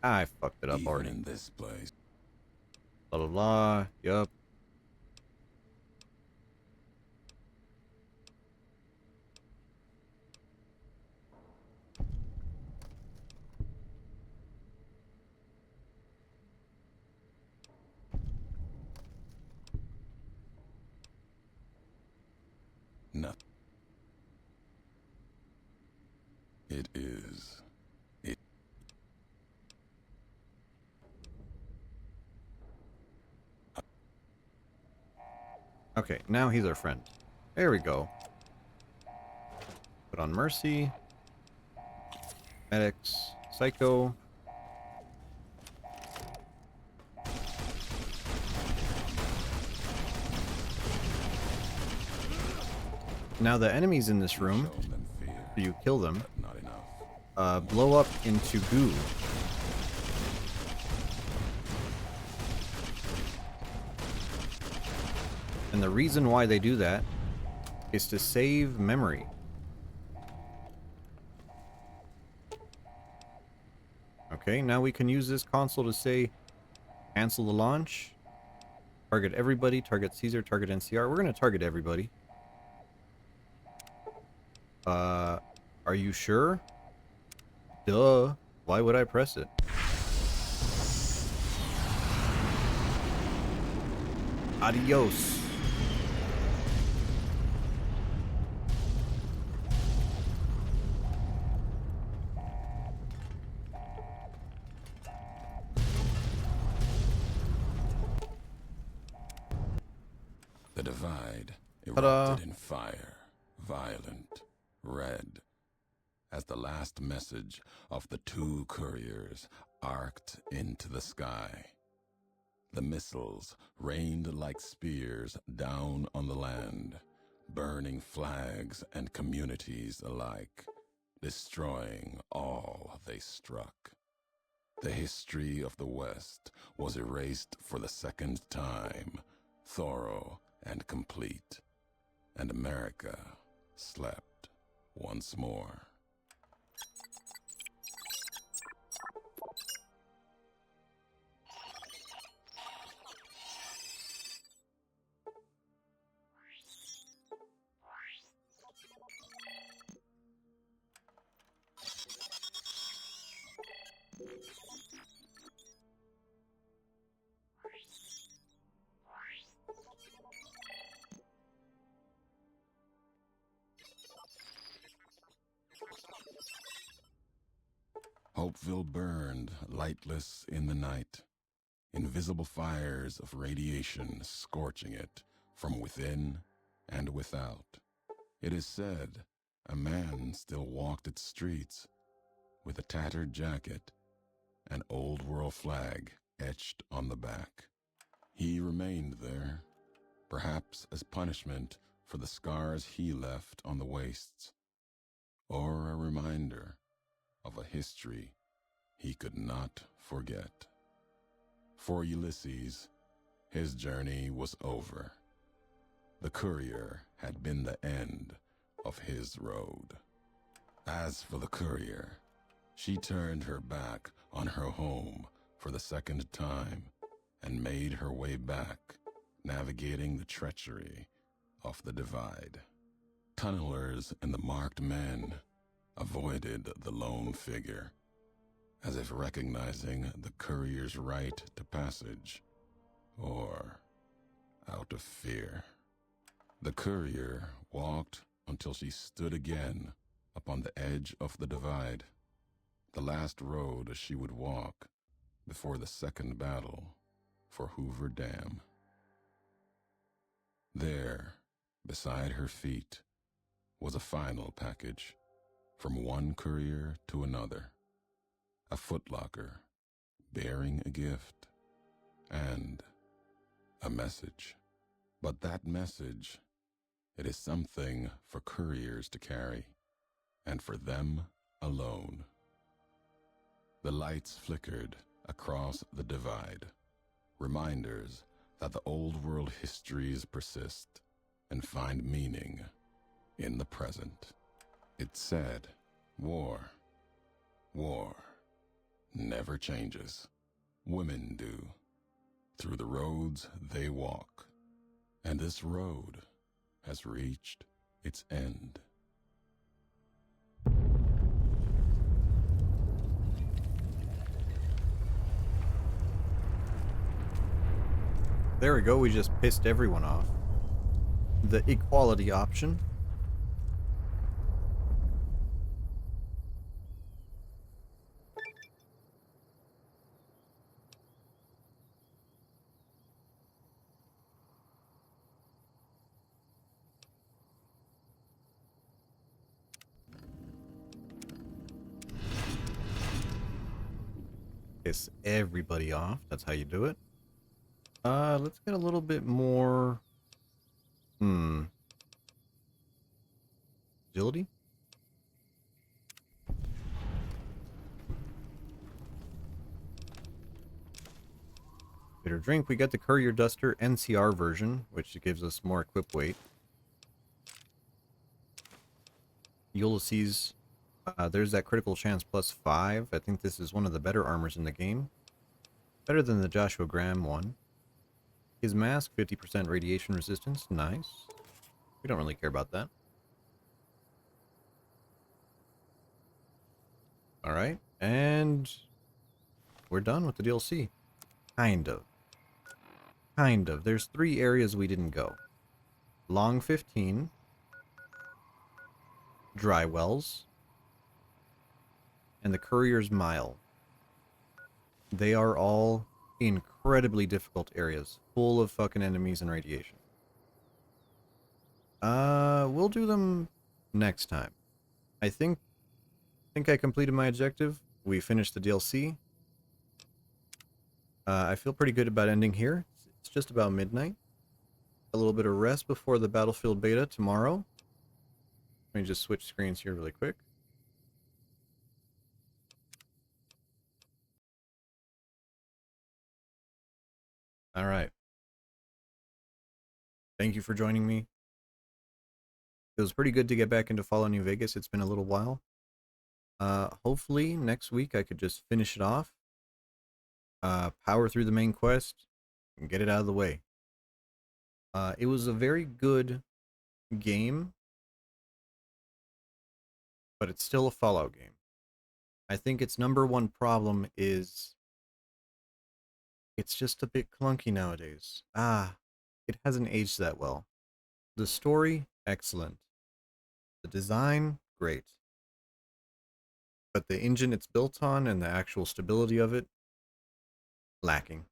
I fucked it up Even already. in this place. Blah, blah, blah. Yup. Nothing. It is. It. Okay, now he's our friend. There we go. Put on Mercy. Medics. Psycho. Now the enemies in this room, Shown them fear, so you kill them, but not enough. blow up into goo. And the reason why they do that is to save memory. Okay, now we can use this console to say, cancel the launch, target everybody, target Caesar, target NCR. We're going to target everybody. Are you sure? Duh. Why would I press it? Adios. The divide Ta-da. erupted in fire, violent, red, as the last message of the two couriers arced into the sky. The missiles rained like spears down on the land, burning flags and communities alike, destroying all they struck. The history of the West was erased for the second time, thorough and complete, and America slept once more. Hopeville burned lightless in the night, invisible fires of radiation scorching it from within and without. It is said a man still walked its streets with a tattered jacket, an old world flag etched on the back. He remained there, perhaps as punishment for the scars he left on the wastes, or a reminder of a history he could not forget. For Ulysses, his journey was over. The courier had been the end of his road. As for the courier, she turned her back on her home for the second time and made her way back, navigating the treachery of the divide. Tunnelers and the marked men avoided the lone figure, as if recognizing the courier's right to passage, or out of fear. The courier walked until she stood again upon the edge of the divide, the last road she would walk before the second battle for Hoover Dam. There, beside her feet, was a final package from one courier to another, a footlocker bearing a gift and a message. But that message, it is something for couriers to carry, and for them alone. The lights flickered across the divide, reminders that the old world histories persist and find meaning in the present. It said, war never changes. Women do. Through the roads they walk, and this road has reached its end. There we go, we just pissed everyone off. The equality option. Piss everybody off, that's how you do it. Let's get a little bit more... agility? Bitter drink. We got the Courier Duster NCR version, which gives us more equip weight. Ulysses, there's that critical chance +5. I think this is one of the better armors in the game. Better than the Joshua Graham one. His mask, 50% radiation resistance. Nice. We don't really care about that. Alright, and we're done with the DLC. Kind of. Kind of. There's 3 areas we didn't go. Long 15. Dry Wells. And the Courier's Mile. They are all incredibly difficult areas, full of fucking enemies and radiation. We'll do them next time. I think think I completed my objective. We finished the DLC. I feel pretty good about ending here. It's just about midnight. A little bit of rest before the Battlefield beta tomorrow. Let me just switch screens here really quick. All right. Thank you for joining me. It was pretty good to get back into Fallout New Vegas. It's been a little while. Hopefully next week I could just finish it off. Power through the main quest and get it out of the way. It was a very good game, but it's still a Fallout game. I think its number one problem is it's just a bit clunky nowadays. It hasn't aged that well. The story, excellent. The design, great. But the engine it's built on and the actual stability of it, lacking.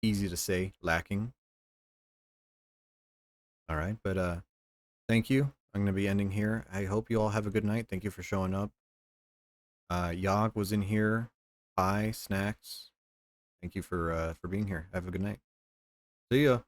Easy to say, lacking. Alright, but thank you. I'm gonna be ending here. I hope you all have a good night. Thank you for showing up. Yog was in here. Hi, Snacks. Thank you for being here. Have a good night. See ya.